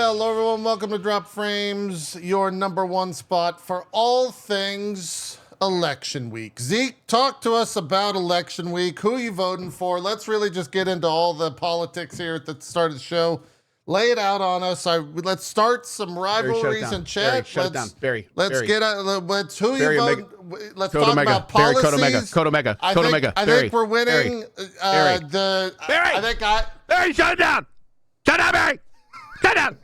Hello, everyone. Welcome to Drop Frames, your #1 spot for all things election week. Zeke, talk to us about election week. Who are you voting for? Let's really just get into all the politics here at the start of the show. Lay it out on us. Let's start some rivalries in chat. Let's get out. Let's who you voting. Let's talk about policies. Code Omega. I think we're winning. Barry, shut it down. Shut down, Barry. Shut down.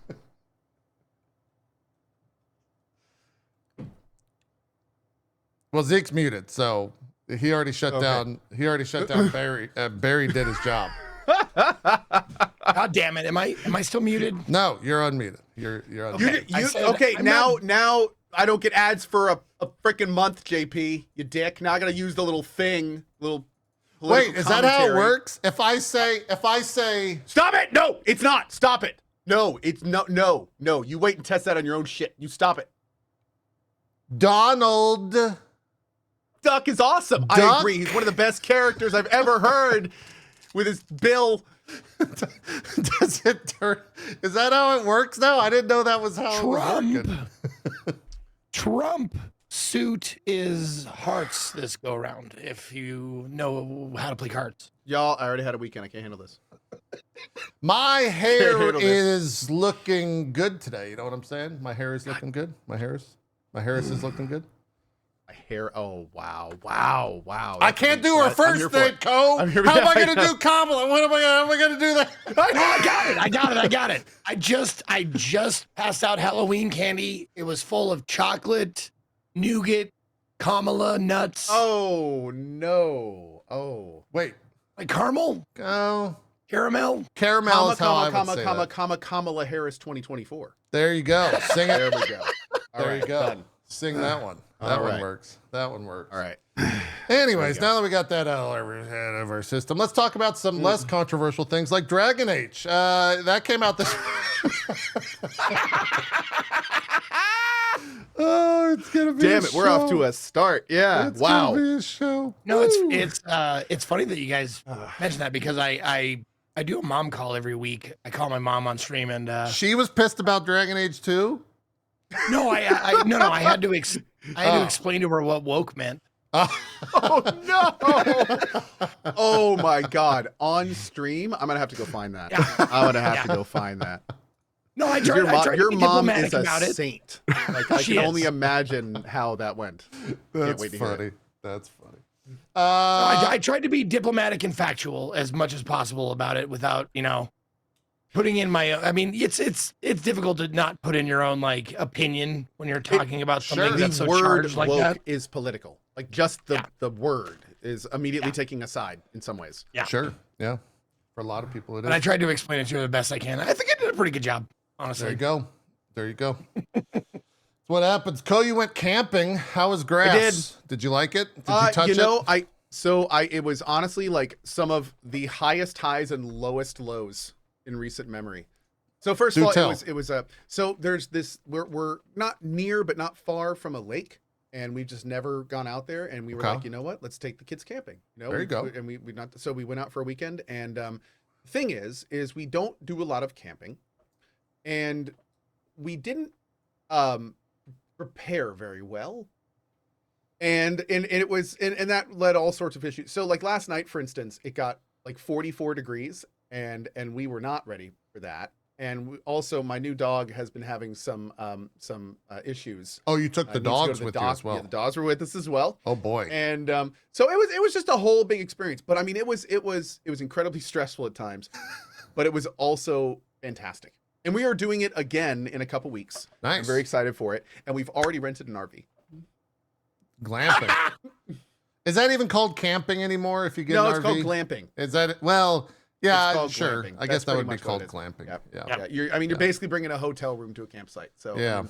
Well, Zeke's muted, so he already shut down. He already shut down Barry. Barry did his job. God damn it! Am I still muted? No, you're unmuted. You're unmuted. Now I don't get ads for a freaking month, JP. You dick. Now I gotta use the little thing. Wait, is that how it works? If I say stop it! No, it's not. Stop it. No, it's no. You wait and test that on your own shit. You stop it. Donald Duck is awesome. I agree. He's one of the best characters I've ever heard with his bill. Does it turn? Is that how it works now? I didn't know that was how it was working. Trump suit is hearts this go around. If you know how to play cards, Y'all, I already had a weekend. I can't handle this. My hair is looking good today. You know what I'm saying? My hair is looking good. My hair is looking good. My hair. Oh wow. I can't do her first thing, Cole. How am I going to do Kamala? How am I going to do that? I got it. I just passed out Halloween candy. It was full of chocolate, nougat, Kamala nuts. Oh no. Oh wait. Like caramel? Oh. Caramel? Caramel is how I would say that. Kamala Harris 2024. There you go. Sing it. There we go. There you go. Done. Sing that one. That one works. That one works. All right. Anyways, now that we got that out of our system, let's talk about some less controversial things like Dragon Age. That came out this. Oh, it's gonna be. Damn it, we're off to a start. Yeah. It's gonna be a show. No, it's funny that you guys mentioned that because I do a mom call every week. I call my mom on stream and she was pissed about Dragon Age 2. No, I had to explain to her what woke meant. Oh no! Oh my God! On stream, I'm gonna have to go find that. I'm gonna have to go find that. No, I tried your to be mom diplomatic is a about it. saint. Like I can only imagine how that went. That's funny. That's funny. I tried to be diplomatic and factual as much as possible about it without, putting in my own. I mean, it's difficult to not put in your own like opinion when you're talking about something that's so charged like that. Is political. Like just the word is immediately taking a side in some ways. Yeah. Sure. Yeah. For a lot of people, it is. And I tried to explain it to her the best I can. I think I did a pretty good job, honestly. There you go. That's what happens. Co, you went camping. How was grass? I did. Did you like it? Did you touch it? It was honestly like some of the highest highs and lowest lows in recent memory. So first of all, it was so there's this, we're not near, but not far from a lake. And we've just never gone out there. And we were like, you know what? Let's take the kids camping. There you go. And we went out for a weekend. And the thing is we don't do a lot of camping. And we didn't prepare very well. And it was, and that led all sorts of issues. So like last night, for instance, it got like 44 degrees and we were not ready for that. And also, my new dog has been having some issues. Oh, you took the dogs with you as well. Yeah, the dogs were with us as well. Oh boy! And so it was just a whole big experience. But I mean, it was incredibly stressful at times, but it was also fantastic. And we are doing it again in a couple weeks. Nice. I'm very excited for it. And we've already rented an RV. Glamping. Is that even called camping anymore? If you get an RV? No, it's called glamping. Is that well? Yeah, sure. Glamping. I guess that would be called it glamping. Yep. Yeah. You're basically bringing a hotel room to a campsite. So yeah.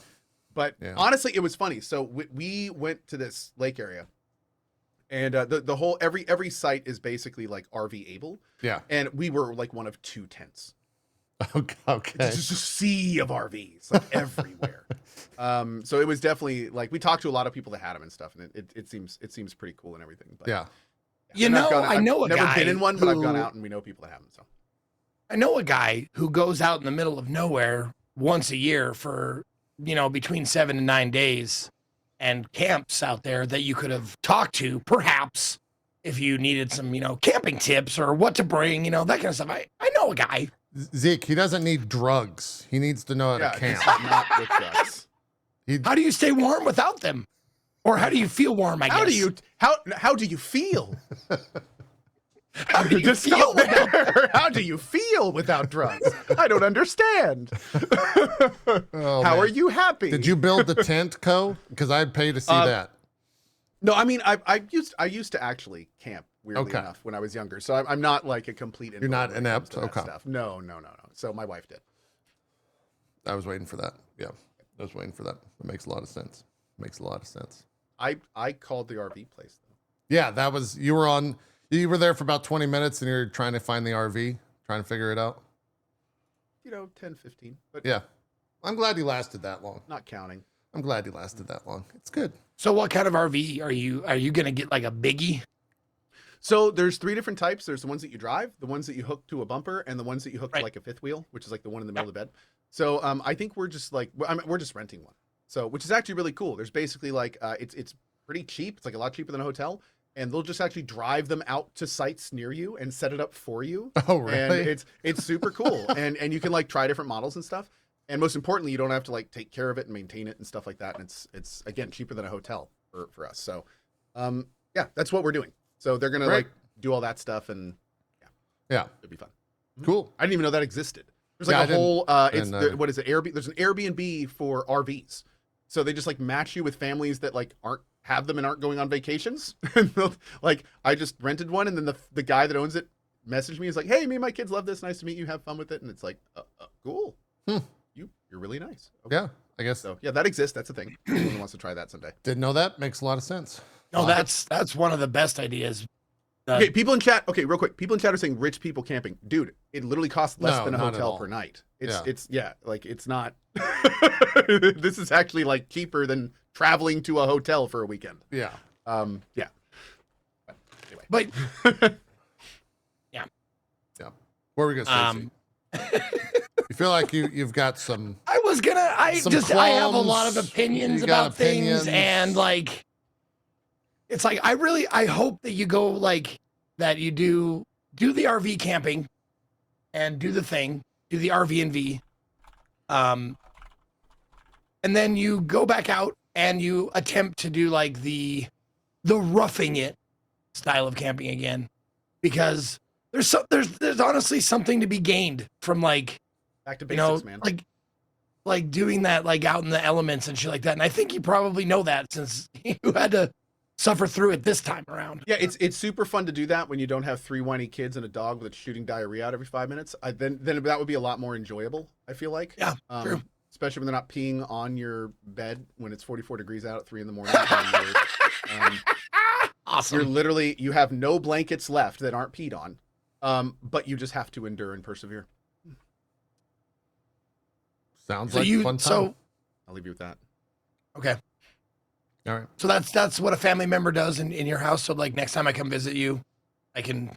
But honestly, it was funny. So we went to this lake area, and the whole every site is basically like RV able. Yeah. And we were like one of 2 tents. Okay. It's just a sea of RVs like everywhere. So it was definitely like we talked to a lot of people that had them and stuff, and it seems pretty cool and everything. But yeah. I know a guy. I've never been in one, but I've gone out and we know people that have them. So I know a guy who goes out in the middle of nowhere once a year for, between 7 and 9 days, and camps out there that you could have talked to, perhaps, if you needed some, camping tips or what to bring, that kind of stuff. I know a guy. Zeke, he doesn't need drugs. He needs to know how to camp. Not with drugs. How do you stay warm without them? Or how do you feel warm, I guess? How do you feel? How do you feel there? How do you feel without drugs? I don't understand. How are you happy? Did you build the tent, Co? Because I'd pay to see that. No, I mean I used to actually camp, weirdly enough, when I was younger. So I'm not like a complete. You're not inept. Okay. Stuff. No. So my wife did. I was waiting for that. Yeah, I was waiting for that. It makes a lot of sense. I called the RV place though. Yeah, that was you were there for about 20 minutes and you're trying to find the RV, trying to figure it out. 10, 15. But yeah, I'm glad you lasted that long. Not counting. I'm glad you lasted that long. It's good. So what kind of RV are you going to get, like a biggie? So there's 3 different types. There's the ones that you drive, the ones that you hook to a bumper, and the ones that you hook to like a fifth wheel, which is like the one in the middle of the bed. So I think we're just we're just renting one. So, which is actually really cool. There's basically like, it's pretty cheap. It's like a lot cheaper than a hotel. And they'll just actually drive them out to sites near you and set it up for you. Oh, really? And it's super cool. and you can like try different models and stuff. And most importantly, you don't have to like take care of it and maintain it and stuff like that. And it's again, cheaper than a hotel for us. So, yeah, that's what we're doing. So they're going to like do all that stuff and yeah, it'll be fun. Cool. I didn't even know that existed. There's like a whole, what is it? Airbnb. There's an Airbnb for RVs. So they just like match you with families that like have them and aren't going on vacations. Like I just rented one, and then the guy that owns it messaged me. He's like, "Hey, me and my kids love this. Nice to meet you. Have fun with it." And it's like, cool. You're really nice. Okay. Yeah, I guess so. Yeah, that exists. That's a thing. Anyone wants to try that someday. Didn't know that. Makes a lot of sense. No, that's one of the best ideas. Okay, people in chat. Okay, real quick. People in chat are saying rich people camping. Dude, it literally costs less than a hotel per night. It's not. This is actually like cheaper than traveling to a hotel for a weekend. Yeah. Yeah. But yeah. What were we gonna say? You feel like you've got some. I have a lot of opinions about things, and like, it's like I hope that you go like that. You do the RV camping, and do the RV&V, and then you go back out and you attempt to do like the roughing it style of camping again, because there's honestly something to be gained from like back to basics, man. Like doing that like out in the elements and shit like that. And I think you probably know that since you had to suffer through it this time around. Yeah, it's super fun to do that when you don't have 3 whiny kids and a dog that's shooting diarrhea out every 5 minutes. Then that would be a lot more enjoyable, I feel like. Yeah, true. Especially when they're not peeing on your bed when it's 44 degrees out at 3 a.m. Awesome. You have no blankets left that aren't peed on, but you just have to endure and persevere. Sounds like fun time. So I'll leave you with that. Okay. All right. So that's what a family member does in your house. So like next time I come visit you, I can.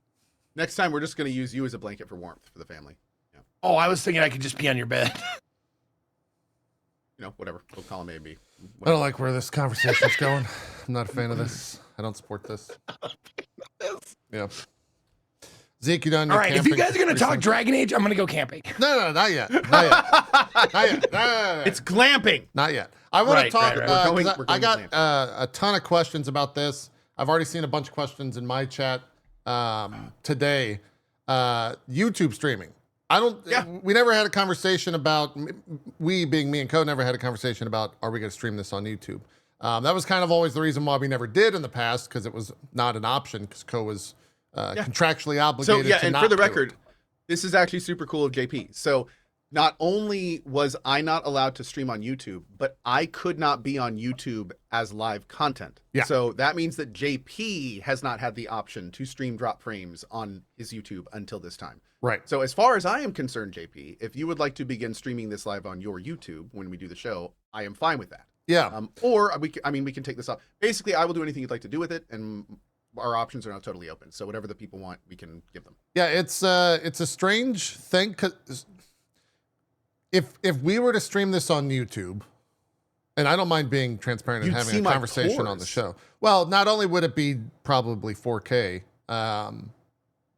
Next time we're just going to use you as a blanket for warmth for the family. Yeah. Oh, I was thinking I could just pee on your bed. Whatever. We'll call him A and B. I don't like where this conversation's going. I'm not a fan of this. I don't support this. Yeah. Zeke, you done? All right. If you guys are going to talk Dragon Age, I'm going to go camping. No, not yet. Not yet. No. It's glamping. Not yet. I want to talk. Right. I got a ton of questions about this. I've already seen a bunch of questions in my chat today. YouTube streaming. We never had a conversation about, we being me and Co never had a conversation about, are we going to stream this on YouTube? That was kind of always the reason why we never did in the past, because it was not an option, because Co was contractually obligated to and not for the do record, it. This is actually super cool of JP. So not only was I not allowed to stream on YouTube, but I could not be on YouTube as live content. Yeah. So that means that JP has not had the option to stream drop frames on his YouTube until this time. Right. So as far as I am concerned, JP, if you would like to begin streaming this live on your YouTube when we do the show, I am fine with that. Yeah. Or we can take this off. Basically, I will do anything you'd like to do with it, and our options are now totally open. So whatever the people want, we can give them. Yeah, it's a strange thing, 'cause if we were to stream this on YouTube, and I don't mind being transparent and You'd see having a my conversation on the pores. show. Well, not only would it be probably 4K,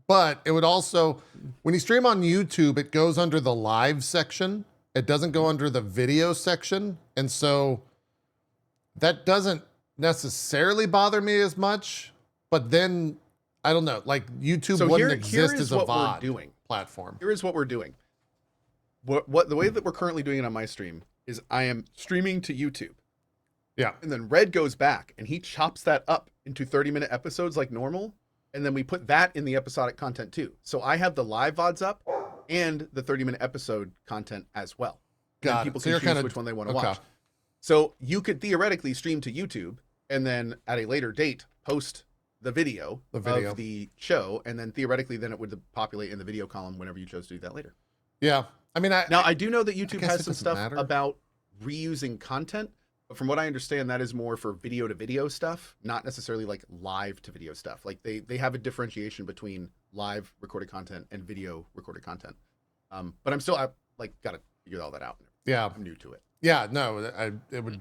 but it would also, when you stream on YouTube, it goes under the live section. It doesn't go under the video section. And so that doesn't necessarily bother me as much, but then I don't know, like YouTube wouldn't exist as a VOD platform. Here is what we're doing. What the way that we're currently doing it on my stream is I am streaming to YouTube. Yeah. And then Red goes back and he chops that up into 30-minute episodes like normal. And then we put that in the episodic content too. So I have the live VODs up and the 30-minute episode content as well. Got it. People So you're can choose kinda- which one they want to okay. watch. So you could theoretically stream to YouTube and then at a later date post the video of the show, and then theoretically then it would populate in the video column whenever you chose to do that later. Yeah. I mean, I do know that YouTube guess has it some doesn't stuff matter. about reusing content, but from what I understand, that is more for video to video stuff, not necessarily like live to video stuff. Like they have a differentiation between live recorded content and video recorded content. But I got to figure all that out. yeah. I'm new to it. Yeah, no, it would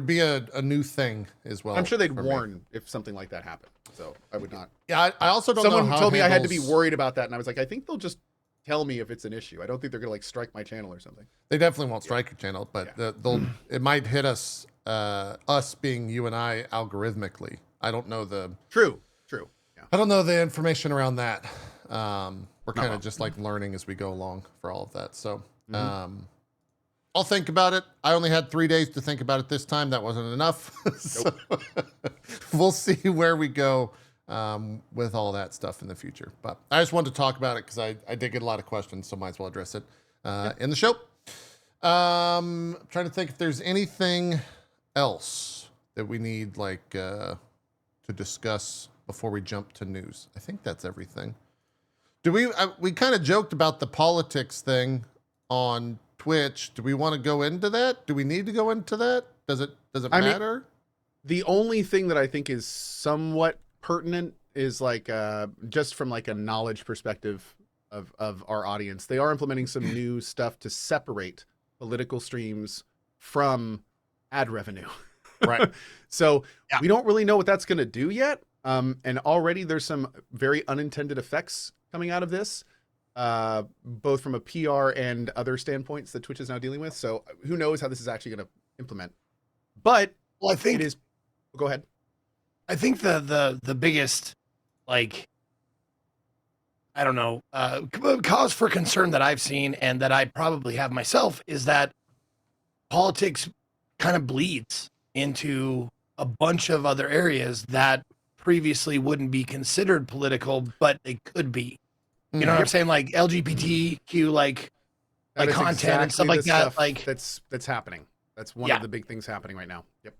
be a new thing as well. I'm sure they'd for me. warn if something like that happened. So I would not. Yeah, I also don't know Someone how told it me I had to be handles- worried about that, and I was like, I think they'll just tell me if it's an issue. I don't think they're gonna like strike my channel or something. They definitely won't strike your channel, but it might hit us, us being you and I algorithmically. I don't know the True. Yeah. I don't know the information around that. We're kind of just like learning as we go along for all of that. So I'll think about it. I only had 3 days to think about it this time. That wasn't enough. So we'll see where we go with all that stuff in the future. But I just wanted to talk about it because I did get a lot of questions, so might as well address it in the show. Trying to think if there's anything else that we need to discuss before we jump to news. I think that's everything. Do we kind of joked about the politics thing on Twitch. Do we want to go into that? Do we need to go into that? Does it matter? The only thing that I think is somewhat pertinent is like just from like a knowledge perspective of our audience. They are implementing some new stuff to separate political streams from ad revenue. Right. So we don't really know what that's going to do yet. And already there's some very unintended effects coming out of this, both from a PR and other standpoints that Twitch is now dealing with. So who knows how this is actually going to implement. But Well, I think it is. Go ahead. I think the biggest, like, I don't know, cause for concern that I've seen and that I probably have myself is that politics kind of bleeds into a bunch of other areas that previously wouldn't be considered political, but they could be. You know what I'm saying? Like LGBTQ, like That is content and stuff exactly like the that. stuff Like that's happening. That's one of the big things happening right now. Yep.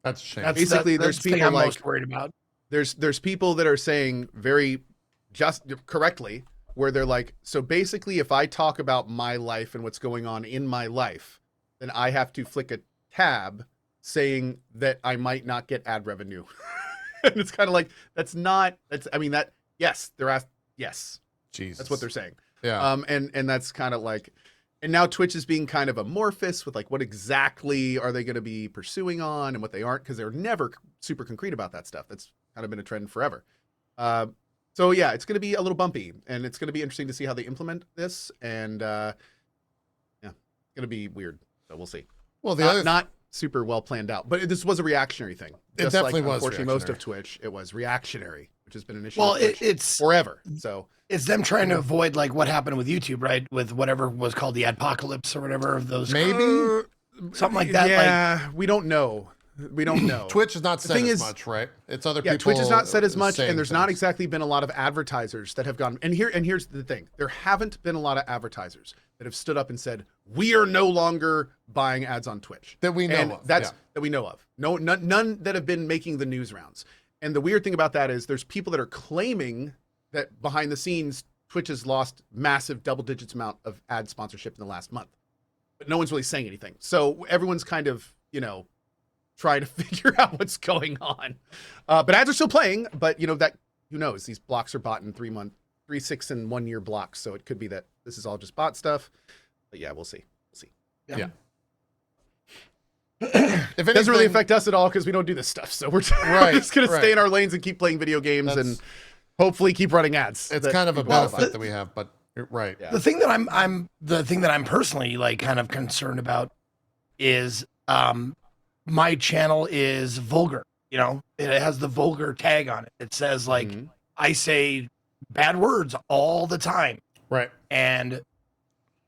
That's a shame. Basically, that's there's the thing people I'm like- most worried about. There's people that are saying very just correctly where they're like, so basically if I talk about my life and what's going on in my life, then I have to flick a tab saying that I might not get ad revenue. And it's kind of like, yes, Jesus. that's what they're saying. Yeah. And that's kind of like, and now Twitch is being kind of amorphous with like what exactly are they going to be pursuing on and what they aren't, because they're never super concrete about that stuff. That's kind of been a trend forever. So yeah, it's going to be a little bumpy, and it's going to be interesting to see how they implement this. And yeah, it's going to be weird. So we'll see. Well, Not super well planned out, but this was a reactionary thing. It Just definitely like, was unfortunately, most of reactionary. Twitch, it was reactionary, which has been an issue. Well, with Twitch it's forever. So it's them trying to avoid like what happened with YouTube, right? With whatever was called the adpocalypse or whatever of those. Maybe something like that. Yeah, we don't know. We don't know. Twitch has not said thing as is- much, right? It's other Yeah, people. Twitch has not said as much, saying and there's not things. exactly been a lot of advertisers that have gone. And here's the thing: there haven't been a lot of advertisers that have stood up and said, "We are no longer buying ads on Twitch." That we know and of, That's yeah. that we know of. No, none that have been making the news rounds. And the weird thing about that is there's people that are claiming that behind the scenes, Twitch has lost massive double digits amount of ad sponsorship in the last month, but no one's really saying anything. So everyone's kind of, trying to figure out what's going on. But ads are still playing, but that, who knows? These blocks are bought in 3 month, 3, 6, and 1 year blocks. So it could be that this is all just bot stuff. yeah, we'll see. Yeah. If It doesn't really affect us at all because we don't do this stuff. So we're just going to stay in our lanes and keep playing video games and hopefully keep running ads. It's kind of a benefit that we have, but right. Yeah. The thing that I'm personally like kind of concerned about is my channel is vulgar. You know, it has the vulgar tag on it. It says like I say bad words all the time. Right. And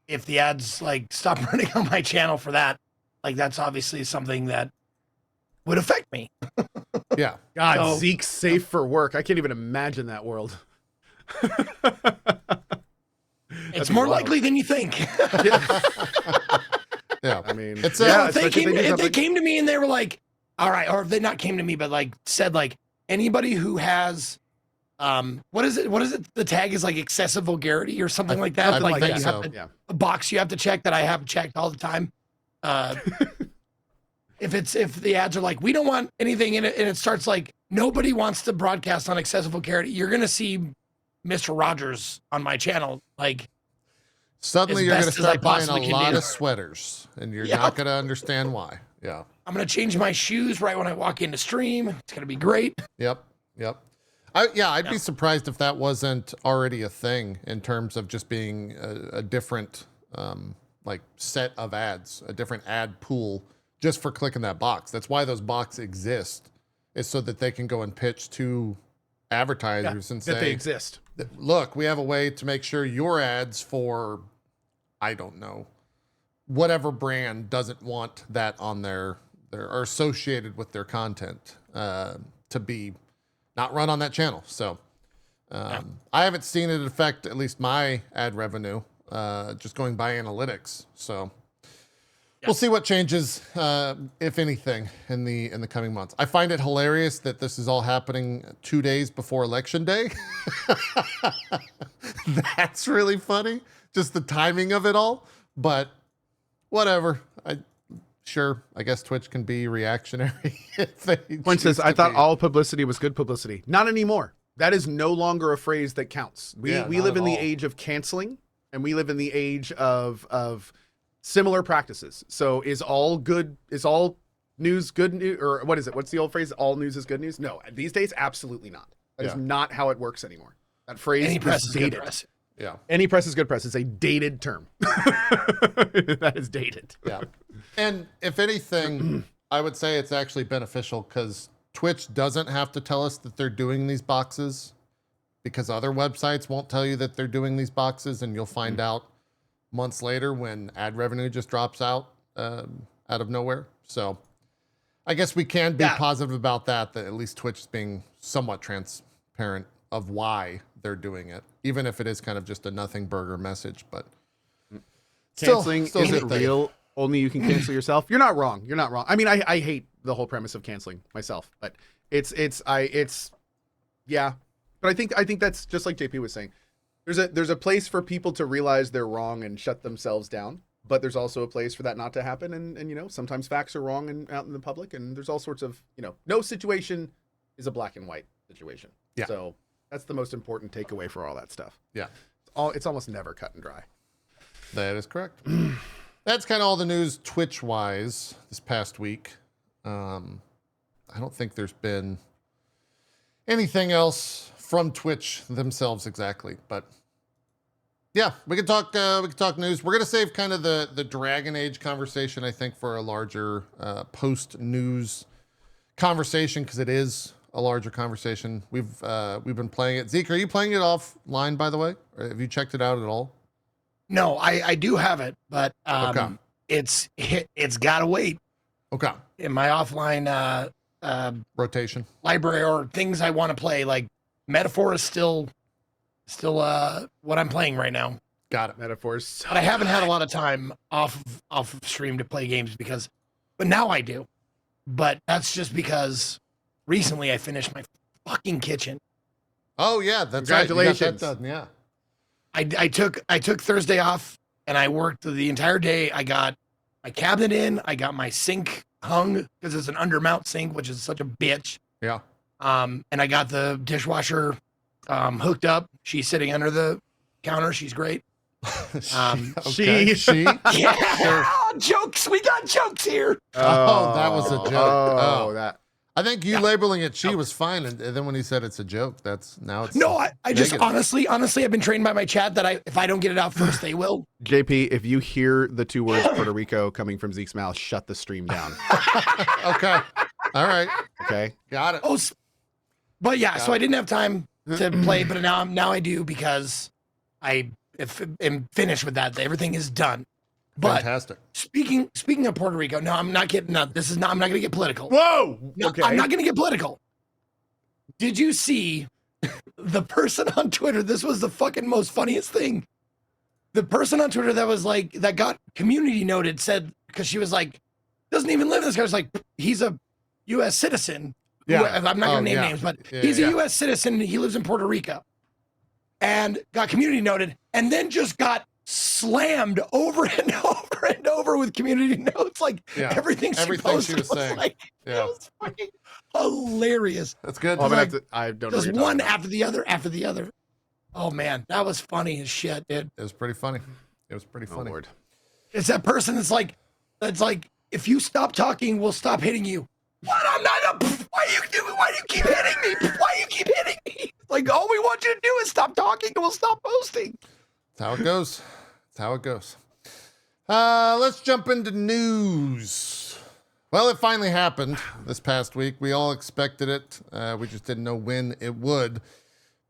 if the ads like stop running on my channel for that, like that's obviously something that would affect me. Yeah. God, so, Zeke's safe for work. I can't even imagine that world. It's more likely than you think. Yeah. I mean, it's if they came to me and they were like, all right, or if they not came to me, but like said like anybody who has what is it? The tag is like excessive vulgarity or something like that. I think you so. have a box you have to check that I have checked all the time. If the ads are like, we don't want anything in it, and it starts like nobody wants to broadcast on excessive vulgarity, you're gonna see Mr. Rogers on my channel. Like suddenly you're gonna start buying a lot of sweaters, and you're not gonna understand why. Yeah. I'm gonna change my shoes right when I walk into stream. It's gonna be great. Yep. I'd be surprised if that wasn't already a thing in terms of just being a different like set of ads, a different ad pool just for clicking that box. That's why those boxes exist, is so that they can go and pitch to advertisers and say that they exist. Look, we have a way to make sure your ads for, I don't know, whatever brand doesn't want that on their or associated with their content to be not run on that channel. So I haven't seen it affect at least my ad revenue, just going by analytics. So we'll see what changes, if anything, in the coming months. I find it hilarious that this is all happening 2 days before Election Day. That's really funny, just the timing of it all. But whatever. I guess Twitch can be reactionary. Point says, I thought all publicity was good publicity. Not anymore. That is no longer a phrase that counts. We live in the age of canceling, and we live in the age of similar practices. So is all news good news? Or what is it? What's the old phrase? All news is good news? No, these days, absolutely not. That is not how it works anymore. That phrase is dated. Yeah. Any press is good press. It's a dated term. That is dated. Yeah. And if anything, I would say it's actually beneficial because Twitch doesn't have to tell us that they're doing these boxes, because other websites won't tell you that they're doing these boxes, and you'll find out months later when ad revenue just drops out of nowhere. So I guess we can be positive about that at least Twitch is being somewhat transparent of why they're doing it, even if it is kind of just a nothing burger message. But canceling, is it real? Only you can cancel yourself. You're not wrong. I mean, I hate the whole premise of canceling myself, but but I think that's just like JP was saying. There's a place for people to realize they're wrong and shut themselves down, but there's also a place for that not to happen. And sometimes facts are wrong and out in the public, and there's all sorts of, no situation is a black and white situation. Yeah. So that's the most important takeaway for all that stuff. Yeah. It's almost never cut and dry. That is correct. That's kind of all the news Twitch-wise this past week. I don't think there's been anything else from Twitch themselves exactly, but yeah, we can talk news. We're gonna save kind of the Dragon Age conversation, I think, for a larger post-news conversation, because it is a larger conversation. We've been playing it. Zeke, are you playing it offline, by the way? Or have you checked it out at all? No, I do have it, but it's gotta wait. Okay. In my offline rotation library or things I want to play, like Metaphor is still what I'm playing right now. Got it. Metaphors. But I haven't had a lot of time off of stream to play games but now I do. But that's just because recently I finished my fucking kitchen. Oh yeah, that's congratulations. Right. You got that done, yeah. I took Thursday off and I worked the entire day. I got my cabinet in. I got my sink hung because it's an undermount sink, which is such a bitch. Yeah. And I got the dishwasher hooked up. She's sitting under the counter. She's great. Okay, she. Yeah, jokes. We got jokes here. Oh, that was a joke. Oh, that. I think you labeling it she was fine, and then when he said it's a joke, now it's No, I just negative. honestly, I've been trained by my chat that if I don't get it out first, they will. JP, if you hear the 2 words Puerto Rico coming from Zeke's mouth, shut the stream down. Okay, all right, Okay. got it. Oh, but yeah, so I didn't have time to play, but now I do because I am finished with that. Everything is done. But Fantastic. speaking of Puerto Rico, no, I'm not getting. No, this is not. I'm not going to get political. Whoa. No, Okay. I'm not going to get political. Did you see the person on Twitter? This was the fucking most funniest thing. The person on Twitter that got community noted said, because she was like, doesn't even live in this guy. Was like, he's a U.S. citizen. Yeah. I'm not going to name names, but he's a U.S. citizen. He lives in Puerto Rico, and got community noted, and then just got slammed over and over and over with community notes, like everything she was saying. Like, it was fucking hilarious. That's good. Oh, like, I don't know. Just one after the other. Oh man, that was funny as shit, dude. It was pretty funny. It was pretty funny. Lord. It's that person that's like, if you stop talking, we'll stop hitting you. What? I'm not. Why do you keep hitting me? Why do you keep hitting me? Like, all we want you to do is stop talking, and we'll stop posting. That's how it goes. That's how it goes. Let's jump into news. Well, it finally happened this past week. We all expected it. We just didn't know when it would.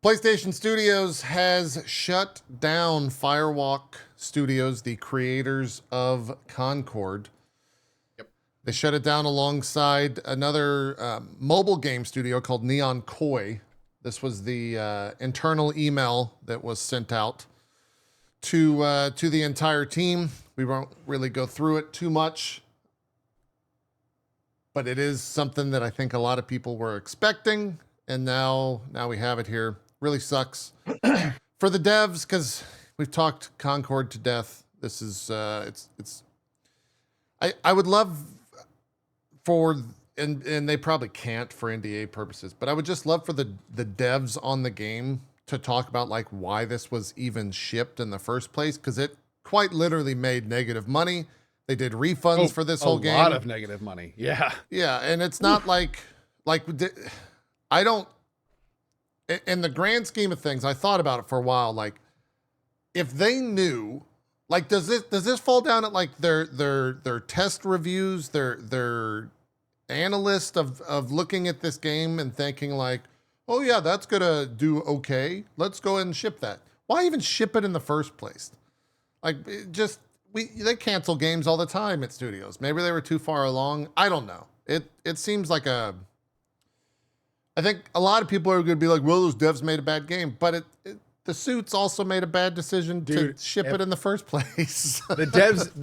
PlayStation Studios has shut down Firewalk Studios, the creators of Concord. Yep. They shut it down alongside another mobile game studio called Neon Koi. This was the internal email that was sent out to the entire team. We won't really go through it too much, but it is something that I think a lot of people were expecting, and now we have it here. Really sucks for the devs, because we've talked Concord to death. This is it's. I would love for, and they probably can't for NDA purposes, but I would just love for the devs on the game to talk about like why this was even shipped in the first place, because it quite literally made negative money. They did refunds for this whole game. A lot of negative money. Yeah. Yeah, and it's not like I don't. In the grand scheme of things, I thought about it for a while. Like, if they knew, like, does this fall down at like their test reviews, their analyst of looking at this game and thinking like, oh yeah, that's gonna do okay. Let's go ahead and ship that. Why even ship it in the first place? Like, they cancel games all the time at studios. Maybe they were too far along. I don't know. It seems like I think a lot of people are going to be like, well, those devs made a bad game, but the suits also made a bad decision to ship it in the first place. The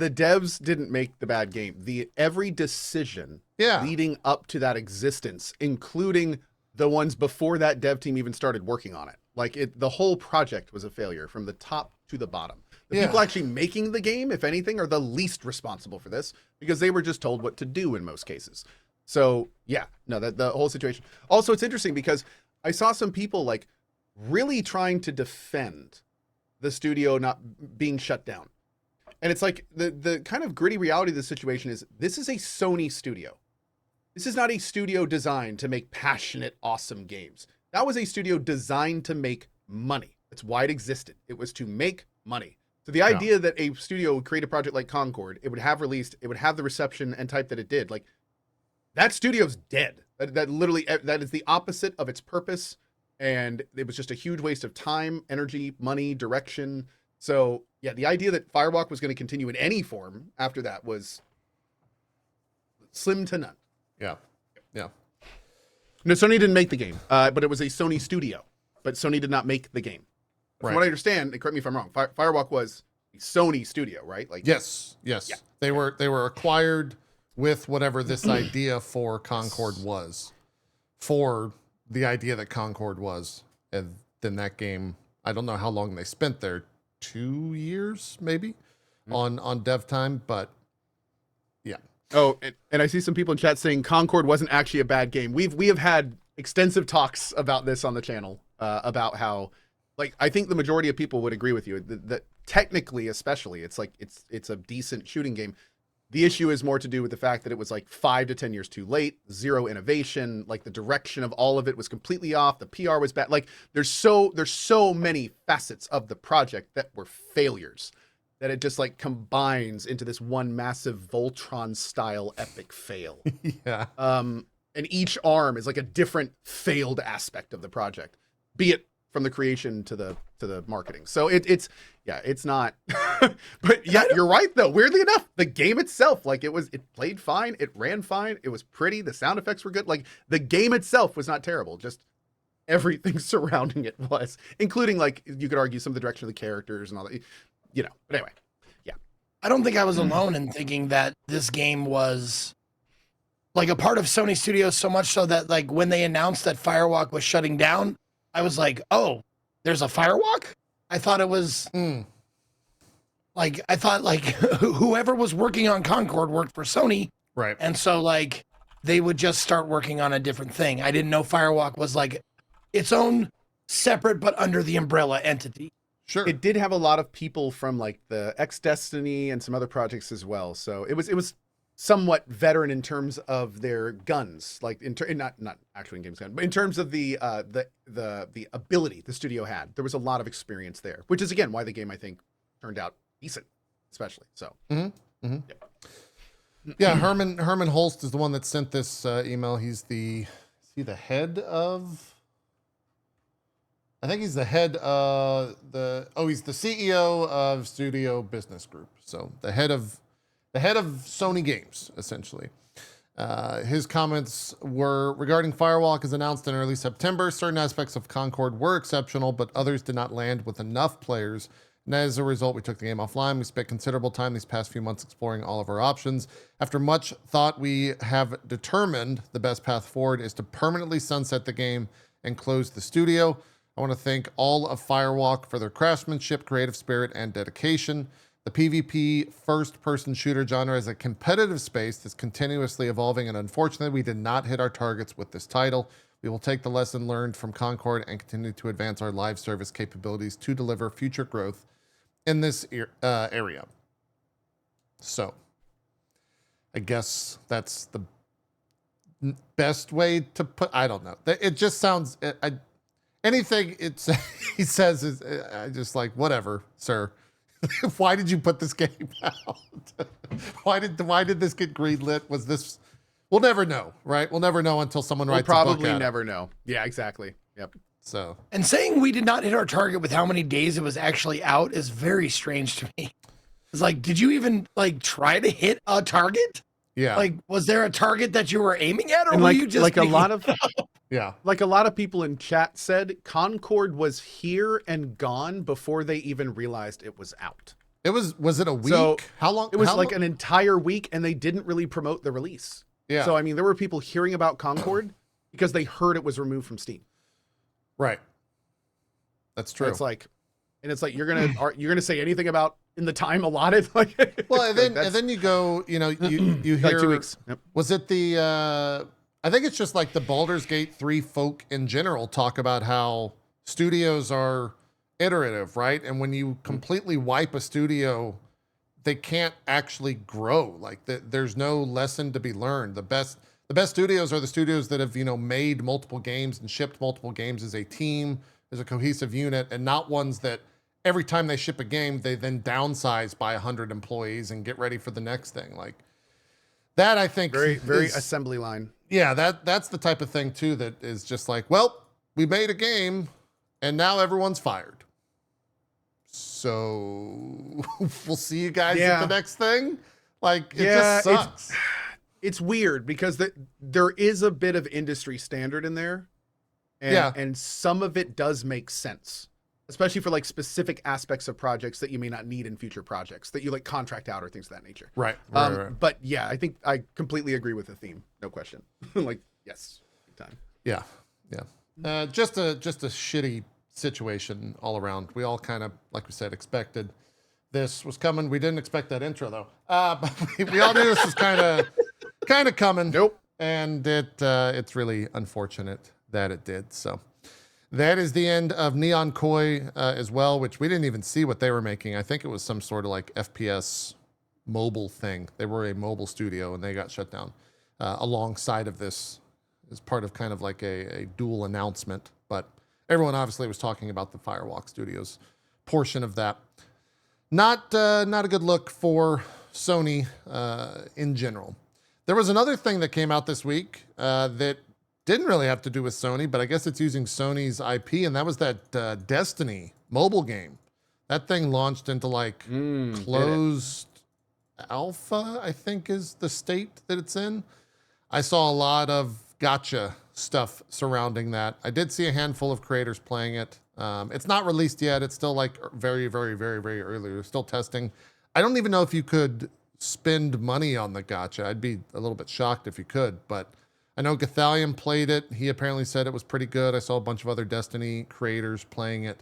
devs didn't make the bad game. Every decision leading up to that existence, including the ones before that dev team even started working on it. Like, the whole project was a failure from the top to the bottom. The people actually making the game, if anything, are the least responsible for this, because they were just told what to do in most cases. So yeah, no, the whole situation. Also, it's interesting because I saw some people like really trying to defend the studio not being shut down. And it's like the kind of gritty reality of the situation is this is a Sony studio. This is not a studio designed to make passionate, awesome games. That was a studio designed to make money. That's why it existed. It was to make money. So the idea that a studio would create a project like Concord, it would have released, it would have the reception and type that it did, like, that studio's dead. That literally, that is the opposite of its purpose. And it was just a huge waste of time, energy, money, direction. So yeah, the idea that Firewalk was going to continue in any form after that was slim to none. Yeah. No, Sony didn't make the game, but it was a Sony studio. But Sony did not make the game. From what I understand, and correct me if I'm wrong, Firewalk was a Sony studio, right? Like yes. Yeah. They were acquired with whatever this idea for Concord was, for the idea that Concord was. And then that game, I don't know how long they spent there, 2 years maybe on dev time, but yeah. Oh, and I see some people in chat saying Concord wasn't actually a bad game. We have had extensive talks about this on the channel, about how, like, I think the majority of people would agree with you that technically, especially, it's like it's a decent shooting game. The issue is more to do with the fact that it was like 5 to 10 years too late, zero innovation, like the direction of all of it was completely off. The PR was bad. Like there's so many facets of the project that were failures that it just like combines into this one massive Voltron style epic fail. Yeah. And each arm is like a different failed aspect of the project, be it from the creation to the marketing. So it's not, but yeah, you're right though. Weirdly enough, the game itself, like it played fine. It ran fine. It was pretty. The sound effects were good. Like the game itself was not terrible. Just everything surrounding it was, including like, you could argue some of the direction of the characters and all that, but anyway, yeah. I don't think I was alone in thinking that this game was like a part of Sony Studios, so much so that like when they announced that Firewalk was shutting down, I was like, oh, there's a Firewalk? I thought it was like, whoever was working on Concord worked for Sony. Right. And so like they would just start working on a different thing. I didn't know Firewalk was like its own separate but under the umbrella entity. Sure. It did have a lot of people from like the Destiny and some other projects as well. So it was somewhat veteran in terms of their guns, like not actually in games gun, but in terms of the ability the studio had. There was a lot of experience there, which is again why the game I think turned out decent, especially. So yeah, Herman Holst is the one that sent this email. He's the head of, I think he's the head of he's the CEO of Studio Business Group. So the head of Sony Games, essentially. His comments were regarding Firewalk as announced in early September. Certain aspects of Concord were exceptional, but others did not land with enough players. And as a result, we took the game offline. We spent considerable time these past few months exploring all of our options. After much thought, we have determined the best path forward is to permanently sunset the game and close the studio. I want to thank all of Firewalk for their craftsmanship, creative spirit, and dedication. The PvP first-person shooter genre is a competitive space that's continuously evolving, and unfortunately, we did not hit our targets with this title. We will take the lesson learned from Concord and continue to advance our live service capabilities to deliver future growth in this area. So, I guess that's the best way to put. I don't know. It just sounds. Anything he says is I just like whatever, sir. Why did you put this game out? Why did this get greenlit? Was this? We'll never know, right? We'll never know until someone writes a book at it. We'll probably never know. Yeah, exactly. Yep. So, and saying we did not hit our target with how many days it was actually out is very strange to me. It's like, did you even like try to hit a target? Yeah. Like, was there a target that you were aiming at, or and were like, you just like a lot of yeah, like a lot of people in chat said, Concord was here and gone before they even realized it was out. It was it a week? So, how long? It was like an entire week, and they didn't really promote the release. Yeah. So I mean, there were people hearing about Concord because they heard it was removed from Steam. Right. That's true. And it's like you're gonna say anything about in the time allotted, like well, and then you go, you hear like 2 weeks. Yep. Was it the? I think it's just like the Baldur's Gate 3 folk in general talk about how studios are iterative, right? And when you completely wipe a studio, they can't actually grow. Like there's no lesson to be learned. The best studios are the studios that have, made multiple games and shipped multiple games as a team, as a cohesive unit, and not ones that every time they ship a game, they then downsize by 100 employees and get ready for the next thing. Like that, I think very assembly line. Yeah, that's the type of thing too that is just like, well, we made a game and now everyone's fired. So we'll see you guys at the next thing. Like it just sucks. It's weird because there is a bit of industry standard in there. And some of it does make sense, especially for like specific aspects of projects that you may not need in future projects that you like contract out or things of that nature. Right. But yeah, I think I completely agree with the theme. No question. Like, yes, big time. Yeah. Yeah. Just a shitty situation all around. We all kind of, like we said, expected this was coming. We didn't expect that intro though. But we all knew this was kind of coming. Nope. And it's really unfortunate that it did. So That is the end of Neon Koi as well, which we didn't even see what they were making. I think it was some sort of like FPS mobile thing. They were a mobile studio and they got shut down alongside of this as part of kind of like a dual announcement. But everyone obviously was talking about the Firewalk Studios portion of that. Not a good look for Sony in general. There was another thing that came out this week that didn't really have to do with Sony, but I guess it's using Sony's IP, and that was that Destiny mobile game. That thing launched into like closed alpha, I think is the state that it's in. I saw a lot of gacha stuff surrounding that. I did see a handful of creators playing it. It's not released yet. It's still like very, very, very, very early. They're still testing. I don't even know if you could spend money on the gacha. I'd be a little bit shocked if you could, but I know Gathalion played it. He apparently said it was pretty good. I saw a bunch of other Destiny creators playing it.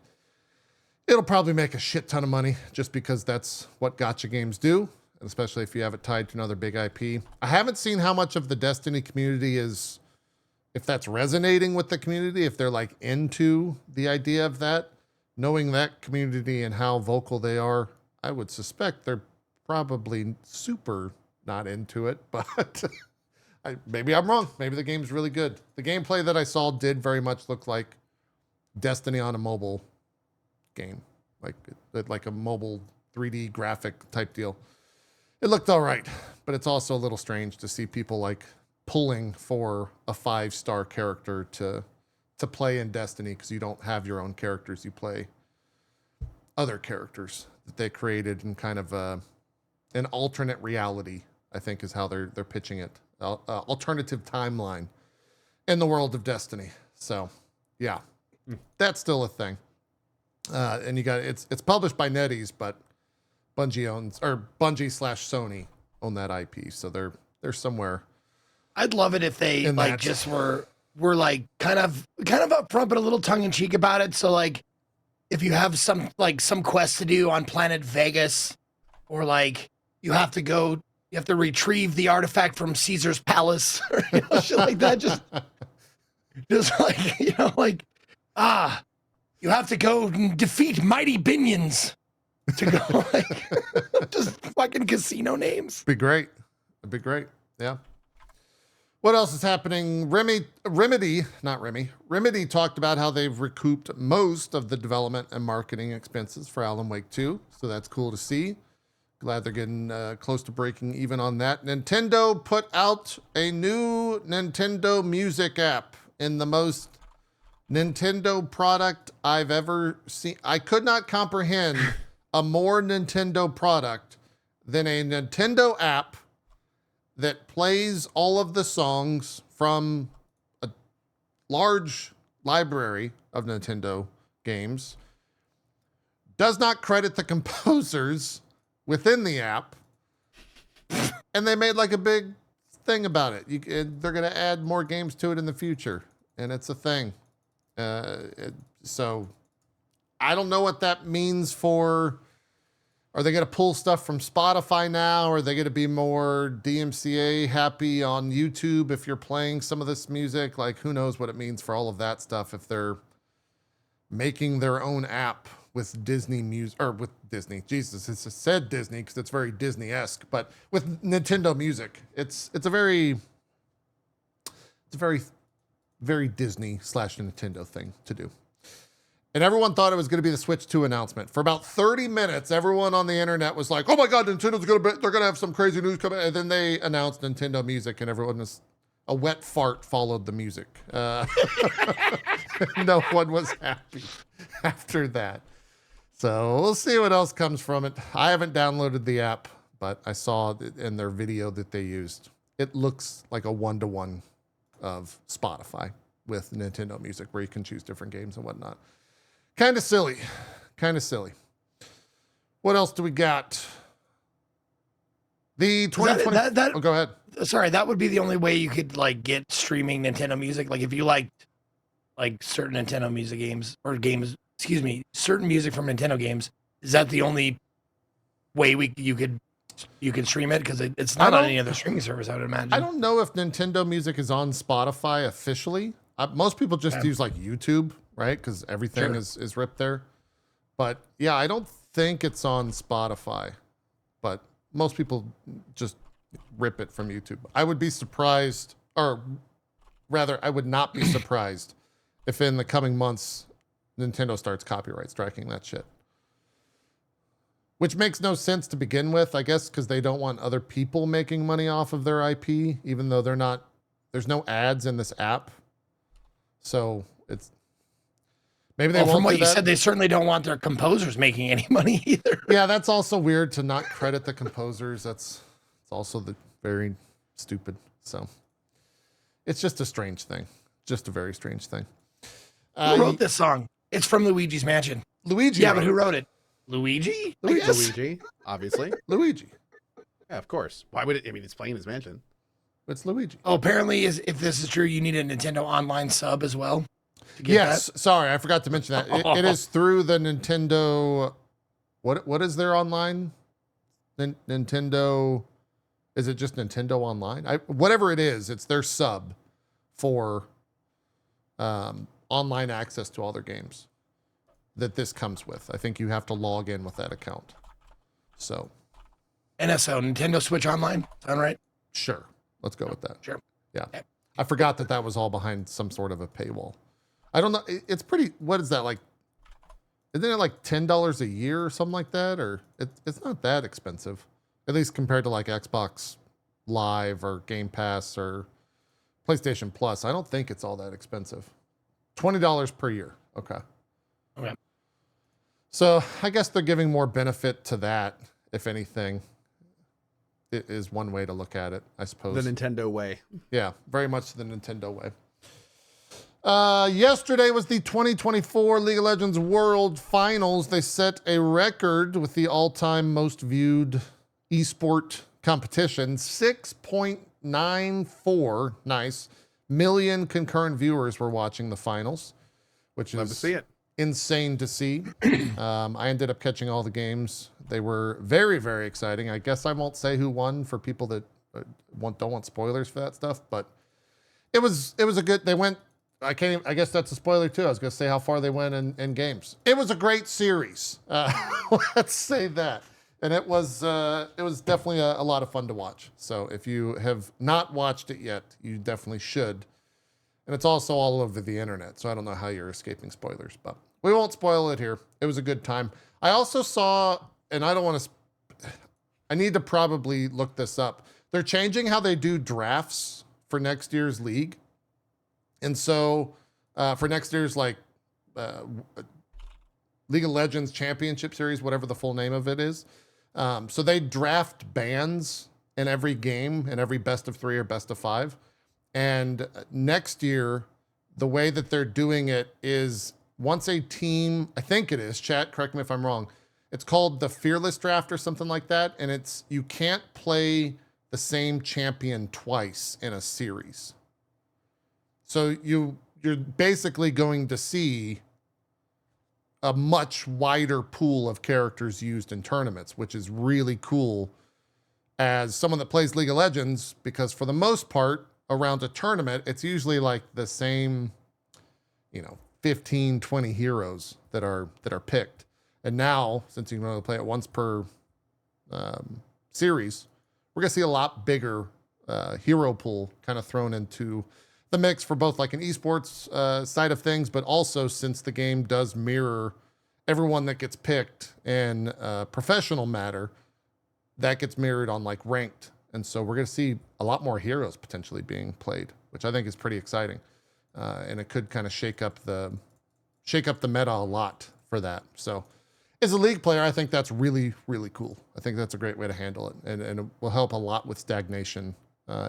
It'll probably make a shit ton of money just because that's what gacha games do, especially if you have it tied to another big IP. I haven't seen how much of the Destiny community is, if that's resonating with the community, if they're like into the idea of that. Knowing that community and how vocal they are, I would suspect they're probably super not into it, but maybe I'm wrong. Maybe the game's really good. The gameplay that I saw did very much look like Destiny on a mobile game, like a mobile 3D graphic type deal. It looked all right, but it's also a little strange to see people like pulling for a 5-star character to play in Destiny because you don't have your own characters. You play other characters that they created in kind of an alternate reality, I think is how they're pitching it. Alternative timeline in the world of Destiny. So yeah, that's still a thing. And you got, it's published by NetEase, but Bungie/Sony own that IP. So they're somewhere. I'd love it if they like that. Just were like kind of upfront, but a little tongue in cheek about it. So like, if you have some quest to do on planet Vegas, or like you have to retrieve the artifact from Caesar's palace, or shit like that. Just like, you have to go and defeat mighty Binions to go like just fucking casino names. It'd be great. Yeah. What else is happening? Remedy talked about how they've recouped most of the development and marketing expenses for Alan Wake 2. So that's cool to see. Glad they're getting close to breaking even on that. Nintendo put out a new Nintendo Music app in the most Nintendo product I've ever seen. I could not comprehend a more Nintendo product than a Nintendo app that plays all of the songs from a large library of Nintendo games, does not credit the composers within the app, and they made like a big thing about it. They're going to add more games to it in the future, and it's a thing. So I don't know what that means for... Are they going to pull stuff from Spotify now? Or are they going to be more DMCA happy on YouTube if you're playing some of this music? Like, who knows what it means for all of that stuff if they're making their own app with Disney music, or with Disney. Jesus, it's said Disney because it's very Disney-esque, but with Nintendo music, it's a very Disney/Nintendo thing to do. And everyone thought it was going to be the Switch 2 announcement. For about 30 minutes, everyone on the internet was like, oh my God, they're going to have some crazy news coming. And then they announced Nintendo Music, and everyone was, a wet fart followed the music. No one was happy after that. So we'll see what else comes from it. I haven't downloaded the app, but I saw in their video that they used. It looks like a 1-to-1 of Spotify with Nintendo Music, where you can choose different games and whatnot. Kind of silly. What else do we got? The 2020. Oh, go ahead. Sorry, that would be the only way you could like get streaming Nintendo Music. Like if you liked like certain Nintendo music games or games, certain music from Nintendo games. Is that the only way you could stream it? Because it's not on any other streaming service, I would imagine. I don't know if Nintendo Music is on Spotify officially. Most people just use like YouTube, right? Because everything Sure. is ripped there. But yeah, I don't think it's on Spotify. But most people just rip it from YouTube. I would be surprised, or rather, I would not be surprised if in the coming months Nintendo starts copyright striking that shit. Which makes no sense to begin with, I guess, because they don't want other people making money off of their IP, even though there's no ads in this app. So it's maybe they won't from what do you that. said, they certainly don't want their composers making any money either. Yeah, that's also weird to not credit the composers. It's also very stupid. So it's just a strange thing. Just a very strange thing. Who wrote this song? It's from Luigi's Mansion. Luigi. Yeah, but who wrote it? Luigi? I guess. Luigi, obviously. Luigi. Yeah, of course. Why would it? I mean, it's playing his mansion. It's Luigi. Oh, apparently, if this is true, you need a Nintendo Online sub as well. To get Yes. Sorry, I forgot to mention that. It is through the Nintendo. What is their online? Nintendo. Is it just Nintendo Online? Whatever it is, it's their sub for online access to all their games that this comes with. I think you have to log in with that account. So. NSO, Nintendo Switch Online. Sound right? Sure. Let's go with that. Sure. Yeah. Okay. I forgot that was all behind some sort of a paywall. I don't know. It's pretty, what is that like? Isn't it like $10 a year or something like that? Or it's not that expensive, at least compared to like Xbox Live or Game Pass or PlayStation Plus. I don't think it's all that expensive. $20 per year. Okay. Okay. So I guess they're giving more benefit to that, if anything. It is one way to look at it, I suppose. The Nintendo way. Yeah, very much the Nintendo way. Yesterday was the 2024 League of Legends World Finals. They set a record with the all-time most viewed esport competition. 6.94, nice, million concurrent viewers were watching the finals, which Love is to see it. insane to see. I ended up catching all the games. They were very, very exciting. I guess I won't say who won for people that don't want spoilers for that stuff, but it was a good, they went, I guess that's a spoiler too. I was going to say how far they went in games. It was a great series. Let's say that. And it was definitely a lot of fun to watch. So if you have not watched it yet, you definitely should. And it's also all over the internet, so I don't know how you're escaping spoilers, but we won't spoil it here. It was a good time. I also saw, and I don't want to, I need to probably look this up. They're changing how they do drafts for next year's league. And so for next year's like League of Legends Championship Series, whatever the full name of it is. So they draft bands in every game, in every best of 3 or best of 5. And next year, the way that they're doing it is once a team, I think it is, chat, correct me if I'm wrong, it's called the Fearless Draft or something like that. And it's, you can't play the same champion twice in a series. So you're basically going to see a much wider pool of characters used in tournaments, which is really cool as someone that plays League of Legends, because for the most part, around a tournament, it's usually like the same, 15, 20 heroes that are picked. And now, since you can only play it once per series, we're going to see a lot bigger hero pool kind of thrown into the mix for both like an esports side of things, but also since the game does mirror everyone that gets picked in professional matter, that gets mirrored on like ranked. And so we're going to see a lot more heroes potentially being played, which I think is pretty exciting. And it could kind of shake up the meta a lot for that. So as a league player, I think that's really, really cool. I think that's a great way to handle it. And it will help a lot with stagnation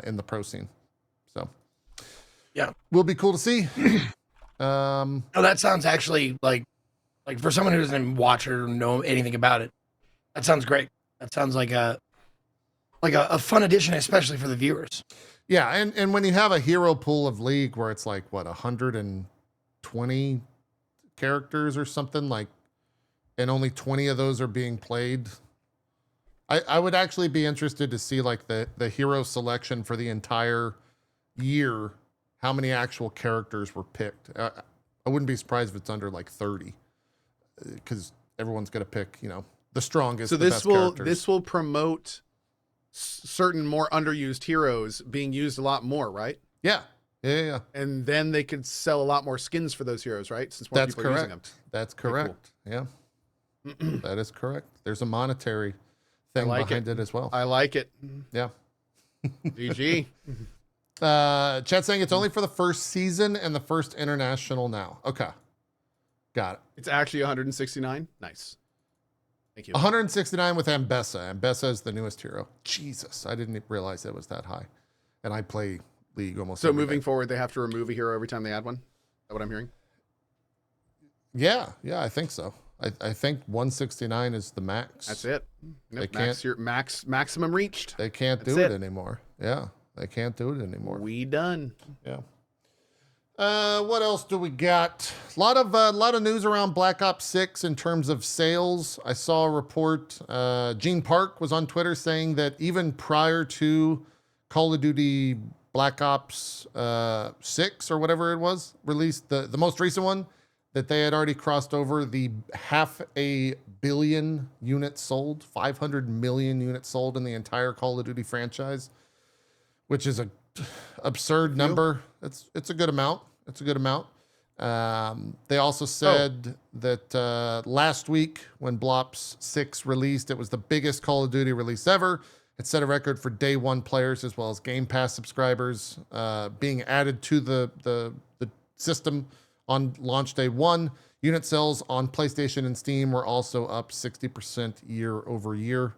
in the pro scene. So Yeah. will be cool to see. Oh, that sounds actually like for someone who doesn't watch or know anything about it, that sounds great. That sounds like a fun addition, especially for the viewers. Yeah, and when you have a hero pool of League where it's like, what, 120 characters or something, like, and only 20 of those are being played, I would actually be interested to see like the hero selection for the entire year how many actual characters were picked. I wouldn't be surprised if it's under like 30, because everyone's going to pick, the strongest. So the best characters. this will promote certain more underused heroes being used a lot more, right? Yeah. And then they could sell a lot more skins for those heroes, right? Since more That's people are using them. correct. That's correct. Yeah. That is correct. There's a monetary thing behind it as well. I like it. Yeah. GG. Chat saying it's only for the first season and the first international now. Okay. Got it. It's actually 169. Nice. Thank you. 169 with Ambessa. Ambessa is the newest hero. Jesus, I didn't realize it was that high. And I play League almost So every moving day. forward, they have to remove a hero every time they add one? Is that what I'm hearing? Yeah, I think so. I think 169 is the max. That's it. They Yep, maximum reached. They can't do it anymore. Yeah, they can't do it anymore. We done. Yeah. What else do we got? A lot of news around Black Ops 6 in terms of sales. I saw a report. Gene Park was on Twitter saying that even prior to Call of Duty Black Ops 6 or whatever it was released, the most recent one, that they had already crossed over the 500 million units sold, 500 million units sold in the entire Call of Duty franchise, which is a absurd number. It's a good amount. It's a good amount. They also said that last week when Blops 6 released, it was the biggest Call of Duty release ever. It set a record for day one players as well as Game Pass subscribers being added to the system on launch day one. Unit sales on PlayStation and Steam were also up 60% year over year.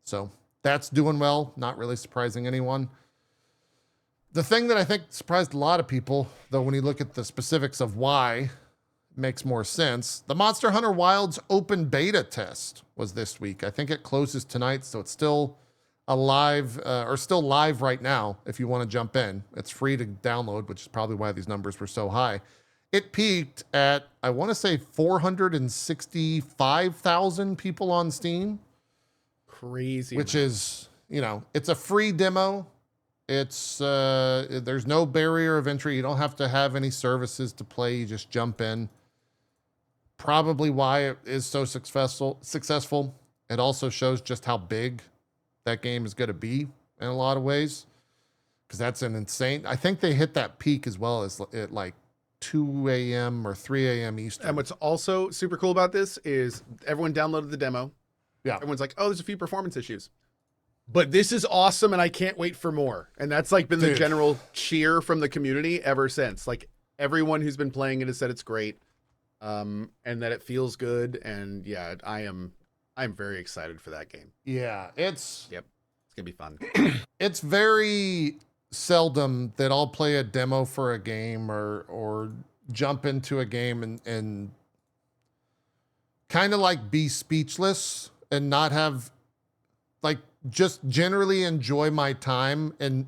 So that's doing well. Not really surprising anyone. The thing that I think surprised a lot of people, though, when you look at the specifics of why, it makes more sense. The Monster Hunter Wilds open beta test was this week. I think it closes tonight, so it's still alive or still live right now. If you want to jump in, it's free to download, which is probably why these numbers were so high. It peaked at, I want to say, 465,000 people on Steam. Crazy. Which is, it's a free demo. It's there's no barrier of entry. You don't have to have any services to play. You just jump in. Probably why it is so successful. It also shows just how big that game is going to be in a lot of ways, because that's an insane. I think they hit that peak as well as at like 2 a.m. or 3 a.m. Eastern. And what's also super cool about this is everyone downloaded the demo. Yeah. Everyone's like, oh, there's a few performance issues. But this is awesome, and I can't wait for more. And that's like been the general cheer from the community ever since. Like everyone who's been playing it has said it's great, and that it feels good. And yeah, I'm very excited for that game. Yeah, it's gonna be fun. It's very seldom that I'll play a demo for a game or jump into a game and kind of like be speechless and not have like just generally enjoy my time. And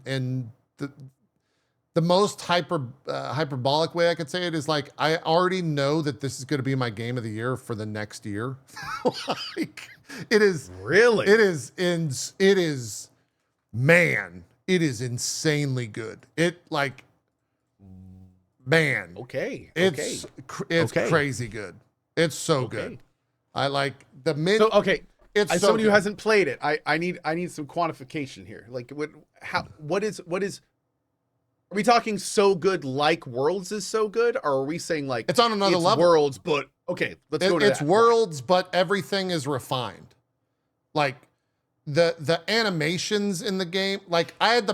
the most hyperbolic way I could say it is like, I already know that this is going to be my game of the year for the next year. Like it is really, it is insanely good. It's crazy good. It's so good. I like the mid. So, okay. It's as so someone who good. hasn't played it, I need some quantification here. Like what is are we talking so good like Worlds is so good, or are we saying like it's on another level? Worlds, but okay, let's go to it's that. Worlds, but everything is refined. Like the animations in the game, like I had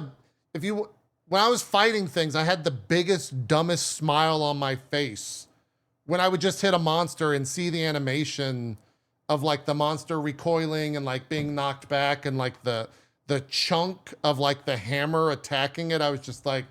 when I was fighting things, I had the biggest, dumbest smile on my face when I would just hit a monster and see the animation of like the monster recoiling and like being knocked back and like the chunk of like the hammer attacking it. I was just like,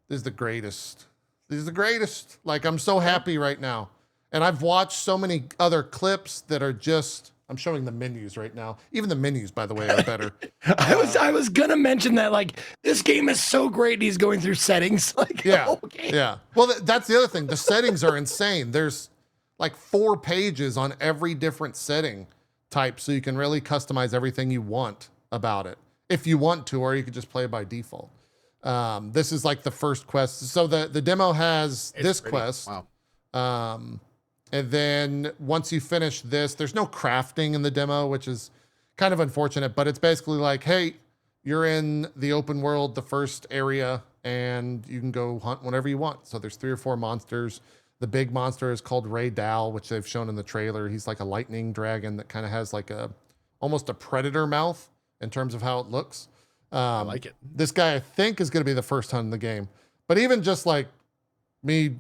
this is the greatest. This is the greatest. Like, I'm so happy right now. And I've watched so many other clips that are just, I'm showing the menus right now. Even the menus, by the way, are better. I was gonna mention that, like, this game is so great. And he's going through settings. Like, yeah, okay. Yeah. Well, that's the other thing. The settings are insane. There's like 4 pages on every different setting type, so you can really customize everything you want about it if you want to, or you could just play it by default. This is like the first quest. So the demo has this pretty. quest. Wow. And then once you finish this, there's no crafting in the demo, which is kind of unfortunate, but it's basically like, hey, you're in the open world, the first area, and you can go hunt whenever you want. So there's 3 or 4 monsters. The big monster is called Ray Dow, which they've shown in the trailer. He's like a lightning dragon that kind of has like almost a predator mouth in terms of how it looks. I like it. This guy, I think, is going to be the first hunt in the game. But even just like me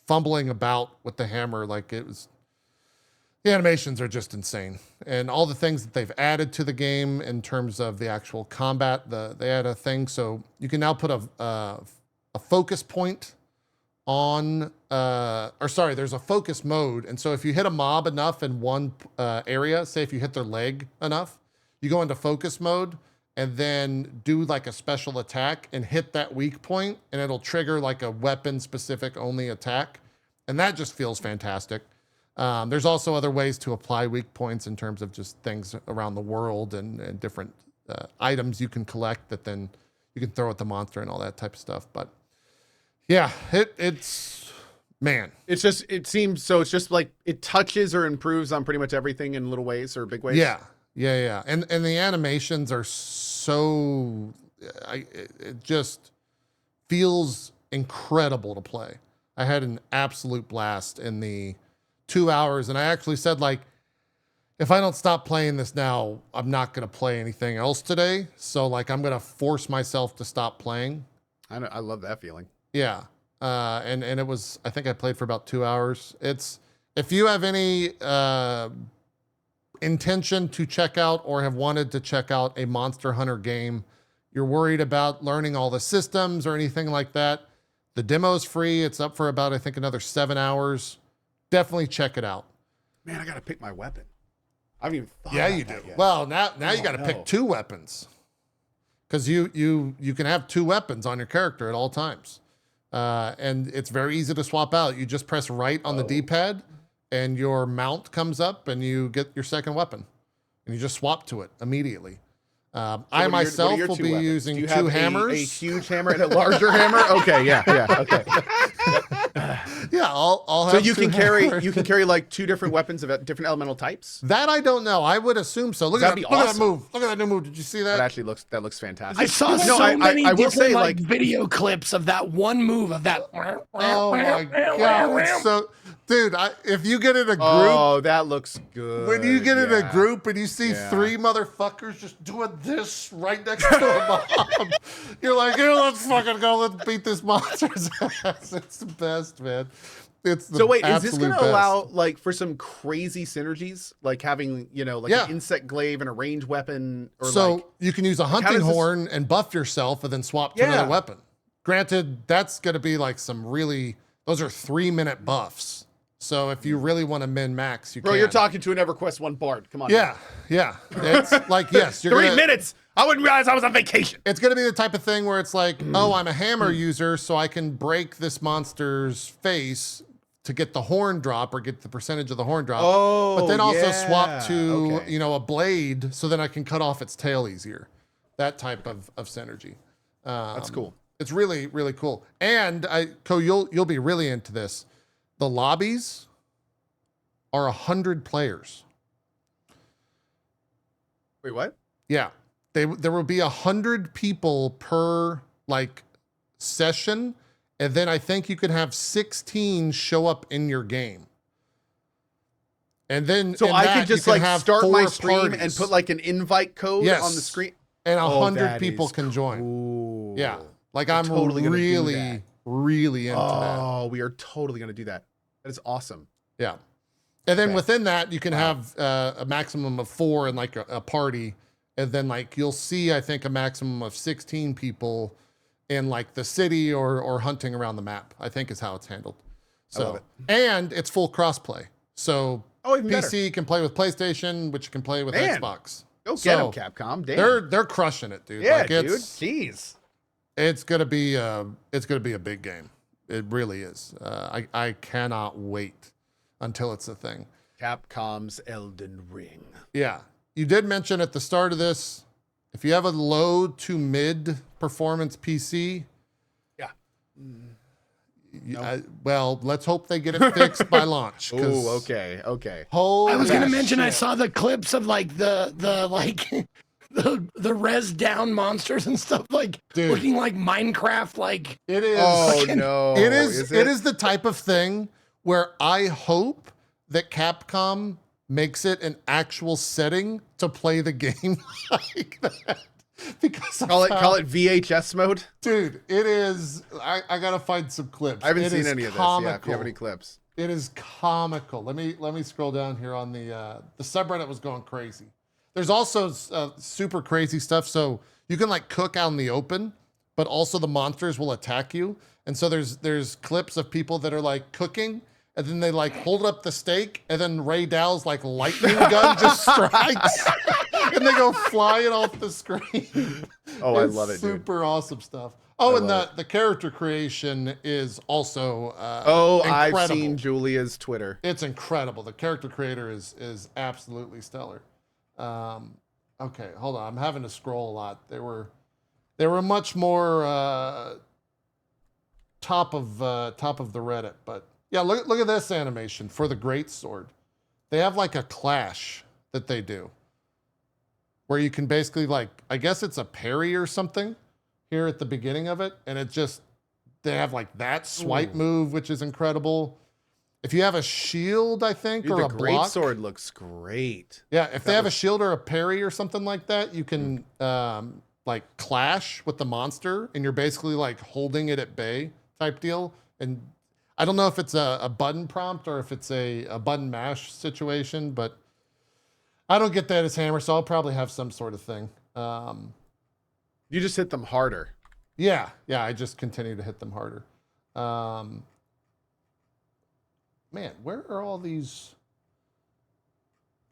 fumbling about with the hammer, like the animations are just insane. And all the things that they've added to the game in terms of the actual combat, they add a thing. So you can now put a focus point on, there's a focus mode. And so if you hit a mob enough in one area, say if you hit their leg enough, you go into focus mode and then do like a special attack and hit that weak point, and it'll trigger like a weapon specific only attack. And that just feels fantastic. There's also other ways to apply weak points in terms of just things around the world and different items you can collect that then you can throw at the monster and all that type of stuff. But yeah, it's just like it touches or improves on pretty much everything in little ways or big ways. Yeah. And the animations are so, it just feels incredible to play. I had an absolute blast in the 2 hours. And I actually said, like, if I don't stop playing this now, I'm not going to play anything else today. So like, I'm going to force myself to stop playing. I love that feeling. Yeah. And it was, I think I played for about 2 hours. If you have any, intention to check out or have wanted to check out a Monster Hunter game, you're worried about learning all the systems or anything like that, the demo's free. It's up for about, I think, another 7 hours. Definitely check it out. Man, I got to pick my weapon. I haven't even thought Yeah, about you do. that yet. Well, now you got to pick 2 weapons, because you can have 2 weapons on your character at all times. And it's very easy to swap out. You just press right on the D-pad and your mount comes up and you get your second weapon and you just swap to it immedially. I myself will be using 2 hammers. A huge hammer and a larger hammer. Okay, yeah, okay. Yeah, I'll have. So you 2 can hammers. carry like 2 different weapons of different elemental types. That I don't know. I would assume so. Look at That'd that! be Look at that awesome. move! Look at that new move! Did you see that? That looks fantastic. I saw many I will different say, like video clips of that one move of that. Oh my god! It's so, dude, if you get in a group, Oh, that looks good. when you get in a yeah. group and you see 3 motherfuckers just doing this right next to a mob, you're like, here, let's fucking go. Let's beat this monster's ass. It's the best, man. It's the So wait, is this absolute going to best. allow like for some crazy synergies, like having an insect glaive and a ranged weapon, or so like you can use a how hunting does this- horn and buff yourself and then swap to Yeah. another weapon. Granted, that's going to be like those are 3-minute buffs. So if you really want to min max, you bro, can. you're talking to an EverQuest 1 bard. Come on. Yeah. It's like, yes, you're 3 gonna, minutes. I wouldn't realize I was on vacation. It's going to be the type of thing where it's like, oh, I'm a hammer user, so I can break this monster's face to get the horn drop or get the percentage of the horn drop. Oh, but then also yeah. swap to, Okay. a blade so then I can cut off its tail easier. That type of synergy. That's cool. It's really, really cool. And you'll be really into this. The lobbies are 100 players. Wait, what? Yeah. There will be 100 people per like session. And then I think you could have 16 show up in your game. And then So in I that, could just you can like have start my 4 stream and parties. put like an invite code Yes. on the screen. And Oh, 100 that people is can join. Cool. Yeah. Like We're I'm totally gonna do really, that. really into that. Oh, we are totally going to do that. That is awesome. Yeah. And then Okay. within that, you can have a maximum of 4 in like a party. And then like you'll see, I think, a maximum of 16 people in like the city or hunting around the map, I think is how it's handled. So, love it. and it's full crossplay. So Oh, even PC can play with PlayStation, which can play with Man. Xbox. Go get So, them, Capcom. Damn. They're crushing it, dude. yeah, like dude. it's, Jeez. it's gonna be a big game. It really is. I cannot wait until it's a thing. Capcom's Elden Ring. Yeah. You did mention at the start of this, If you have a low to mid performance PC, Yeah. well, let's hope they get it fixed by launch. Oh, okay. Okay. Holy I was gonna mention I shit. saw the clips of like the like the res down monsters and stuff, like Dude. looking like Minecraft, like It is. Oh no. It is the type of thing where I hope that Capcom makes it an actual setting to play the game like that. Because call it VHS mode. dude, it is. I gotta find some clips. I haven't It seen is any of this. comical. Yeah, if you have any clips. It is comical. Let me scroll down here on the subreddit was going crazy. There's also super crazy stuff. So you can like cook out in the open, but also the monsters will attack you. And so there's clips of people that are like cooking, and then they like hold up the steak, and then Ray Dow's like lightning gun just strikes, and they go flying off the screen. Oh, I love it, dude. Super awesome stuff. Oh, and love the character creation is also I've incredible. seen Julia's Twitter. It's incredible. The character creator is absolutely stellar. Okay, hold on. I'm having to scroll a lot. They were much more top of the Reddit, but yeah, look at this animation for the great sword. They have like a clash that they do where you can basically like, I guess it's a parry or something here at the beginning of it, and it just, they have like that swipe move, which is incredible. If you have a shield, I think, Dude, or the a block. greatsword looks great. Yeah, if they have a shield or a parry or something like that, you can like clash with the monster, and you're basically like holding it at bay type deal. And I don't know if it's a button prompt or if it's a button mash situation, but I don't get that as Hammer, so I'll probably have some sort of thing. You just hit them harder. Yeah, I just continue to hit them harder. Man, where are all these?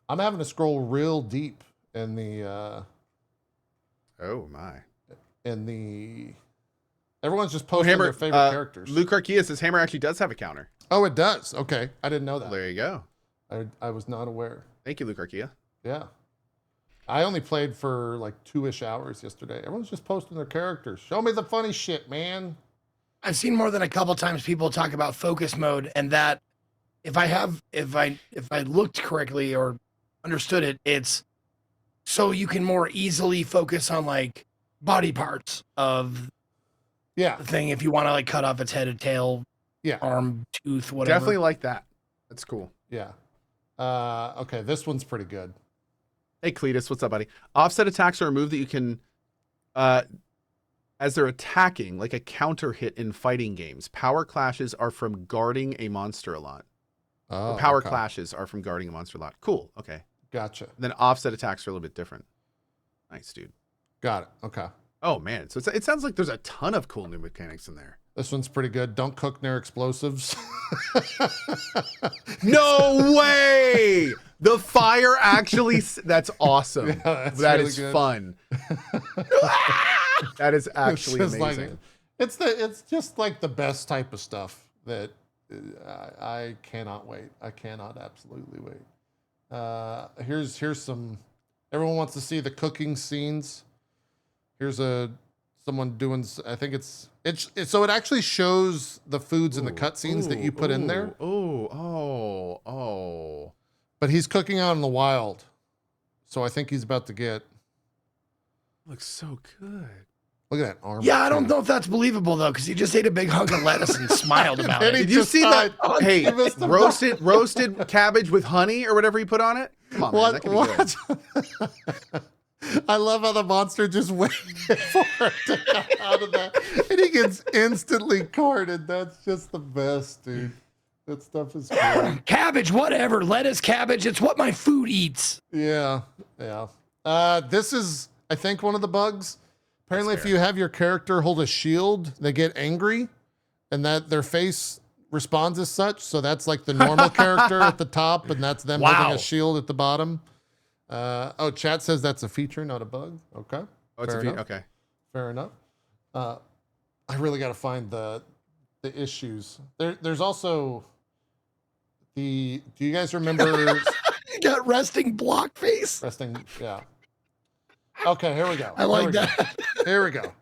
I'm having to scroll real deep in the Oh my. Everyone's just posting their favorite characters. Luke Arkia says Hammer actually does have a counter. Oh, it does. Okay, I didn't know Well, that. there you go. I was not aware. Thank you, Luke Arkia. Yeah, I only played for like 2-ish hours yesterday. Everyone's just posting their characters. Show me the funny shit, man. I've seen more than a couple times people talk about focus mode, and that if I looked correctly or understood it, it's so you can more easily focus on like body parts of Yeah, the thing if you want to like cut off its head and tail, yeah, arm, tooth, whatever. Definitely like that. That's cool. yeah. Okay, this one's pretty good. Hey, Cletus, what's up, buddy? Offset attacks are a move that you can, as they're attacking, like a counter hit in fighting games. Power clashes are from guarding a monster a lot. Oh, Or power okay. clashes are from guarding a monster a lot. Cool. Okay. Gotcha. Then offset attacks are a little bit different. Nice, dude. Got it. Okay. Oh man, so it sounds like there's a ton of cool new mechanics in there. This one's pretty good. Don't cook near explosives. No way! The fire actually, that's awesome. Yeah, that's That really is good. fun. That is actually It's just like- amazing. it's just like the best type of stuff that I cannot wait. I cannot absolutely wait. Here's some. Everyone wants to see the cooking scenes. Here's someone doing. I think it's so it actually shows the foods and the cutscenes that you put in there. Oh. But he's cooking out in the wild, so I think he's about to get. Looks so good. Look at that arm. Yeah, I don't know if that's believable though, because he just ate a big hunk of lettuce and smiled about And it. he Did you just see that? died. Hey, He missed him. roasted cabbage with honey or whatever you put on it. Come on, man, that could be good. I love how the monster just waited for it to come out of that. And he gets instantly carded. That's just the best, dude. That stuff is great. Cabbage, whatever. Lettuce, cabbage. It's what my food eats. Yeah. This is, I think, one of the bugs. Apparently, if fair. you have your character hold a shield, they get angry and that their face responds as such. So that's like the normal character at the top, and that's them holding Wow. a shield at the bottom. Chat says that's a feature, not a bug. Okay. Oh, it's Fair a feat. enough. Okay. Fair enough. I really got to find the issues. There's also do you guys remember You got resting block face. resting? Yeah. Okay, here we go. I like that. Here we go.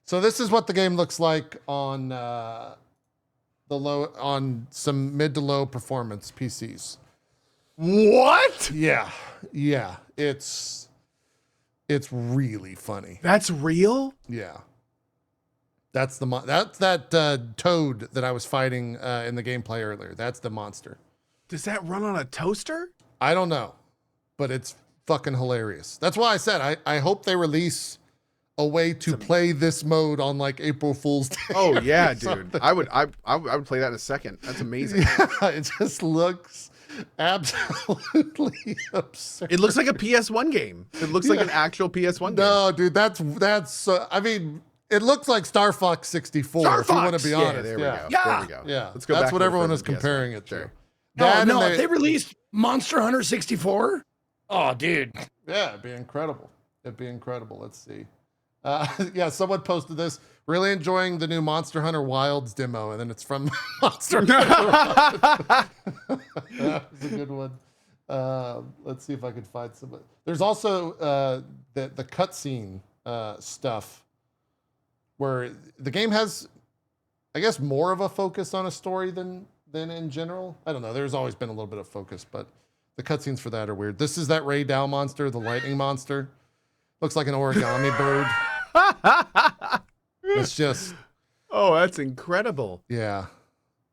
So this is what the game looks like on on some mid to low performance PCs. What? Yeah. It's really funny. That's real? Yeah. That's that toad that I was fighting in the gameplay earlier. That's the monster. Does that run on a toaster? I don't know, but it's fucking hilarious. That's why I said I hope they release a way to play this mode on like April Fool's Day. Oh yeah, dude. I would play that in a second. That's amazing. Yeah, it just looks absolutely absurd. It looks like a PS1 game. It looks like an actual PS1 game. No, dude, that's I mean, it looks like Star Fox 64 Star if you want to Fox. be Yeah, honest. there we go. Yeah. There we go. Yeah. Let's go That's back what to everyone the was comparing PS1. it to. Sure. That No, and if they released Monster Hunter 64, oh, dude. Yeah, it'd be incredible. It'd be incredible. Let's see. Yeah, someone posted this. Really enjoying the new Monster Hunter Wilds demo, and then it's from Monster Hunter. That's a good one. Let's see if I can find some. There's also the cutscene stuff where the game has, I guess, more of a focus on a story than in general. I don't know. There's always been a little bit of focus, but the cutscenes for that are weird. This is that Ray Dow monster, the lightning monster. Looks like an origami bird. It's just. Oh, that's incredible. Yeah.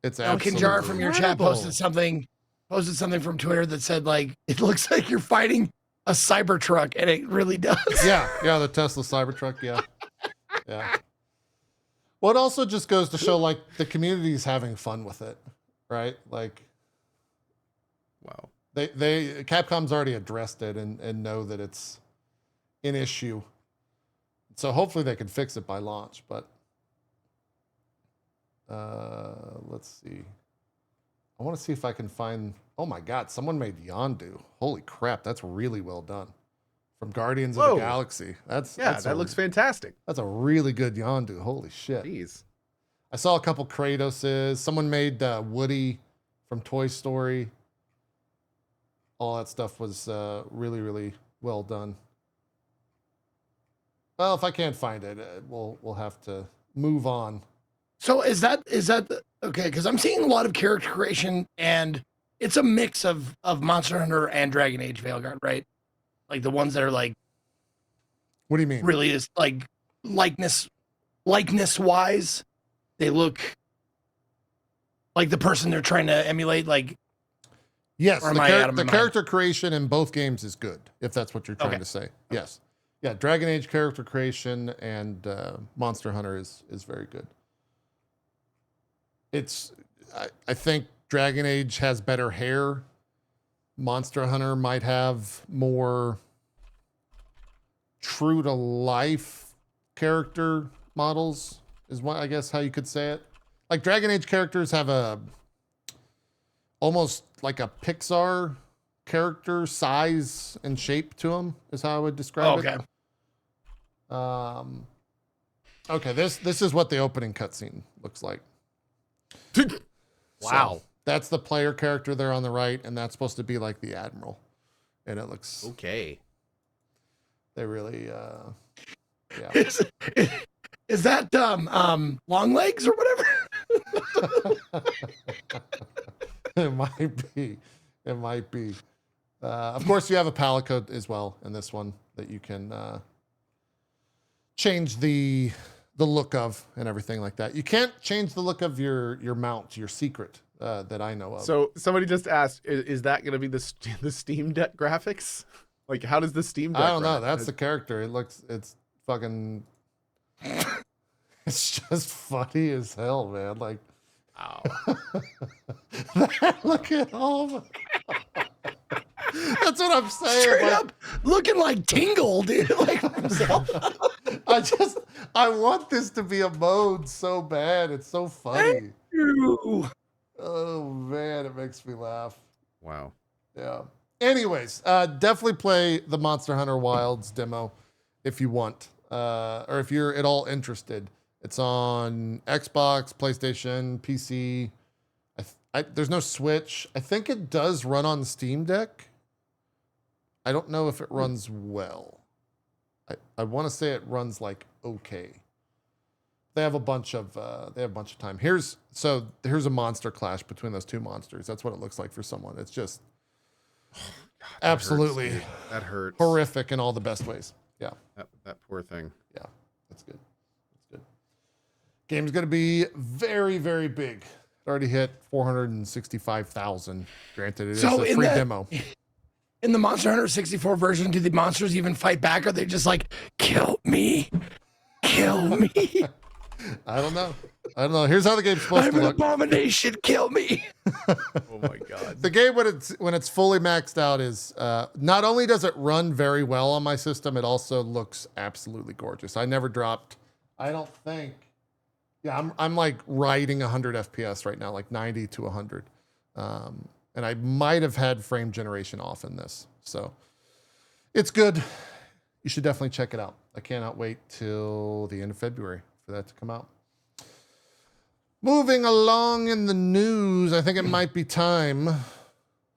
It's Elkin absolutely Jar from your chat incredible. posted something from Twitter that said, like, it looks like you're fighting a Cybertruck, and it really does. Yeah, the Tesla Cybertruck, yeah. Yeah. Well, it also just goes to show, like, the community's having fun with it, right? Like, Wow. Capcom's already addressed it and know that it's an issue. So hopefully they can fix it by launch, but let's see. I want to see if I can find, oh my God, someone made Yondu. Holy crap, that's really well done. From Guardians of Whoa. the Galaxy. That's That looks fantastic. That's a really good Yondu. Holy shit. Jeez. I saw a couple Kratoses. Someone made Woody from Toy Story. All that stuff was really, really well done. Well, if I can't find it, we'll have to move on. So is that okay? Because I'm seeing a lot of character creation, and it's a mix of Monster Hunter and Dragon Age Veilguard, right? Like the ones that are like, What do you mean? really is like likeness wise, they look like the person they're trying to emulate. Like, Yes, or am I out of my the mind? character creation in both games is good, if that's what you're trying Okay. to say. Yes. Yeah, Dragon Age character creation and Monster Hunter is very good. I think Dragon Age has better hair. Monster Hunter might have more true to life character models, is what I guess how you could say it. Like Dragon Age characters have almost like a Pixar character size and shape to them, is how I would describe okay, it. Okay, this is what the opening cutscene looks like. Wow. So, that's the player character there on the right, and that's supposed to be like the admiral. And it looks, Okay. they really, yeah. is that long legs or whatever? It might be. It might be. Of course, you have a palette code as well in this one that you can change the look of and everything like that. You can't change the look of your mount, your secret that I know of. So somebody just asked, is that going to be the Steam Deck graphics? Like, how does the Steam Deck? I don't know. run? That's the character. It's fucking. It's just funny as hell, man. Like, Ow. look at all. My God. That's what I'm saying. Straight like, up looking like Tingle, dude. Like himself. I want this to be a mode so bad. It's so funny. Ew. Oh man, it makes me laugh. Wow. Yeah. Anyways, definitely play the Monster Hunter Wilds demo if you want, or if you're at all interested. It's on Xbox, PlayStation, PC. There's no Switch. I think it does run on Steam Deck. I don't know if it runs well. I want to say it runs like okay. They have a bunch of time. Here's a monster clash between those two monsters. That's what it looks like for someone. It's just absolutely that hurts. Horrific in all the best ways. Yeah. That poor thing. Yeah, that's good. That's good. Game's gonna be very, very big. It already hit 465,000. Granted, it is a free demo. In the Monster Hunter 64 version, do the monsters even fight back? Or are they just like, kill me? Kill me. I don't know. Here's how the game's supposed to look. I'm an abomination. Kill me. Oh my god. The game when it's fully maxed out is not only does it run very well on my system, it also looks absolutely gorgeous. I never dropped. I don't think. Yeah, I'm like riding 100 FPS right now, like 90 to 100, and I might have had frame generation off in this, so it's good. You should definitely check it out. I cannot wait till the end of February for that to come out. Moving along in the news, I think it might be time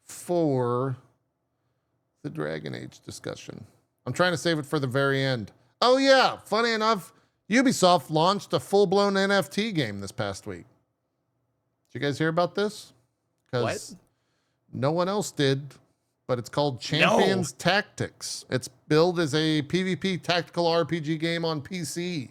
for the Dragon Age discussion. I'm trying to save it for the very end. Oh yeah, funny enough, Ubisoft launched a full-blown NFT game this past week. Did you guys hear about this? What? No one else did, but it's called Champions Tactics. It's billed as a PvP tactical RPG game on PC.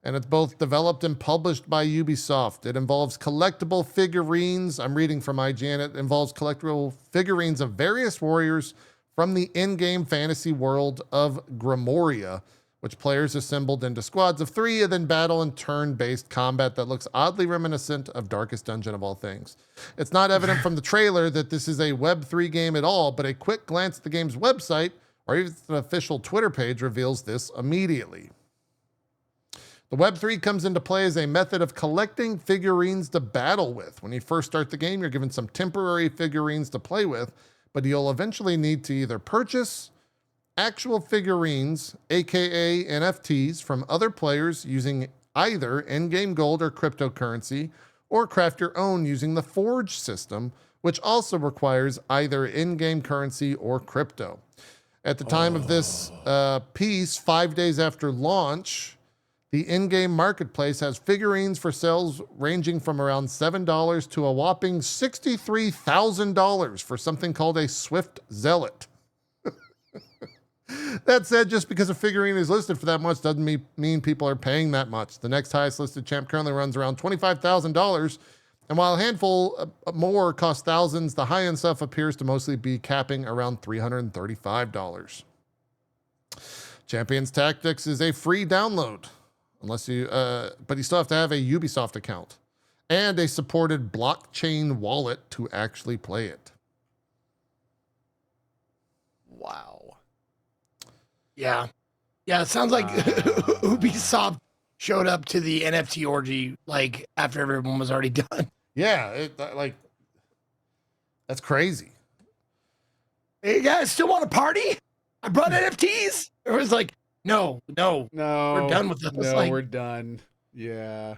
And it's both developed and published by Ubisoft. It involves collectible figurines. I'm reading from IGN. It involves collectible figurines of various warriors from the in-game fantasy world of Grimoria, which players assembled into squads of 3 and then battle in turn-based combat that looks oddly reminiscent of Darkest Dungeon of all things. It's not evident from the trailer that this is a Web3 game at all, but a quick glance at the game's website or even the official Twitter page reveals this immediately. The Web3 comes into play as a method of collecting figurines to battle with. When you first start the game, you're given some temporary figurines to play with, but you'll eventually need to either purchase actual figurines, aka NFTs, from other players using either in-game gold or cryptocurrency, or craft your own using the Forge system, which also requires either in-game currency or crypto. At the time of this piece, 5 days after launch, the in-game marketplace has figurines for sales ranging from around $7 to a whopping $63,000 for something called a Swift Zealot. That said, just because a figurine is listed for that much doesn't mean people are paying that much. The next highest listed champ currently runs around $25,000, and while a handful more cost thousands, the high-end stuff appears to mostly be capping around $335. Champions Tactics is a free download. But you still have to have a Ubisoft account and a supported blockchain wallet to actually play it. Wow. Yeah. Yeah, it sounds like Ubisoft showed up to the NFT orgy like after everyone was already done. Yeah, that's crazy. Hey, you guys still want to party? I brought NFTs. It was like, no, we're done with this. No, like, we're done. Yeah.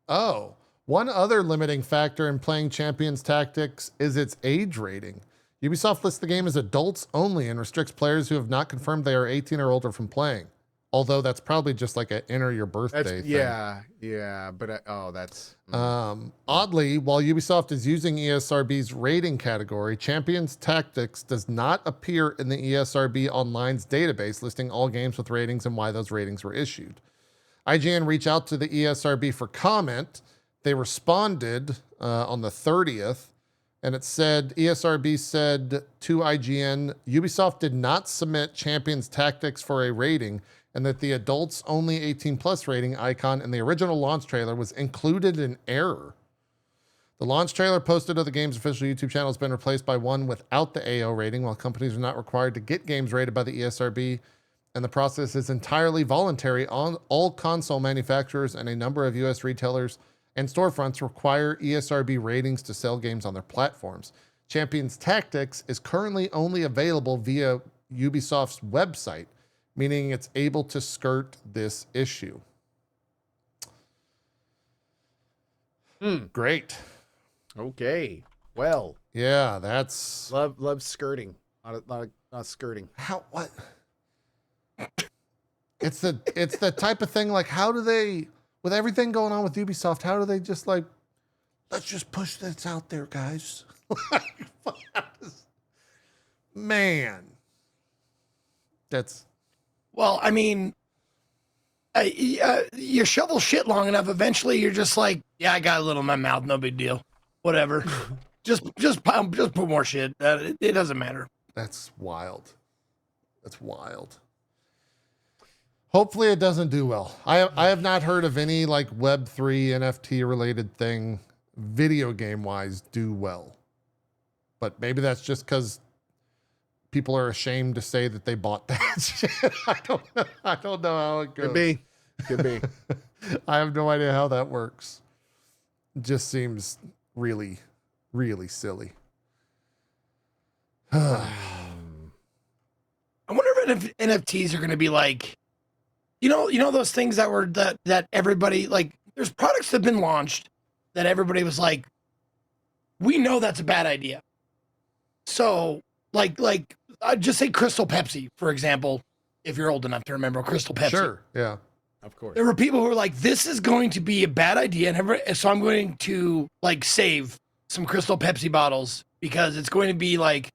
Oh, one other limiting factor in playing Champions Tactics is its age rating. Ubisoft lists the game as adults only and restricts players who have not confirmed they are 18 or older from playing. Although that's probably just like a enter your birthday thing. Yeah, but that's... Oddly, while Ubisoft is using ESRB's rating category, Champions Tactics does not appear in the ESRB Online's database listing all games with ratings and why those ratings were issued. IGN reached out to the ESRB for comment. They responded on the 30th, and it said, ESRB said to IGN, Ubisoft did not submit Champions Tactics for a rating, and that the adults only 18 plus rating icon in the original launch trailer was included in error. The launch trailer posted to the game's official YouTube channel has been replaced by one without the AO rating, while companies are not required to get games rated by the ESRB, and the process is entirely voluntary. On all console manufacturers and a number of US retailers and storefronts require ESRB ratings to sell games on their platforms. Champions Tactics is currently only available via Ubisoft's website, meaning it's able to skirt this issue. Great. Okay. Well. Yeah, that's... Love skirting. Not skirting. How, what? It's the type of thing, like, how do they, with everything going on with Ubisoft, how do they just like, let's just push this out there, guys? Man. That's... Well, I mean, you shovel shit long enough, eventually you're just like, yeah, I got a little in my mouth, no big deal. Whatever. just put more shit. It doesn't matter. That's wild. That's wild. Hopefully it doesn't do well. I have not heard of any like Web3 NFT related thing video game wise do well. But maybe that's just because people are ashamed to say that they bought that shit. I don't know how it goes. Could be. I have no idea how that works. It just seems really, really silly. I wonder if NFTs are going to be like, you know those things that everybody, like, there's products that have been launched that everybody was like, we know that's a bad idea. So like I'd just say Crystal Pepsi, for example, if you're old enough to remember Crystal Pepsi. Sure, yeah. Of course. There were people who were like, this is going to be a bad idea, and so I'm going to like save some Crystal Pepsi bottles because it's going to be like,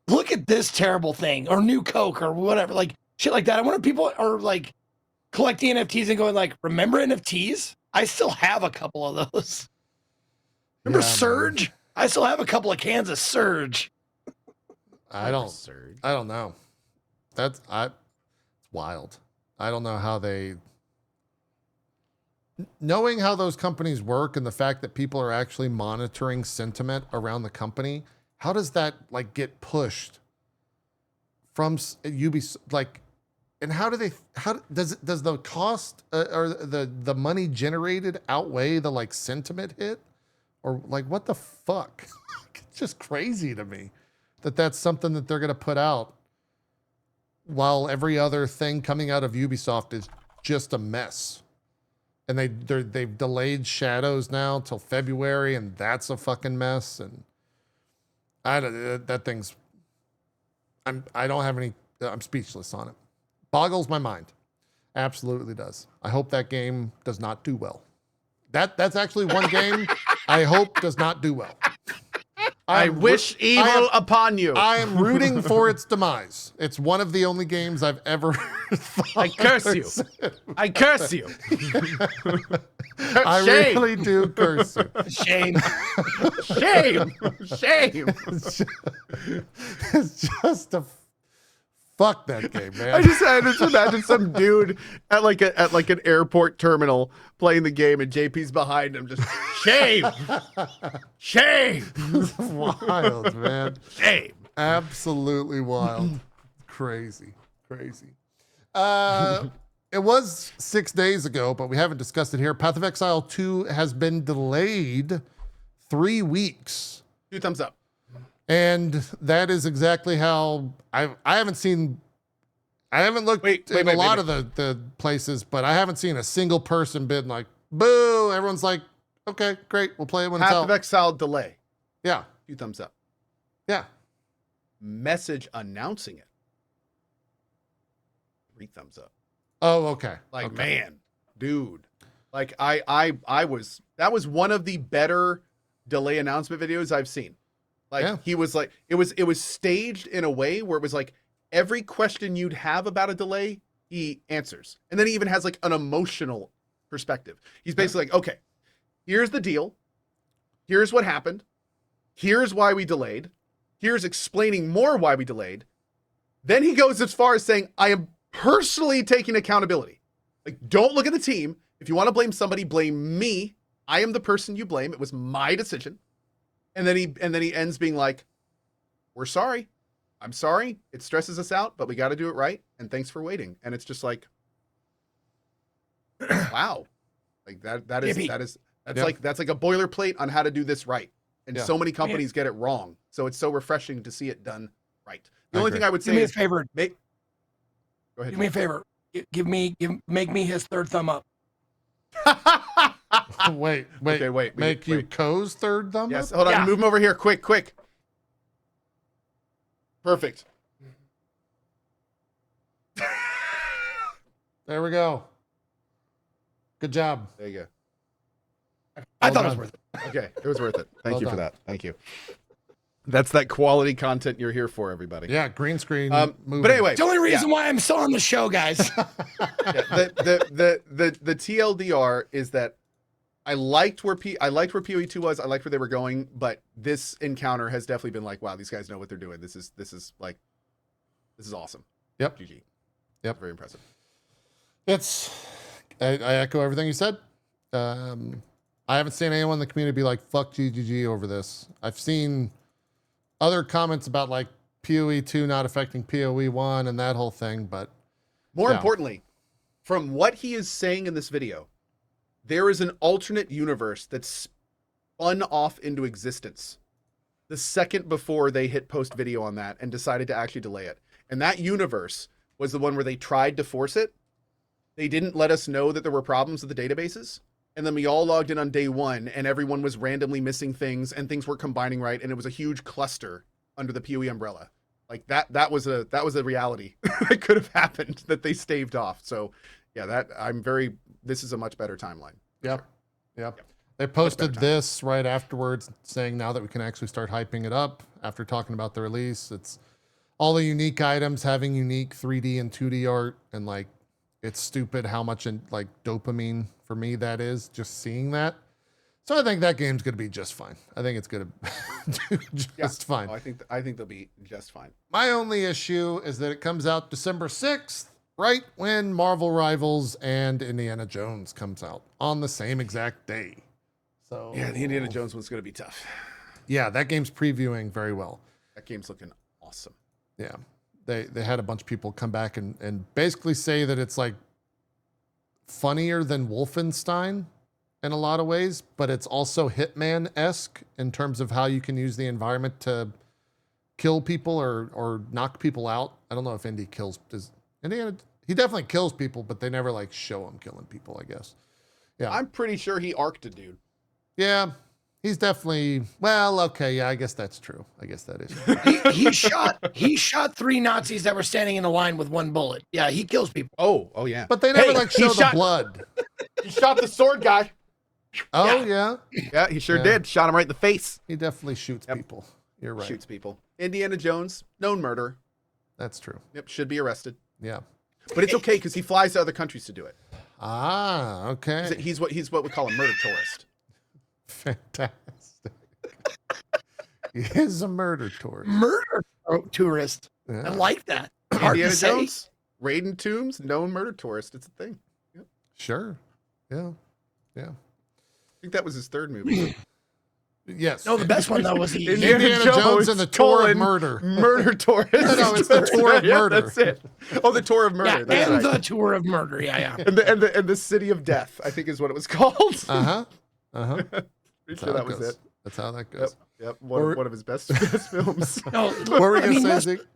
look at this terrible thing, or new Coke, or whatever, like shit like that. I wonder if people are like collecting NFTs and going like, remember NFTs? I still have a couple of those. Remember Surge? I still have a couple of cans of Surge. I don't know. It's wild. I don't know how they, knowing how those companies work and the fact that people are actually monitoring sentiment around the company, how does that like get pushed from Ubisoft? Like, and how does the cost or the money generated outweigh the like sentiment hit, or like what the fuck? It's just crazy to me that that's something that they're going to put out while every other thing coming out of Ubisoft is just a mess. And they've delayed Shadows now till February, and that's a fucking mess. And that thing's, I don't have any, I'm speechless on it. Boggles my mind. Absolutely does. I hope that game does not do well. That's actually one game I hope does not do well. I wish evil upon you. I am rooting for its demise. It's one of the only games I've ever I curse you. I curse you. I Shame. really do curse you. Shame. Shame. Shame. It's just a fuck that game, man. I just imagine some dude at like an airport terminal playing the game, and JP's behind him, just shame, shame. It's wild, man. Shame. Absolutely wild. Crazy. It was 6 days ago, but we haven't discussed it here. Path of Exile 2 has been delayed 3 weeks. 2 thumbs up. And that is exactly how I haven't looked in a lot of the places, but I haven't seen a single person been like, boo. Everyone's like, okay, great. We'll play it when it's Path out. of Exile delay. Yeah. 2 thumbs up. Yeah. Message announcing it. 3 thumbs up. Oh, okay. Like, okay. man, dude. Like that was one of the better delay announcement videos I've seen. Like Yeah. he was like, it was staged in a way where it was like every question you'd have about a delay, he answers. And then he even has like an emotional perspective. He's basically like, okay, here's the deal. Here's what happened. Here's why we delayed. Here's explaining more why we delayed. Then he goes as far as saying, I am personally taking accountability. Like, don't look at the team. If you want to blame somebody, blame me. I am the person you blame. It was my decision. And then he ends being like, we're sorry. I'm sorry. It stresses us out, but we got to do it right. And thanks for waiting. And it's just like, wow. Like that's like a boilerplate on how to do this right. And so many companies get it wrong. So it's so refreshing to see it done right. The only thing I would say is, do me a favor. Go ahead. Do me a favor. Make me his third thumb up. Wait. Okay, wait. Make you Ko's third thumb Yes. up? Hold on. Yeah. Move him over here. Quick. Perfect. There we go. Good job. There you go. I thought it done. was worth it. Okay, it was worth it. Thank Well you for done. that. Thank you. That's that quality content you're here for, everybody. Yeah, green screen. movie. But anyway, It's the only reason why I'm still on the show, guys. the TLDR is that I liked where PoE2 was. I liked where they were going, but this encounter has definitely been like, wow, these guys know what they're doing. This is awesome. Yep. GG. Yep. Very impressive. I echo everything you said. I haven't seen anyone in the community be like, fuck GGG over this. I've seen other comments about like PoE2 not affecting PoE1 and that whole thing, but More Yeah. importantly, from what he is saying in this video, there is an alternate universe that's spun off into existence the second before they hit post video on that and decided to actually delay it. And that universe was the one where they tried to force it. They didn't let us know that there were problems with the databases. And then we all logged in on day one and everyone was randomly missing things and things weren't combining right. And it was a huge cluster under the PoE umbrella. Like that was a reality that could have happened that they staved off. So yeah, this is a much better timeline. Yep. They posted this right afterwards saying now that we can actually start hyping it up after talking about the release. It's all the unique items having unique 3D and 2D art, and like it's stupid how much like dopamine for me that is just seeing that. So I think that game's gonna be just fine. I think it's gonna do just fine. Oh, I think they'll be just fine. My only issue is that it comes out December 6th, right when Marvel Rivals and Indiana Jones comes out on the same exact day. So Yeah, the Indiana Jones one's going to be tough. yeah, that game's previewing very well. That game's looking awesome. Yeah. They had a bunch of people come back and basically say that it's like funnier than Wolfenstein in a lot of ways, but it's also Hitman-esque in terms of how you can use the environment to kill people or knock people out. I don't know if Indy kills. Indiana, he definitely kills people, but they never like show him killing people, I guess. Yeah. I'm pretty sure he arced a dude. Yeah. He's definitely, well, okay, yeah, I guess that's true. I guess that is. he shot 3 Nazis that were standing in a line with 1 bullet. Yeah, he kills people. Oh yeah. But they never Hey, like he show the shot- blood. He shot the sword guy. Oh yeah. Yeah, he sure Yeah. did. Shot him right in the face. He definitely shoots Yep. people. You're right. Shoots people. Indiana Jones, known murderer. That's true. Yep, should be arrested. Yeah. But it's okay because he flies to other countries to do it. Ah, okay. He's what we call a murder tourist. Fantastic. He is a murder tourist. Murder tourist. Yeah. I like that. Hard Indiana to say. Jones, raiding tombs, known murder tourist. It's a thing. Sure. Yeah. I think that was his third movie. Yes. No, the best one though was the Indiana Jones and the Tour of Murder. Murder tourist. No, it's the Tour of Yeah, Murder. that's it. Oh, the Tour of Murder. yeah, That's and right. the tour of murder. Yeah. And the City of Death, I think is what it was called. Uh-huh. Uh-huh. Pretty sure that was it. That's how that goes. Yep. One of his best films. No, What were we going to say, Zeke?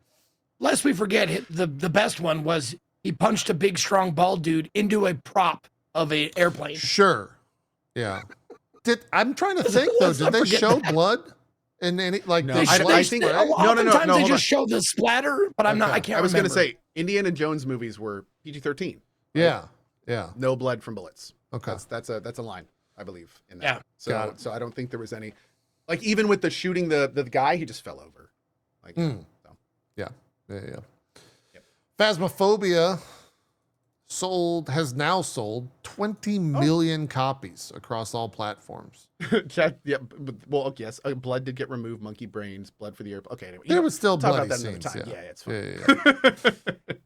lest we forget, the best one was he punched a big, strong, bald dude into a prop of an airplane. Sure. Yeah. I'm trying to think though, Let's did not they forget show that. blood in any like No, the I blood think- spray? Oftentimes they hold on. just show the splatter, but I can't I was remember. going to say Indiana Jones movies were PG-13. Yeah. Yeah. No blood from bullets. Okay. That's a line, I believe, in that. Yeah. Got So I don't think there was any, like even with the shooting the guy, he just fell over. Like Mm. so. Yeah. Yep. Phasmophobia has now sold 20 million copies across all platforms. Yes, blood did get removed, monkey brains, blood for the air. Okay, anyway, There was still talk bloody about that another scenes. time. Yeah. Yeah, it's fine.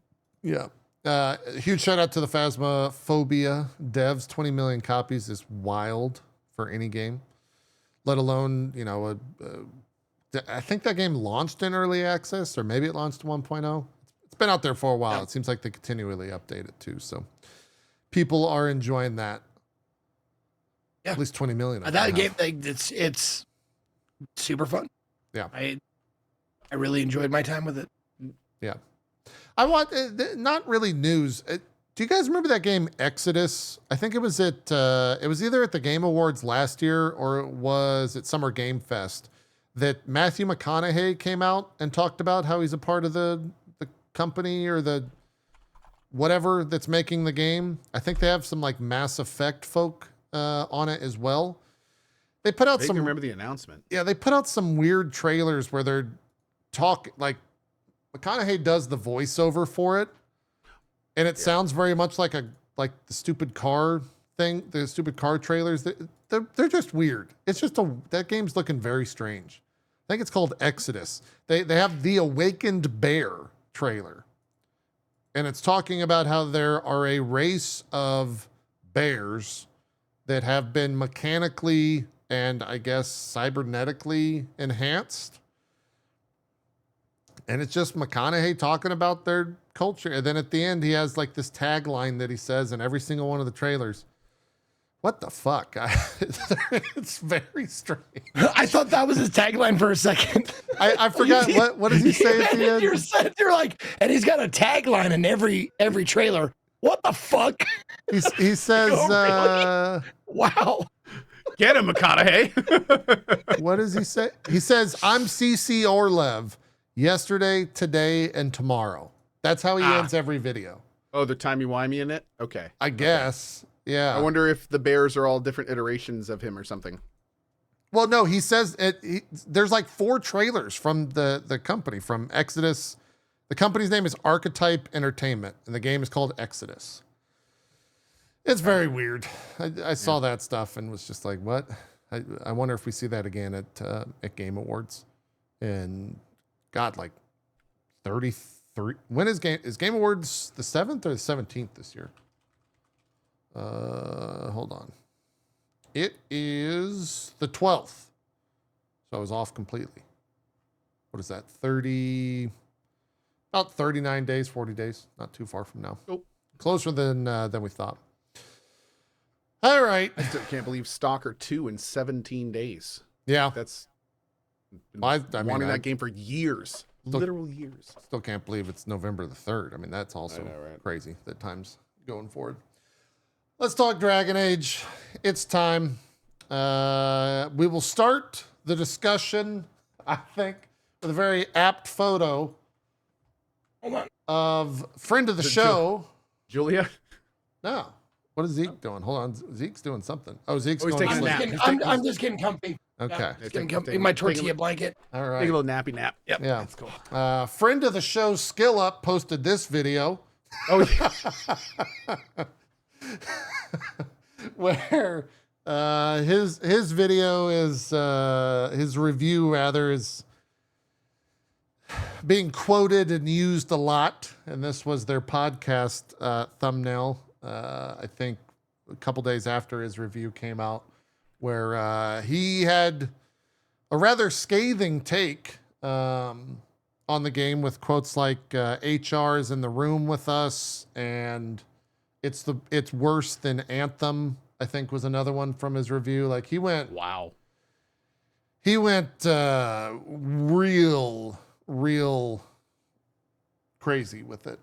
Yeah. Huge shout out to the Phasmophobia devs. 20 million copies is wild for any game, let alone, I think that game launched in early access, or maybe it launched 1.0. It's been out there for a while. Yeah. It seems like they continually update it too. So people are enjoying that. Yeah. At least 20 million. of That them game, have. it's super fun. Yeah. I really enjoyed my time with it. Yeah. I want, not really news. Do you guys remember that game Exodus? I think it was it was either at the Game Awards last year or it was at Summer Game Fest that Matthew McConaughey came out and talked about how he's a part of the company or whatever that's making the game. I think they have some like Mass Effect folk on it as well. They put out I some. remember the announcement. Yeah, they put out some weird trailers where they're talking like McConaughey does the voiceover for it, and it sounds very much like the stupid car thing, the stupid car trailers. They're just weird. It's just that game's looking very strange. I think it's called Exodus. They have the Awakened Bear trailer, and it's talking about how there are a race of bears that have been mechanically and I guess cybernetically enhanced. And it's just McConaughey talking about their culture. And then at the end, he has like this tagline that he says in every single one of the trailers. What the fuck? It's very strange. I thought that was his tagline for a second. I forgot. What does he say at the end? You're like, and he's got a tagline in every trailer. What the fuck? He says, Oh, really? Wow. Get him, McConaughey. What does he say? He says, I'm CC Orlev, yesterday, today, and tomorrow. That's how he ends every video. Oh, the timey-wimey in it? Okay. I guess. Yeah. I wonder if the bears are all different iterations of him or something. Well, no, he says there's like 4 trailers from the company, from Exodus. The company's name is Archetype Entertainment, and the game is called Exodus. It's very weird. I saw that stuff and was just like, what? I wonder if we see that again at Game Awards. And God, like 33. When is Game Awards the 7th or the 17th this year? Hold on. It is the 12th. So I was off completely. What is that? About 39 days, 40 days. Not too far from now. Nope. Closer than we thought. All right. I still can't believe Stalker 2 in 17 days. Yeah. That's wanting that game for years. Literal years. Still can't believe it's November the 3rd. I mean, that's also right? crazy that time's going forward. Let's talk Dragon Age. It's time. We will start the discussion, I think, with a very apt photo of friend of the show. Julia? No. What is Zeke doing? Hold on. Zeke's doing something. Oh, Zeke's he's going to taking a sleep. nap. I'm just getting comfy. Okay. Yeah, just getting comfy in my tortilla blanket. All Take a right. little nappy nap. Yep. Yeah. That's cool. Friend of the show, Skill Up, posted this video. Oh, yeah. Where his video is his review rather is being quoted and used a lot, and this was their podcast thumbnail. I think a couple days after his review came out, where he had a rather scathing take on the game with quotes like HR is in the room with us, and it's worse than Anthem, I think was another one from his review. Like he went real crazy with it.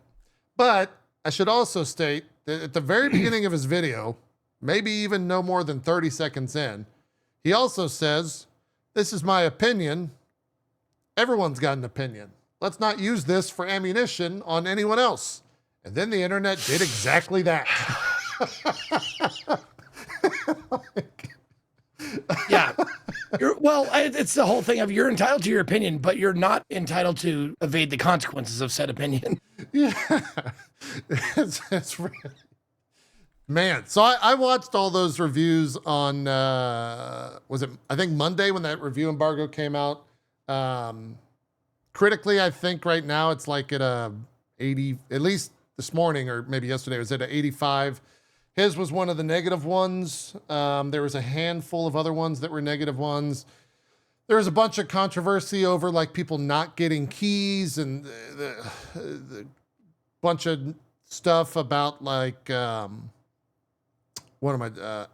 But I should also state that at the very beginning of his video, maybe even no more than 30 seconds in, he also says, "This is my opinion. Everyone's got an opinion. Let's not use this for ammunition on anyone else." And then the internet did exactly that. Yeah. It's the whole thing of you're entitled to your opinion, but you're not entitled to evade the consequences of said opinion. Yeah. It's really... Man, so I watched all those reviews on, I think Monday when that review embargo came out. Critically, I think right now it's like at a 80, at least this morning or maybe yesterday it was at an 85. His was one of the negative ones. There was a handful of other ones that were negative ones. There was a bunch of controversy over like people not getting keys and the bunch of stuff about like,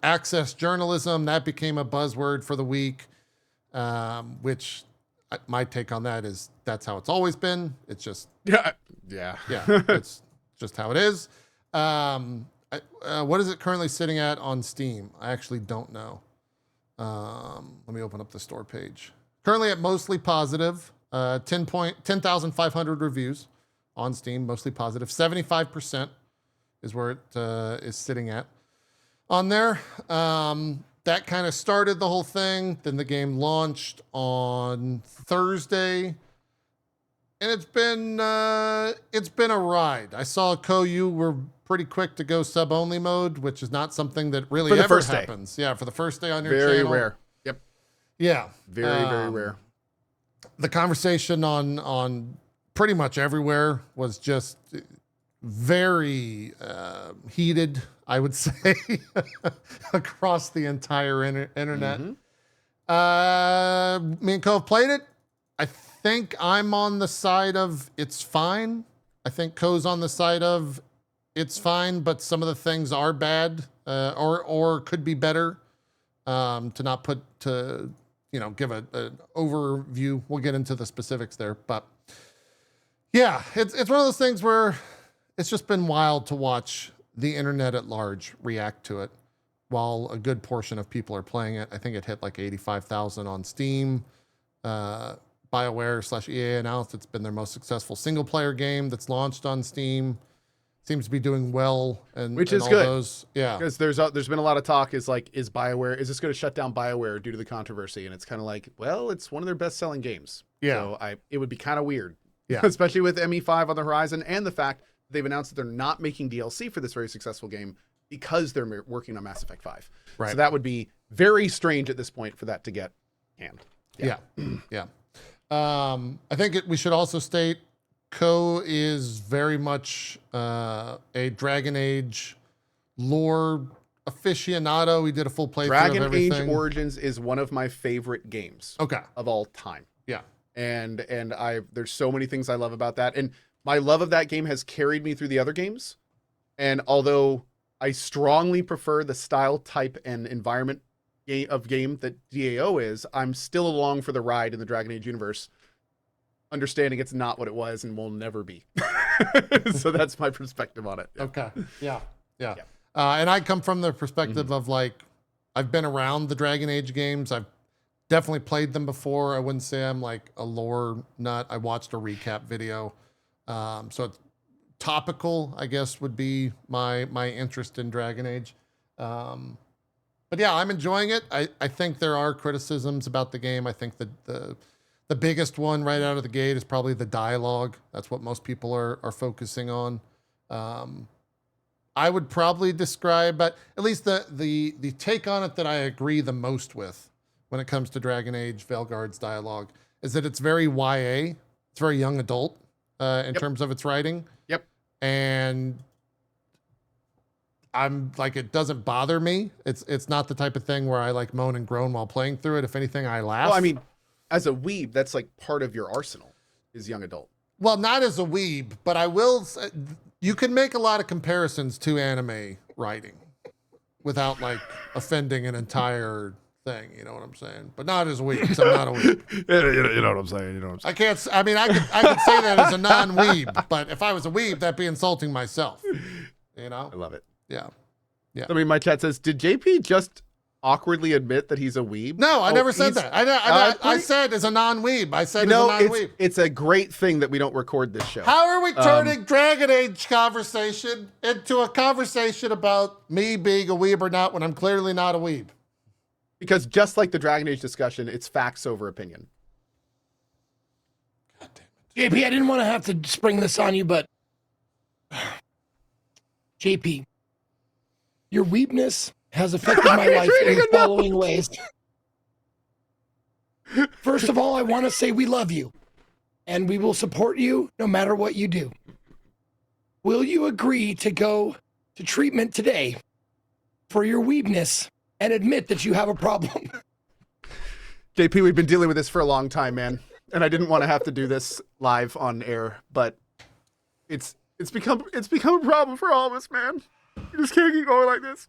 access journalism. That became a buzzword for the week, which my take on that is that's how it's always been. It's just, Yeah. it's just how it is. What is it currently sitting at on Steam? I actually don't know. Let me open up the store page. Currently at mostly positive, 10,500 reviews on Steam, mostly positive, 75% is where it is sitting at on there. That kind of started the whole thing. Then the game launched on Thursday, and it's been a ride. I saw you were pretty quick to go sub only mode, which is not something that really ever happens. Yeah, for the first day on your channel. Very rare. Yep. Yeah. Very rare. The conversation on pretty much everywhere was just very heated, I would say, across the entire internet. Me and Cove played it. I think I'm on the side of it's fine. I think Co's on the side of it's fine, but some of the things are bad or could be better. To not put to, give an overview. We'll get into the specifics there, but yeah, it's one of those things where it's just been wild to watch the internet at large react to it while a good portion of people are playing it. I think it hit like 85,000 on Steam. BioWare/EA announced it's been their most successful single player game that's launched on Steam. Seems to be doing well, and which is good. Yeah, because there's been a lot of talk. Is this going to shut down BioWare due to the controversy? And it's kind of like, well, it's one of their best selling games. Yeah, so it would be kind of weird. Yeah, especially with ME5 on the horizon, and the fact that they've announced that they're not making DLC for this very successful game because they're working on Mass Effect 5. Right. So that would be very strange at this point for that to get canned. Yeah. I think we should also state Co is very much a Dragon Age lore aficionado. We did a full playthrough Dragon of everything. Age Origins is one of my favorite games of all time. Yeah. And there's so many things I love about that. And my love of that game has carried me through the other games. And although I strongly prefer the style, type, and environment of game that DAO is, I'm still along for the ride in the Dragon Age universe, understanding it's not what it was and will never be. So that's my perspective on it. Okay. Yeah. And I come from the perspective of I've been around the Dragon Age games. I've definitely played them before. I wouldn't say I'm like a lore nut. I watched a recap video. So it's topical, I guess, would be my interest in Dragon Age. But yeah, I'm enjoying it. I think there are criticisms about the game. I think that the biggest one right out of the gate is probably the dialogue. That's what most people are focusing on. I would probably describe, but at least the take on it that I agree the most with when it comes to Dragon Age Veilguard's dialogue is that it's very YA. It's very young adult in terms of its writing. Yep. And I'm like, it doesn't bother me. It's not the type of thing where I like moan and groan while playing through it. If anything, I laugh. Well, I mean, as a weeb, that's like part of your arsenal is young adult. Well, not as a weeb, but I will say, you can make a lot of comparisons to anime writing without like offending an entire thing. You know what I'm saying? But not as a weeb, because I'm not a weeb. You know what I'm saying? I can't say that as a non-weeb, but if I was a weeb, that'd be insulting myself. You know? I love it. Yeah. I mean, my chat says, did JP just awkwardly admit that he's a weeb? No, I never said that. I said as a non-weeb. I said as a non-weeb. It's a great thing that we don't record this show. How are we turning Dragon Age conversation into a conversation about me being a weeb or not when I'm clearly not a weeb? Because just like the Dragon Age discussion, it's facts over opinion. God damn it. JP, I didn't want to have to spring this on you, but JP, your weebness has affected my life in the following ways. First of all, I want to say we love you, and we will support you no matter what you do. Will you agree to go to treatment today for your weebness and admit that you have a problem? JP, we've been dealing with this for a long time, man, and I didn't want to have to do this live on air, but it's become a problem for all of us, man. We just can't keep going like this.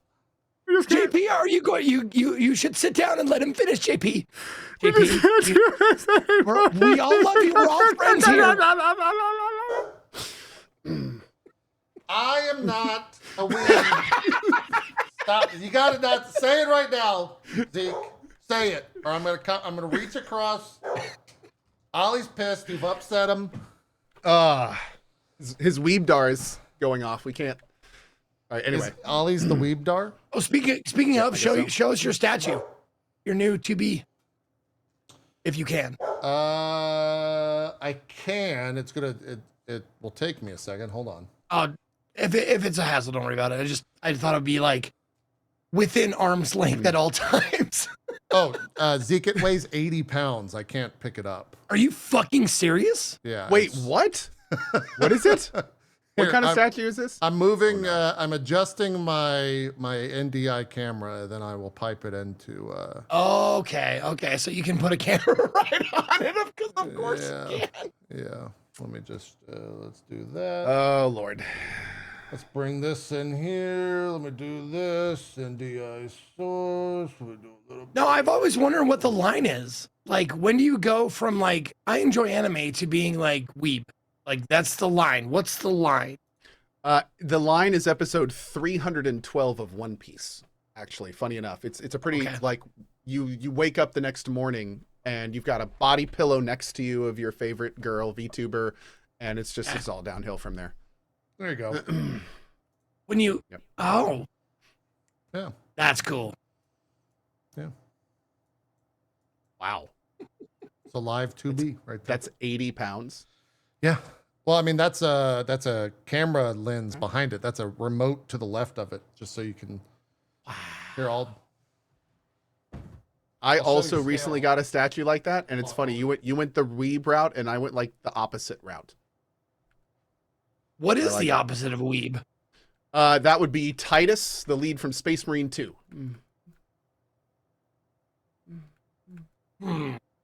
JP, are you going? You should sit down and let him finish, JP. JP, we all love you. We're all friends here. I am not a weeb. Stop. You got to not say it right now, Zeke. Say it, or I'm gonna reach across. Ollie's pissed. You've upset him. His weebdar is going off. We can't. All right, anyway. Is Ollie's the Weebdar? Oh, speaking of, so. show us your statue, your new 2B, if you can. I can. It will take me a second. Hold on. If it's a hassle, don't worry about it. I thought it'd be like within arm's length at all times. Oh, Zeke, it weighs 80 pounds. I can't pick it up. Are you fucking serious? Yeah. Wait, what? What is it? What kind of statue is this? I'm moving. I'm adjusting my NDI camera. Then I will pipe it into. Okay. So you can put a camera right on it, because of course you can. Yeah. Let me just let's do that. Oh Lord. Let's bring this in here. Let me do this. NDI source. We do a little. No, I've always wondered what the line is. Like, when do you go from like I enjoy anime to being like weeb? Like, that's the line. What's the line? The line is episode 312 of One Piece. Actually, funny enough, it's a pretty like you wake up the next morning and you've got a body pillow next to you of your favorite girl VTuber, and it's all downhill from there. There you go. When you Yeah. That's cool. Yeah. Wow. It's a live 2B right there. That's 80 pounds. Yeah. Well, I mean, that's a camera lens behind it. That's a remote to the left of it, just so you can hear all. I I'll show also you recently scale. got a statue like that, and it's funny. You went the weeb route, and I went like the opposite route. What is like the it. opposite of a weeb? That would be Titus, the lead from Space Marine 2.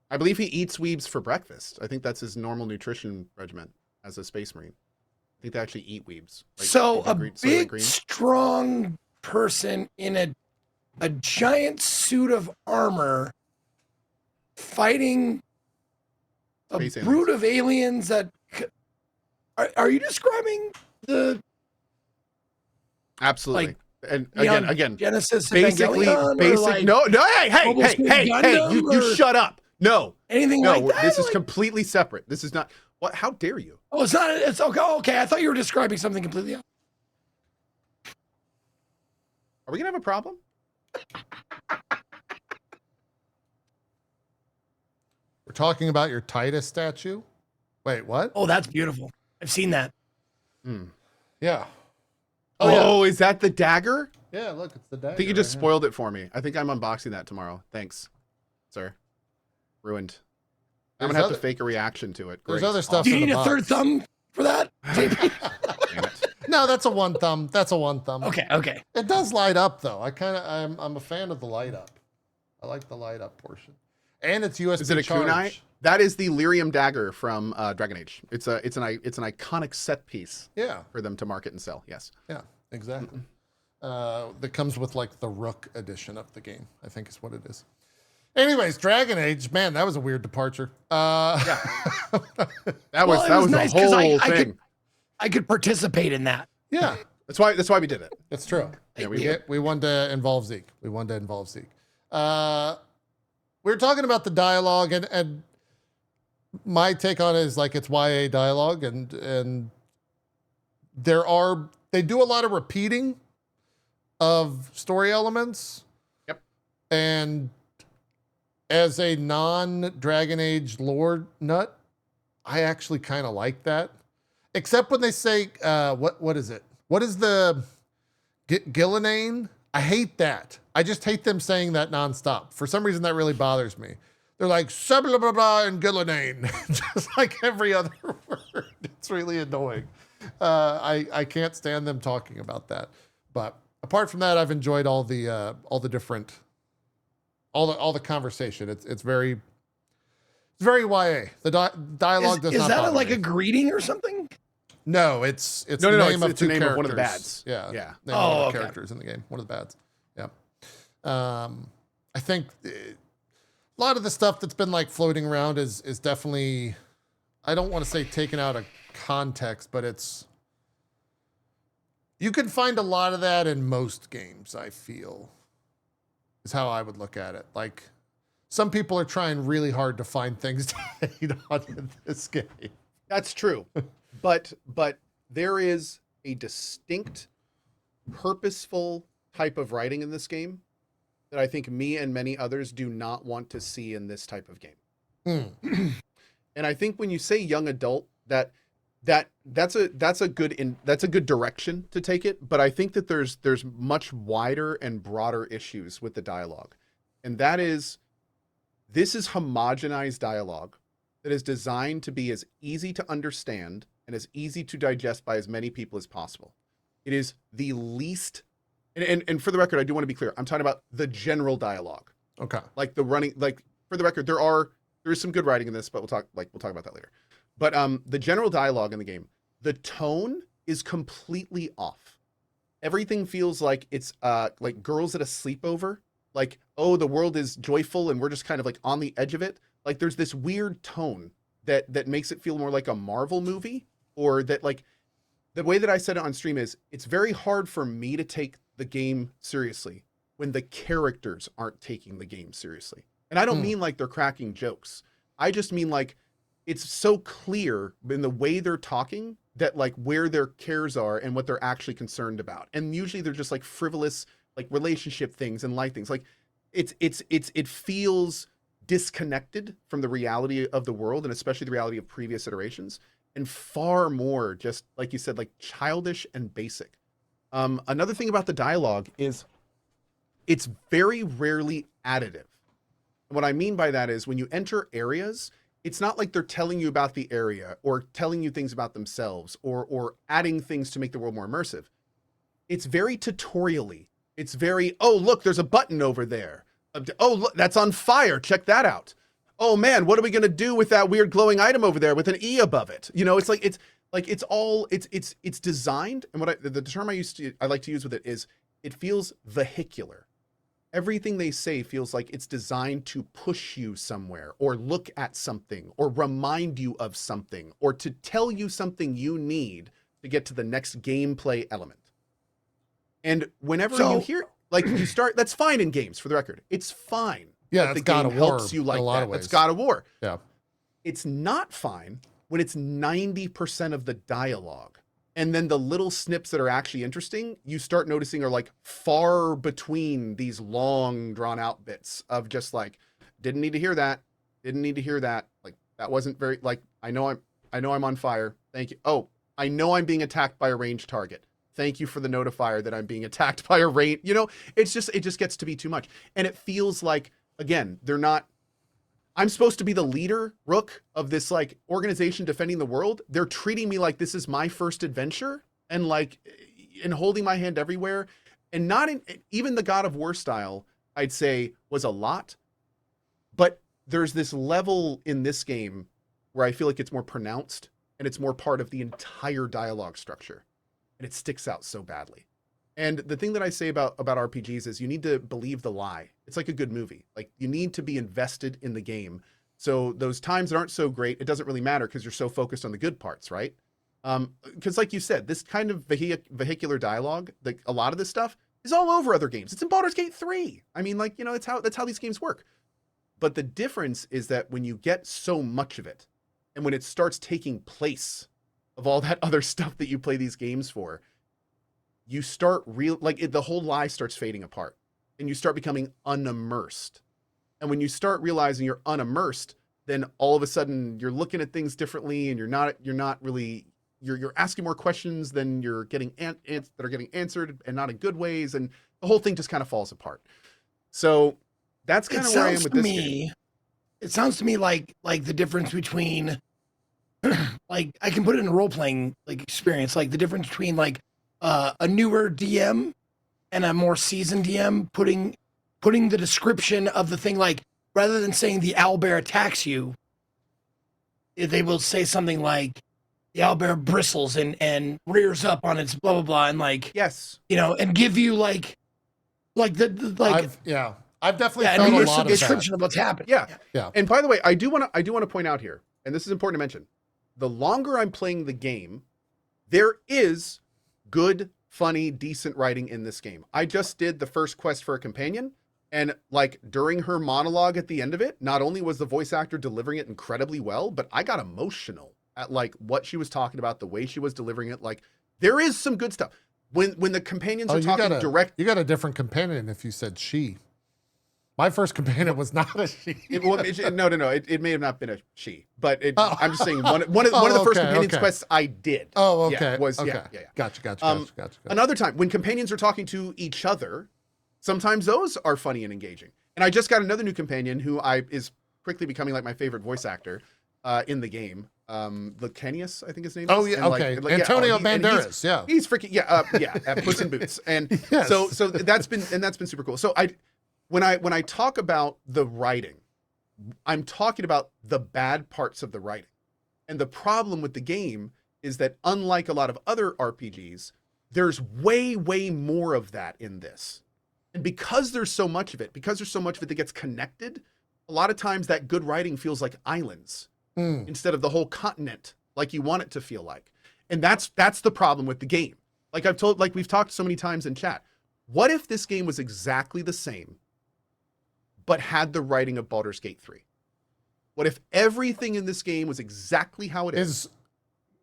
I believe he eats weebs for breakfast. I think that's his normal nutrition regimen as a Space Marine. I think they actually eat weebs. Like, So a green- big, green. strong person in a giant suit of armor fighting a Space brood of aliens that... Are you describing the Absolutely. like, And Neon again, Genesis basically, Evangelion, or like no, hey, Mobile Suit Gundam, you or shut up. No, anything like that? this is Like- completely separate. This is not, what, how dare you? Oh, it's not. It's okay. Okay, I thought you were describing something completely else. Are we gonna have a problem? We're talking about your Titus statue. Wait, what? Oh, that's beautiful. I've seen that. Yeah. Oh, is that the dagger? Yeah, look, it's the dagger. I think you just right spoiled it for me. I think I'm unboxing that tomorrow. Thanks, sir. Ruined. I'm gonna have to fake a reaction to it. There's Great. other stuff Do you in need the a box. third thumb for that? JP? Damn it. No, that's a one thumb. That's a one thumb. Okay. It does light up though. I'm a fan of the light up. I like the light up portion. And it's USB Is it a charge. kunai? That is the lyrium dagger from Dragon Age. It's an iconic set piece Yeah, for them to market and sell. Yes. yeah, exactly. That comes with like the Rook edition of the game, I think is what it is. Anyways, Dragon Age, man, that was a weird departure. That Well, was it that was was nice the 'cause whole I thing. I could participate in that. Yeah, That's why we did it. it's true. Yeah, We wanted to involve Zeke. We were talking about the dialogue, and my take on it is like it's YA dialogue, and they do a lot of repeating of story elements. Yep. And as a non-Dragon Age lore nut, I actually kind of like that. Except when they say, what is it? What is the Gillinane? I hate that. I just hate them saying that nonstop. For some reason, that really bothers me. They're like, blah, blah, blah, and Gillinane. Just like every other word. It's really annoying. I can't stand them talking about that. But apart from that, I've enjoyed all the conversation. It's very YA. The dialogue does Is not that bother like me. a greeting or something? No, it's No, the name of it's the two name characters. of one of the bads. Yeah. Yeah. Name of one of the okay. characters in the game. One of the bads. Yeah. I think a lot of the stuff that's been like floating around is definitely, I don't want to say taken out of context, but you can find a lot of that in most games, I feel, is how I would look at it. Like, some people are trying really hard to find things to hate on in this game. That's true. But there is a distinct purposeful type of writing in this game that I think me and many others do not want to see in this type of game. And I think when you say young adult, that's a good direction to take it. But I think that there's much wider and broader issues with the dialogue. And that is, this is homogenized dialogue that is designed to be as easy to understand and as easy to digest by as many people as possible. It is the least, and for the record, I do want to be clear. I'm talking about the general dialogue. Okay. Like the running, like for the record, there is some good writing in this, but we'll talk about that later. But the general dialogue in the game, the tone is completely off. Everything feels like it's like girls at a sleepover. Like, oh, the world is joyful and we're just kind of like on the edge of it. Like there's this weird tone that makes it feel more like a Marvel movie, or that, like, the way that I said it on stream is, it's very hard for me to take the game seriously when the characters aren't taking the game seriously. And I don't mean like they're cracking jokes. I just mean like it's so clear in the way they're talking that like where their cares are and what they're actually concerned about. And usually they're just like frivolous, like relationship things and life things. Like it feels disconnected from the reality of the world, and especially the reality of previous iterations, and far more just, like you said, like childish and basic. Another thing about the dialogue is it's very rarely additive. And what I mean by that is when you enter areas, it's not like they're telling you about the area or telling you things about themselves or adding things to make the world more immersive. It's very tutorial-y. It's very, oh, look, there's a button over there. Oh, look, that's on fire. Check that out. Oh man, what are we going to do with that weird glowing item over there with an E above it? You know, it's designed. And the term I like to use with it is, it feels vehicular. Everything they say feels like it's designed to push you somewhere, or look at something, or remind you of something, or to tell you something you need to get to the next gameplay element. And whenever you hear, like, you start, that's fine in games, for the record. It's fine. Yeah, it's God of War helps you like in a lot of ways. That's God of War. Yeah. It's not fine when it's 90% of the dialogue. And then the little snips that are actually interesting, you start noticing are like far between these long drawn out bits of just like, didn't need to hear that. Didn't need to hear that. Like, that wasn't very, like, I know I'm on fire. Thank you. Oh, I know I'm being attacked by a ranged target. Thank you for the notifier that I'm being attacked by a range. You know, it just gets to be too much. And it feels like, again, I'm supposed to be the leader, Rook, of this like organization defending the world. They're treating me like this is my first adventure, and like, and holding my hand everywhere. And not in, even the God of War style, I'd say, was a lot. But there's this level in this game where I feel like it's more pronounced and it's more part of the entire dialogue structure. And it sticks out so badly. And the thing that I say about RPGs is you need to believe the lie. It's like a good movie. Like, you need to be invested in the game. So those times that aren't so great, it doesn't really matter because you're so focused on the good parts, right? Because like you said, this kind of vehicular dialogue, like a lot of this stuff, is all over other games. It's in Baldur's Gate 3. I mean, like, you know, that's how these games work. But the difference is that when you get so much of it, and when it starts taking place of all that other stuff that you play these games for, you start the whole lie starts fading apart, and you start becoming unimmersed. And when you start realizing you're unimmersed, then all of a sudden you're looking at things differently, and you're asking more questions than you're getting that are getting answered, and not in good ways. And the whole thing just kind of falls apart. So that's kind of where I am with this game. It sounds to me like the difference between like, I can put it in a role-playing like experience, like the difference between like a newer DM and a more seasoned DM putting the description of the thing, like, rather than saying the owlbear attacks you, they will say something like the owlbear bristles and rears up on its blah blah blah, and like, yes, you know, and give you like I've definitely felt a lot of description of what's happened. Yeah. And by the way, I do want to point out here, and this is important to mention, the longer I'm playing the game, there is good, funny, decent writing in this game. I just did the first quest for a companion, and like during her monologue at the end of it, not only was the voice actor delivering it incredibly well, but I got emotional at like what she was talking about, the way she was delivering it. Like, there is some good stuff. when the companions Oh, are talking direct. you got a different companion if you said she. My first companion was not a she. No. It may have not been a she, but Oh. I'm just saying one of the first companions okay. quests I did. Oh, okay. Yeah, was okay. yeah. Gotcha. Another time when companions are talking to each other, sometimes those are funny and engaging. And I just got another new companion who is quickly becoming like my favorite voice actor in the game. Lacanius, I think his name is. Oh yeah, and okay. Antonio Banderas, yeah. He's freaking at Puss in Boots. And Yes. so that's been super cool. So when I talk about the writing, I'm talking about the bad parts of the writing. And the problem with the game is that unlike a lot of other RPGs, there's way more of that in this. And because there's so much of it that gets connected, a lot of times that good writing feels like islands instead of the whole continent, like you want it to feel like. And that's the problem with the game. Like we've talked so many times in chat. What if this game was exactly the same, but had the writing of Baldur's Gate 3? What if everything in this game was exactly how it is?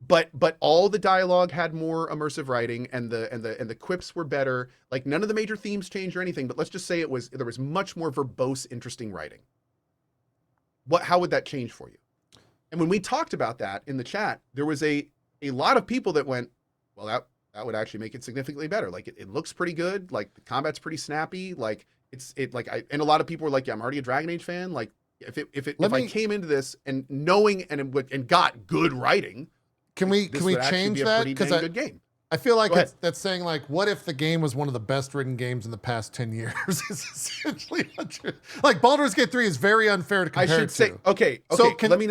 But all the dialogue had more immersive writing and the quips were better. Like none of the major themes changed or anything, but let's just say there was much more verbose, interesting writing. How would that change for you? And when we talked about that in the chat, there was a lot of people that went, well, that would actually make it significantly better. Like it looks pretty good. Like the combat's pretty snappy. Like and a lot of people were like, yeah, I'm already a Dragon Age fan. Like if I came into this and knowing and got good writing, can we change that? Because good game. I feel like that's saying like, what if the game was one of the best written games in the past 10 years? Is essentially what you're, like Baldur's Gate 3 is very unfair to compare. I should say, okay. So let me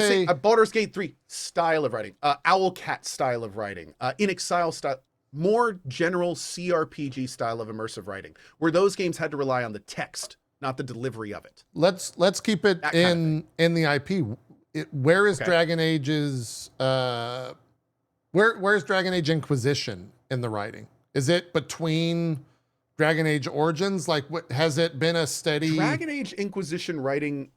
say Baldur's Gate 3 style of writing, Owlcat style of writing, in Exile style, more general CRPG style of immersive writing, where those games had to rely on the text, not the delivery of it. Let's keep it in the IP. Where is Dragon Age's where's Dragon Age Inquisition in the writing? Is it between Dragon Age Origins? Like, has it been a steady? Dragon Age Inquisition writing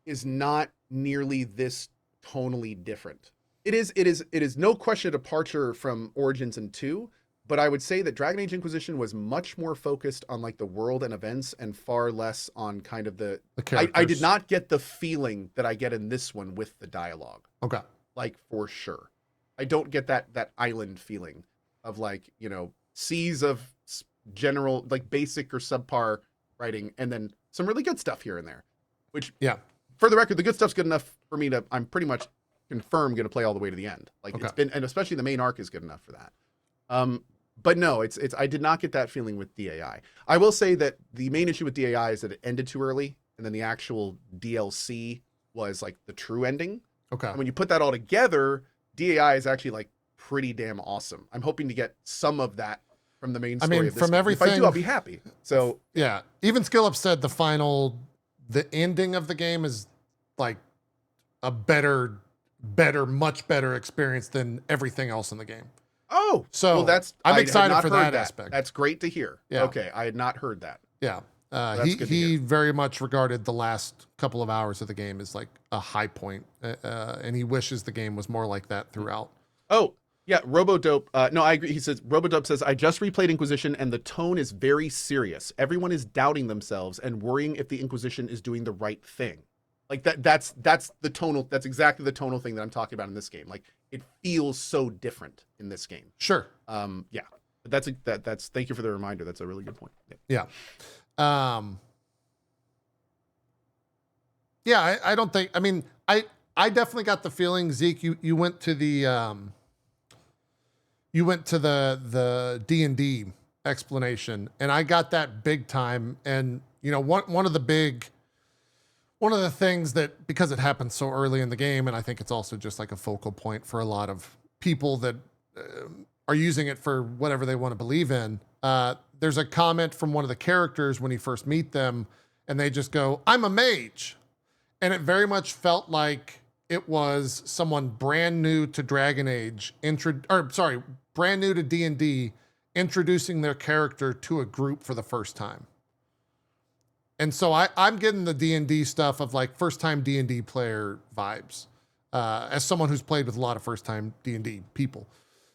is not nearly this tonally different. It is no question a departure from Origins and 2, but I would say that Dragon Age Inquisition was much more focused on like the world and events and far less on kind of the characters. I did not get the feeling that I get in this one with the dialogue. Okay. Like for sure. I don't get that island feeling of like, seas of general, like basic or subpar writing, and then some really good stuff here and there, which for the record, the good stuff's good enough for me I'm pretty much confirmed going to play all the way to the end. Like it's been, and especially the main arc is good enough for that. But no, I did not get that feeling with DAI. I will say that the main issue with DAI is that it ended too early, and then the actual DLC was like the true ending. Okay. And when you put that all together, DAI is actually like pretty damn awesome. I'm hoping to get some of that from the main story of this from game. everything, if I do, I'll be happy. So yeah, even Skillup said the ending of the game is like a much better experience than everything else in the game. Oh, so well, I'm excited for that aspect. That's great to hear. Yeah. Okay, I had not heard that. Yeah. He very much regarded the last couple of hours of the game as like a high point, and he wishes the game was more like that throughout. Oh, yeah, Robodope. No, I agree. He says, Robodope says, I just replayed Inquisition, and the tone is very serious. Everyone is doubting themselves and worrying if the Inquisition is doing the right thing. Like that's the tonal. That's exactly the tonal thing that I'm talking about in this game. Like it feels so different in this game. Sure. Yeah. But that's. Thank you for the reminder. That's a really good point. Yeah. Yeah, I don't think, I mean, I definitely got the feeling, Zeke, you went to the D&D explanation, and I got that big time. And, one of the things that, because it happened so early in the game, and I think it's also just like a focal point for a lot of people that are using it for whatever they want to believe in. There's a comment from one of the characters when you first meet them, and they just go, "I'm a mage." And it very much felt like it was someone brand new to Dragon Age, brand new to D&D, introducing their character to a group for the first time. And so I'm getting the D&D stuff of like first-time D&D player vibes, as someone who's played with a lot of first-time D&D people.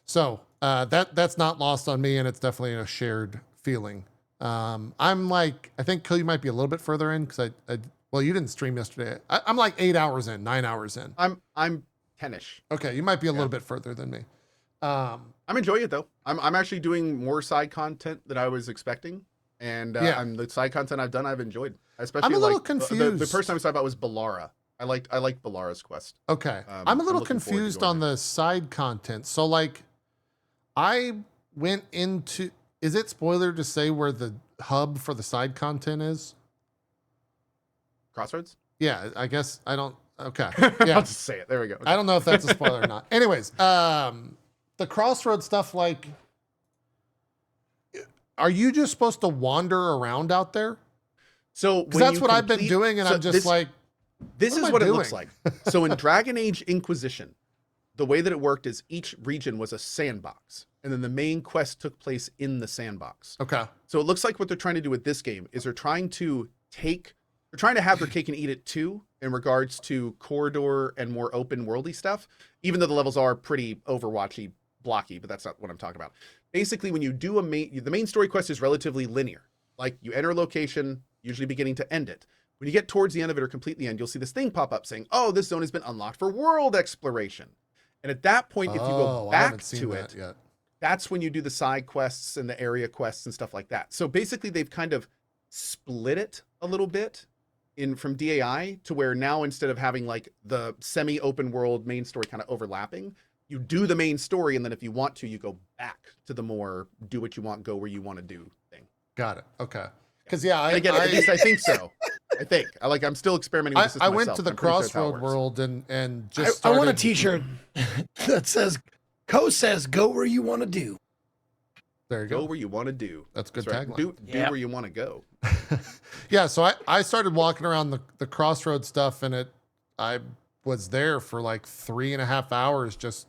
So that's not lost on me, and it's definitely a shared feeling. I'm like, I think you might be a little bit further in because well, you didn't stream yesterday. I'm like 8 hours in, 9 hours in. I'm 10ish. Okay, you might be a little bit further than me. I'm enjoying it though. I'm actually doing more side content than I was expecting, and the side content I've done, I've enjoyed. Especially, I'm a little confused. The person I was talking about was Ballara. I liked Ballara's quest. Okay, I'm a little confused on the side content. So like, I went into. Is it spoiler to say where the hub for the side content is? Crossroads? Yeah, I guess I don't. Okay, I'll yeah. just say it. There we go. Okay. I don't know if that's a spoiler or not. Anyways, the Crossroads stuff, like, are you just supposed to wander around out there? So because that's what I've been doing, and I'm just like, this is what it looks like. So in Dragon Age Inquisition, the way that it worked is each region was a sandbox, and then the main quest took place in the sandbox. Okay. So it looks like what they're trying to do with this game is they're trying to have their cake and eat it too in regards to corridor and more open worldy stuff, even though the levels are pretty Overwatchy, blocky, but that's not what I'm talking about. Basically, when you do the main story quest is relatively linear. Like, you enter a location, usually beginning to end it. When you get towards the end of it or complete the end, you'll see this thing pop up saying, oh, this zone has been unlocked for world exploration. And at that point, if you go back to it, that's when you do the side quests and the area quests and stuff like that. So basically, they've kind of split it a little bit from DAI to where now, instead of having like the semi-open world main story kind of overlapping, you do the main story, and then if you want to, you go back to the more do what you want, go where you want to do thing. Got it. Okay. Because at least I think so. I'm still experimenting with the system. I went to the Crossroad world and just I want a T-shirt that says "Co says go where you want to do." There you go. Go where you want to do. That's a good right. tagline. Do where you want to go. Yeah. So I started walking around the Crossroad stuff, and I was there for like 3.5 hours, just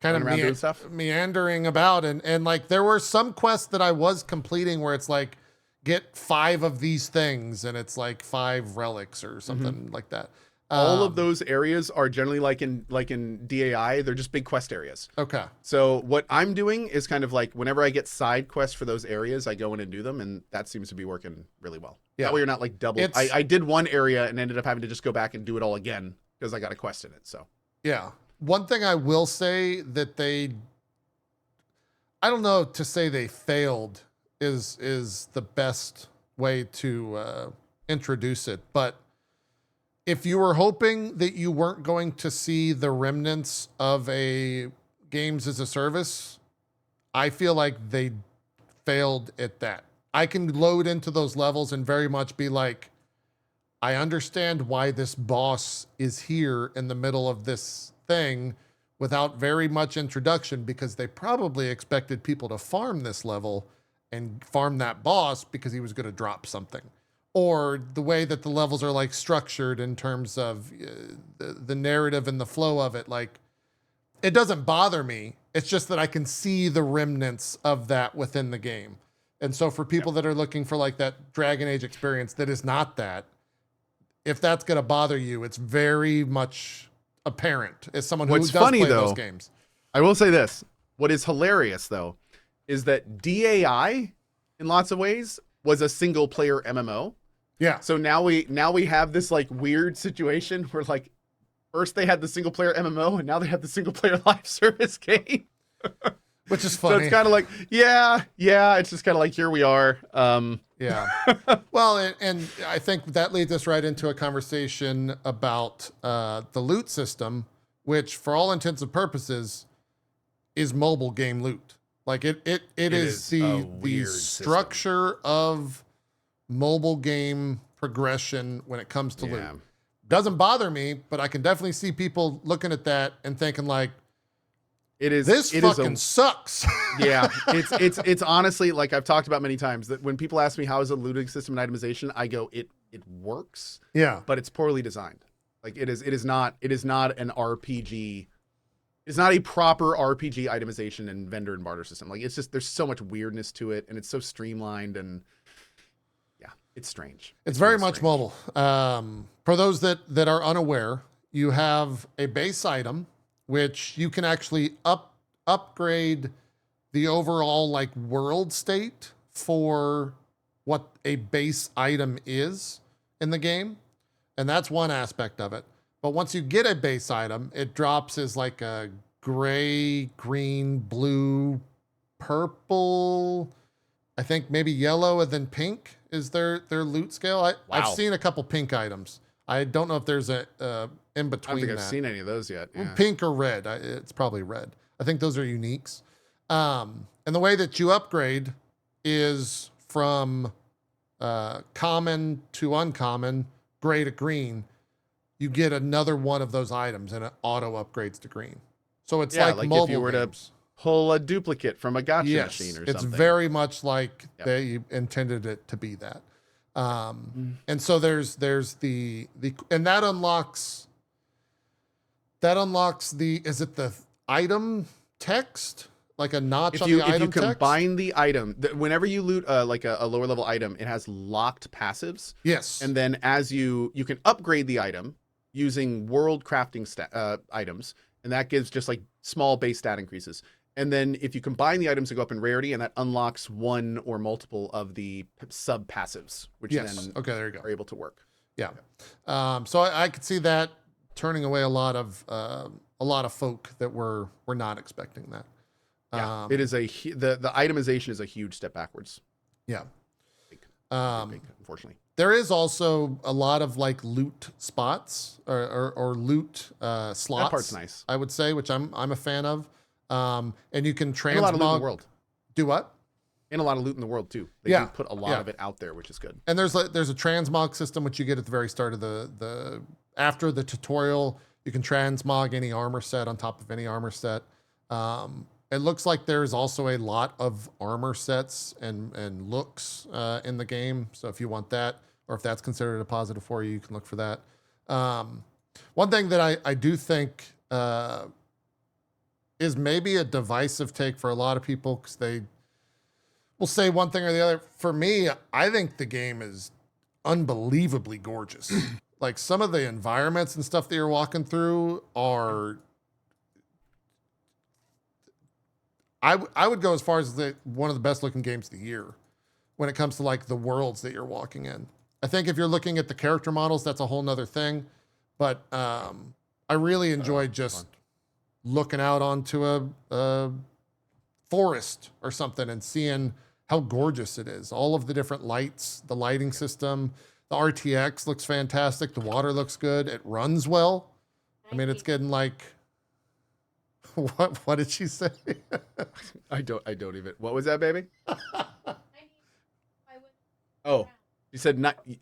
kind of meandering about, and like there were some quests that I was completing where it's like, get 5 of these things, and it's like 5 relics or something like that. All of those areas are generally like in DAI, they're just big quest areas. Okay. So what I'm doing is kind of like, whenever I get side quests for those areas, I go in and do them, and that seems to be working really well. Yeah. That way you're not like double. I did one area and ended up having to just go back and do it all again because I got a quest in it. So yeah. One thing I will say that I don't know to say they failed is the best way to introduce it. But if you were hoping that you weren't going to see the remnants of a games as a service, I feel like they failed at that. I can load into those levels and very much be like, I understand why this boss is here in the middle of this thing without very much introduction, because they probably expected people to farm this level and farm that boss because he was going to drop something. Or the way that the levels are like structured in terms of the narrative and the flow of it. Like, it doesn't bother me. It's just that I can see the remnants of that within the game. And so for people that are looking for like that Dragon Age experience that is not that, if that's going to bother you, it's very much apparent as someone who does play those games. I will say this. What is hilarious, though, is that DAI, in lots of ways, was a single player MMO. Yeah. So now we have this like weird situation where like first they had the single player MMO and now they have the single player live service game. Which is funny. So it's kind of like, yeah, it's just kind of like, here we are. Yeah. Well, and I think that leads us right into a conversation about the loot system, which for all intents and purposes is mobile game loot. Like it is the structure of mobile game progression when it comes to loot. Doesn't bother me, but I can definitely see people looking at that and thinking like, this fucking sucks. Yeah, it's honestly, like I've talked about many times, that when people ask me how is a looting system and itemization, I go, it works. Yeah, but it's poorly designed. Like it is not an RPG. It's not a proper RPG itemization and vendor and barter system. Like, it's just, there's so much weirdness to it, and it's so streamlined, and yeah, it's strange. It's very much mobile. For those that are unaware, you have a base item, which you can actually upgrade the overall like world state for what a base item is in the game. And that's one aspect of it. But once you get a base item, it drops as like a gray, green, blue, purple, I think maybe yellow, and then pink is their loot scale. I've seen a couple pink items. I don't know if there's a in between. I don't think that. I've seen any of those yet. Yeah. Pink or red. It's probably red. I think those are uniques. And the way that you upgrade is from common to uncommon, gray to green. You get another one of those items and it auto upgrades to green. So it's like mobile if you were games. to pull a duplicate from a gotcha machine or something. It's very much like they intended it to be that. And so there's the and that unlocks is it the item text, like a notch on the item text? If you combine the item, whenever you loot like a lower level item, it has locked passives. Yes. And then as you can upgrade the item using world crafting items, and that gives just like small base stat increases. And then if you combine the items that go up in rarity, and that unlocks one or multiple of the sub passives, which then there you go. are able to work. Yeah. So I could see that turning away a lot of folk that were not expecting that. Yeah, it is the itemization is a huge step backwards. Yeah. Big, unfortunately. There is also a lot of like loot spots or loot slots. That part's nice, I would say, which I'm a fan of. And you can transmog. And a lot of loot in the world. Do what? And a lot of loot in the world too. They do put a lot of it out there, which is good. And there's a transmog system which you get at the very start of the after the tutorial. You can transmog any armor set on top of any armor set. It looks like there's also a lot of armor sets and looks in the game. So if you want that, or if that's considered a positive for you, you can look for that. One thing that I do think is maybe a divisive take for a lot of people, because they will say one thing or the other. For me, I think the game is unbelievably gorgeous. Like some of the environments and stuff that you're walking through are... I would go as far as one of the best looking games of the year when it comes to like the worlds that you're walking in. I think if you're looking at the character models, that's a whole nother thing. But I really enjoyed just looking out onto a forest or something and seeing how gorgeous it is. All of the different lights, the lighting system, the RTX looks fantastic. The water looks good. It runs well. I mean, it's getting like... What did she say? I don't even. What was that, baby? Oh,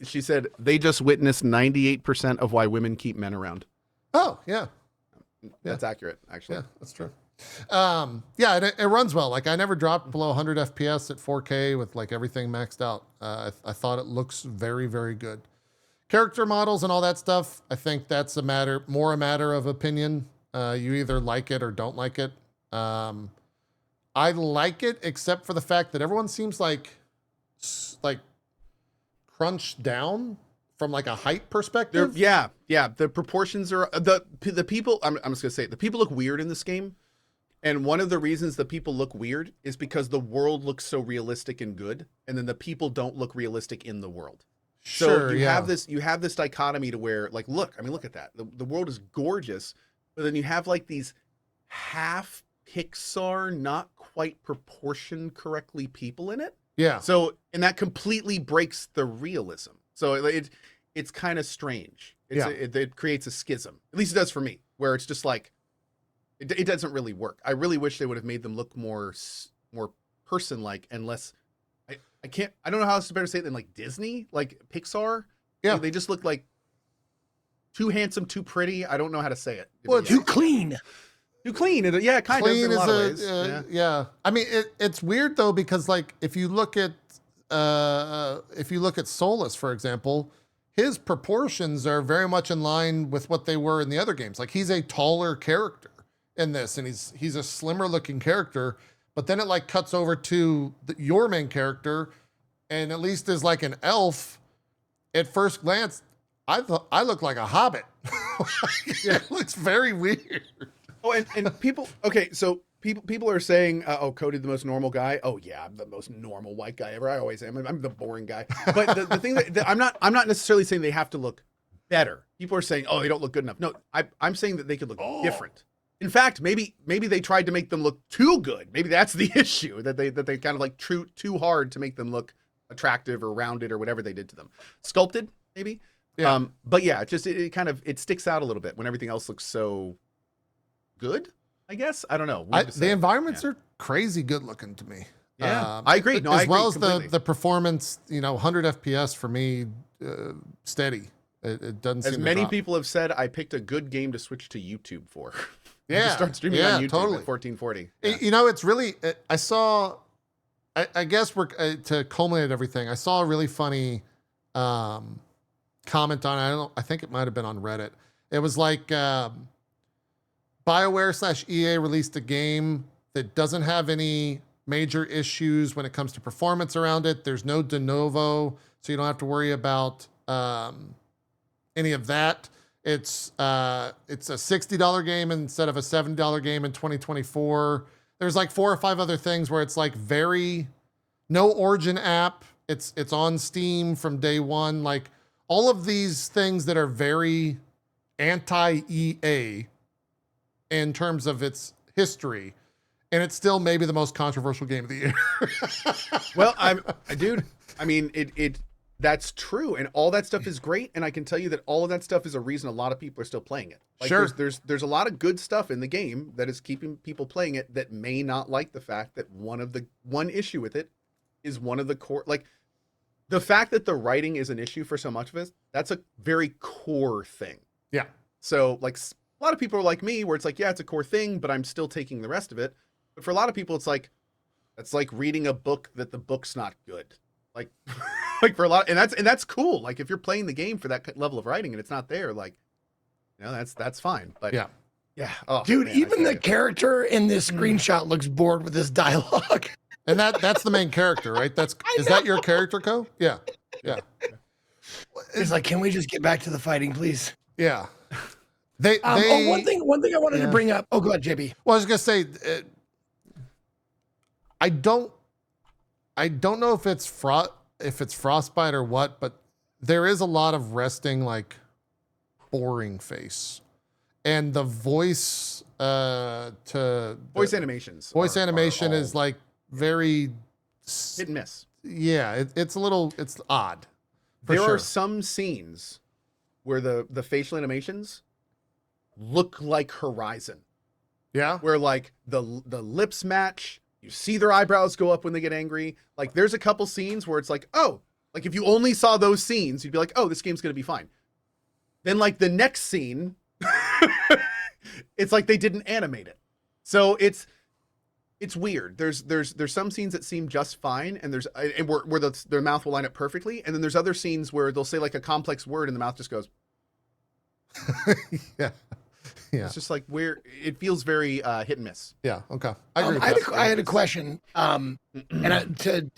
she said they just witnessed 98% of why women keep men around. Oh, yeah. That's accurate, actually. Yeah, that's true. It runs well. Like I never dropped below 100 FPS at 4K with like everything maxed out. I thought it looks very, very good. Character models and all that stuff, I think that's more a matter of opinion. You either like it or don't like it. I like it, except for the fact that everyone seems like crunched down from like a height perspective. Yeah. The proportions are the people. I'm just gonna say it, the people look weird in this game, and one of the reasons the people look weird is because the world looks so realistic and good, and then the people don't look realistic in the world. So you have this dichotomy to where like look at that. The world is gorgeous. But then you have like these half Pixar, not quite proportioned correctly people in it. Yeah. So, and that completely breaks the realism. So it's kind of strange. It creates a schism. At least it does for me, where it's just like, it doesn't really work. I really wish they would have made them look more person-like and less, I don't know how else to better say it than like Disney, like Pixar. Yeah. They just look like too handsome, too pretty. I don't know how to say it. Well, too clean. Too clean. Yeah, kind of in a lot of ways. Yeah. I mean, it's weird though, because like if you look at Solus, for example, his proportions are very much in line with what they were in the other games. Like he's a taller character in this, and he's a slimmer looking character. But then it like cuts over to your main character, and at least as like an elf, at first glance, I thought I look like a hobbit. It looks very weird. Oh, and people. Okay, so people are saying, "Oh, Cody, the most normal guy." Oh yeah, I'm the most normal white guy ever. I always am. I'm the boring guy. But the thing that I'm not necessarily saying they have to look better. People are saying, "Oh, they don't look good enough." No, I'm saying that they could look different. In fact, maybe they tried to make them look too good. Maybe that's the issue, that they kind of like too hard to make them look attractive or rounded or whatever they did to them. Sculpted, maybe. Yeah. But yeah, it kind of sticks out a little bit when everything else looks so good, I guess. I don't know. The environments are crazy good looking to me. Yeah, I agree. No, as I agree well as completely. the performance, 100 FPS for me, steady. It doesn't seem As to many drop. people have said, I picked a good game to switch to YouTube for. Yeah, To start streaming on YouTube totally. at 1440. It's really. I saw. I guess we're to culminate everything. I saw a really funny comment on. I think it might have been on Reddit. It was like BioWare/EA released a game that doesn't have any major issues when it comes to performance around it. There's no de novo, so you don't have to worry about any of that. It's a $60 game instead of a $70 game in 2024. There's like 4 or 5 other things where it's like no Origin app. It's on Steam from day one. Like all of these things that are very anti-EA in terms of its history, and it's still maybe the most controversial game of the year. Well, dude, I mean, that's true, and all that stuff is great, and I can tell you that all of that stuff is a reason a lot of people are still playing it. Like, Sure. There's a lot of good stuff in the game that is keeping people playing it that may not like the fact that one issue with it is one of the core, like the fact that the writing is an issue for so much of it. That's a very core thing. Yeah. So like a lot of people are like me, where it's like, yeah, it's a core thing, but I'm still taking the rest of it. But for a lot of people, it's like reading a book that the book's not good. Like, like for a lot, and that's cool. Like if you're playing the game for that level of writing and it's not there, like, that's fine. But Yeah. yeah. Oh, Dude, man, even the character in this screenshot looks bored with this dialogue. And that's the main character, right? Is that your character, Co? Yeah. Yeah. It's like, can we just get back to the fighting, please? Yeah. One thing I wanted to bring up. Oh, go ahead, JB. Well, I was gonna say, I don't know if it's frostbite or what, but there is a lot of resting, like boring face, and the voice voice animations. voice are animation all is like very hit and miss. Yeah, it's odd. For There sure. are some scenes where the facial animations look like Horizon, Yeah. where like the lips match. You see their eyebrows go up when they get angry. Like there's a couple scenes where it's like, oh, like if you only saw those scenes, you'd be like, oh, this game's gonna be fine. Then like the next scene, it's like they didn't animate it. So it's weird. There's some scenes that seem just fine, and where their mouth will line up perfectly, and then there's other scenes where they'll say like a complex word and the mouth just goes. Yeah. Yeah. It's just like it feels very hit and miss. Yeah. Okay. I agree. I with that. had a question, and to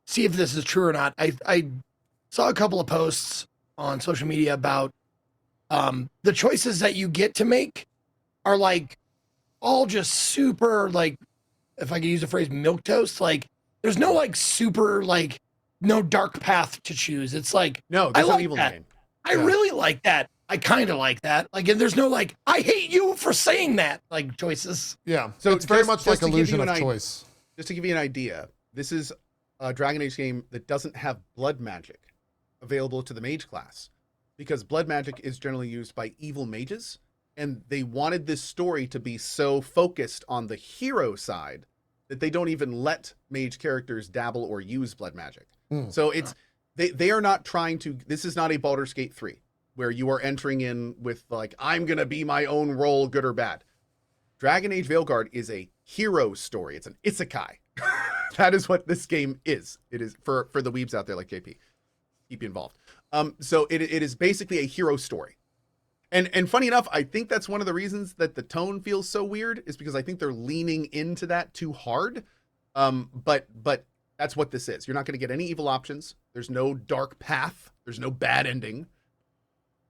see if this is true or not. I saw a couple of posts on social media about the choices that you get to make are like all just super, like, if I could use the phrase, milquetoast. Like there's no like super, like no dark path to choose. It's like, No, I there's no like evil that. in the game. I really like that. I kind of like that. Like, and there's no like, I hate you for saying that, like, choices. Yeah. So it's very just- much just like to give illusion you of an choice. Just to give you an idea, this is a Dragon Age game that doesn't have blood magic available to the mage class, because blood magic is generally used by evil mages, and they wanted this story to be so focused on the hero side that they don't even let mage characters dabble or use blood magic. So it's they are not trying to. This is not a Baldur's Gate 3 where you are entering in with like, I'm gonna be my own role, good or bad. Dragon Age Veilguard is a hero story. It's an isekai. That is what this game is. It is for the weebs out there like JP. Keep you involved. So it is basically a hero story. And funny enough, I think that's one of the reasons that the tone feels so weird, is because I think they're leaning into that too hard. But that's what this is. You're not going to get any evil options. There's no dark path. There's no bad ending.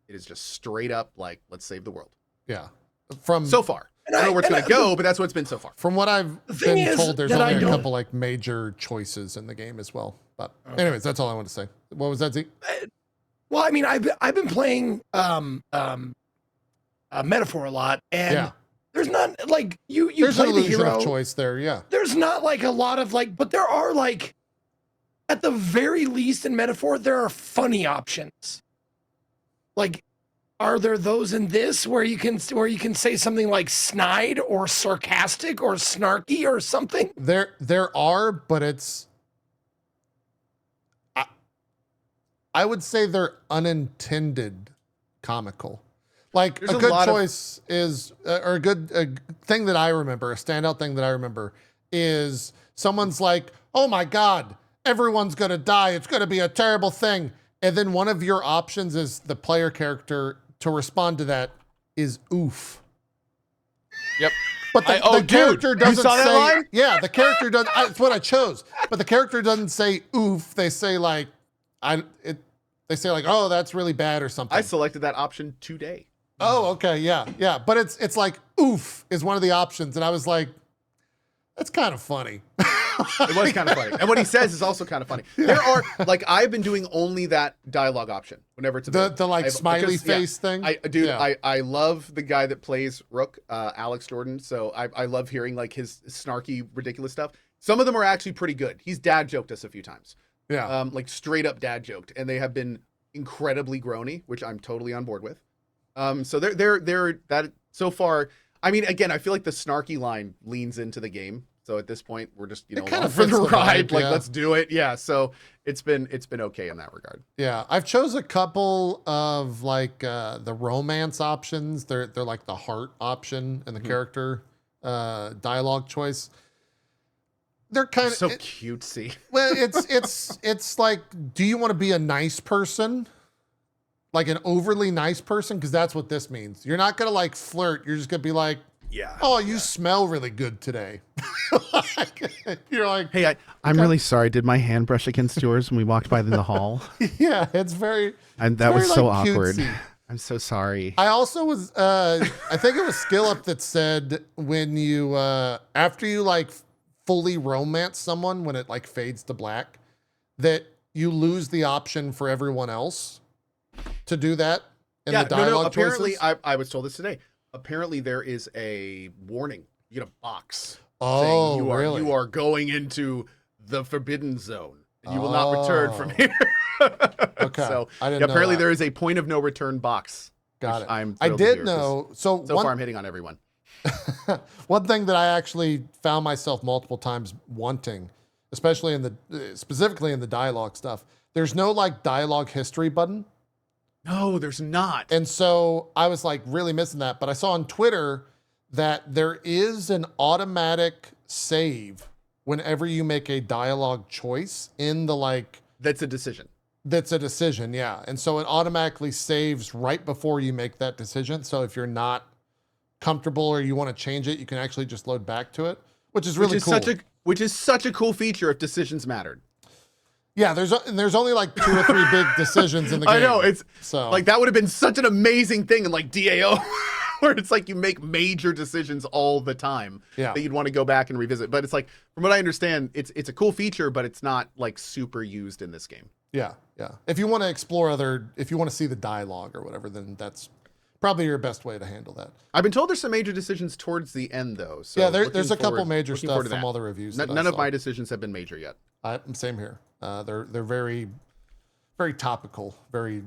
It is just straight up like, let's save the world. Yeah. So far. I don't know where it's going to go, but that's what it's been so far. From what I've thing been is told, there's that only I a don't- couple like major choices in the game as well. But anyways, that's all I want to say. What was that, Zeke? Well, I mean, I've been playing Metaphor a lot, and Yeah. there's not like you There's play an the illusion hero. of choice there. Yeah. There's not like a lot of like, but there are like, at the very least in Metaphor, there are funny options. Like, are there those in this where you can say something like snide or sarcastic or snarky or something? There are, but it's. I would say they're unintended comical. Like There's a a good lot of- choice is, or a good thing that I remember, a standout thing that I remember is someone's like, oh my God, everyone's going to die. It's going to be a terrible thing. And then one of your options is the player character to respond to that is oof. Yep. But the, oh, the dude, character you doesn't saw that say, line? yeah, the character doesn't, it's what I chose. But the character doesn't say oof. They say like, they say like, oh, that's really bad or something. I selected that option today. Oh, okay, yeah. But it's like oof is one of the options, and I was like, that's kind of funny. It was kind of funny. And what he says is also kind of funny. There are, like, I've been doing only that dialogue option whenever it's available. The like smiley face thing. Dude, I love the guy that plays Rook, Alex Jordan. So I love hearing like his snarky, ridiculous stuff. Some of them are actually pretty good. He's dad joked us a few times. Yeah. Like straight up dad joked, and they have been incredibly groany, which I'm totally on board with. So they're that so far. I mean, again, I feel like the snarky line leans into the game. So at this point, we're just, It kind along of for fits the the ride. vibe, Like, yeah. let's do it. Yeah. So it's been okay in that regard. Yeah, I've chose a couple of like the romance options. They're like the heart option and the character dialogue choice. They're kind of So cutesy. well, it's like, do you want to be a nice person? Like an overly nice person? Because that's what this means. You're not gonna like flirt. You're just gonna be like, Yeah. oh, you smell really good today. You're like, Hey, I'm really sorry. Did my hand brush against yours when we walked by in the hall? yeah, it's very. And that it's was very, so like, awkward. cutesy. I'm so sorry. I also was, I think it was Skill Up that said when you, after you like fully romance someone, when it like fades to black, that you lose the option for everyone else to do that in the dialogue Apparently, choices. I was told this today. Apparently, there is a warning. You get a box Oh, saying really? you are going into the forbidden zone. And you will not return from Oh. here. Okay. So I didn't know apparently that. there is a point of no return box. Got which it. I'm I thrilled to did hear, 'cause know. So So one, far, I'm hitting on everyone. one thing that I actually found myself multiple times wanting, especially in the specifically in the dialogue stuff, there's no like dialogue history button. No, there's not. And so I was like really missing that. But I saw on Twitter that there is an automatic save whenever you make a dialogue choice in the like, That's a decision. that's a decision. Yeah. And so it automatically saves right before you make that decision. So if you're not comfortable or you want to change it, you can actually just load back to it, which is really cool. Which is such a cool feature if decisions mattered. Yeah. There's only like 2 or 3 big decisions in the game. I know, it's so like that would have been such an amazing thing in like DAO where it's like you make major decisions all the time Yeah. that you'd want to go back and revisit. But it's like, from what I understand, it's a cool feature, but it's not like super used in this game. Yeah, yeah. If you want to explore if you want to see the dialogue or whatever, then that's probably your best way to handle that. I've been told there's some major decisions towards the end though. So Yeah, looking there's a couple forward- major looking stuff forward to from that. all the reviews. that I None of saw. my decisions have been major yet. Same here. They're very, very topical, very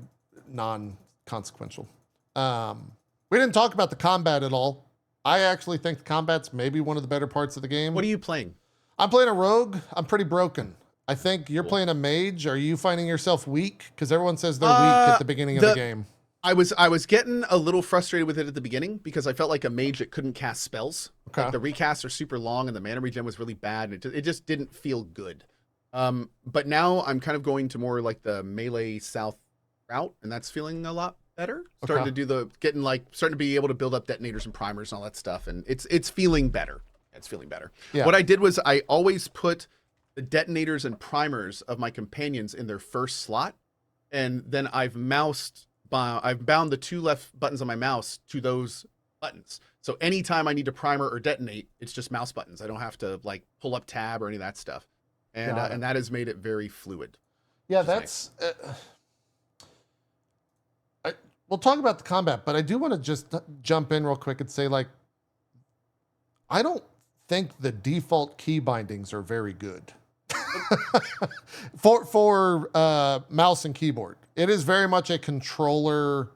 non-consequential. We didn't talk about the combat at all. I actually think the combat's maybe one of the better parts of the game. What are you playing? I'm playing a rogue. I'm pretty broken. I think you're playing a mage. Are you finding yourself weak? Because everyone says they're weak at the beginning of the game. I was getting a little frustrated with it at the beginning because I felt like a mage that couldn't cast spells. Okay. Like the recasts are super long and the mana regen was really bad. And it just didn't feel good. But now I'm kind of going to more like the melee south route, and that's feeling a lot better. Starting Okay. to starting to be able to build up detonators and primers and all that stuff, and it's feeling better. It's feeling better. Yeah. What I did was I always put the detonators and primers of my companions in their first slot, and then I've bound the 2 left buttons on my mouse to those buttons. So anytime I need to primer or detonate, it's just mouse buttons. I don't have to like pull up tab or any of that stuff. And that has made it very fluid. Yeah, that's. We'll talk about the combat, but I do want to just jump in real quick and say, like, I don't think the default key bindings are very good for mouse and keyboard. It is very much a controller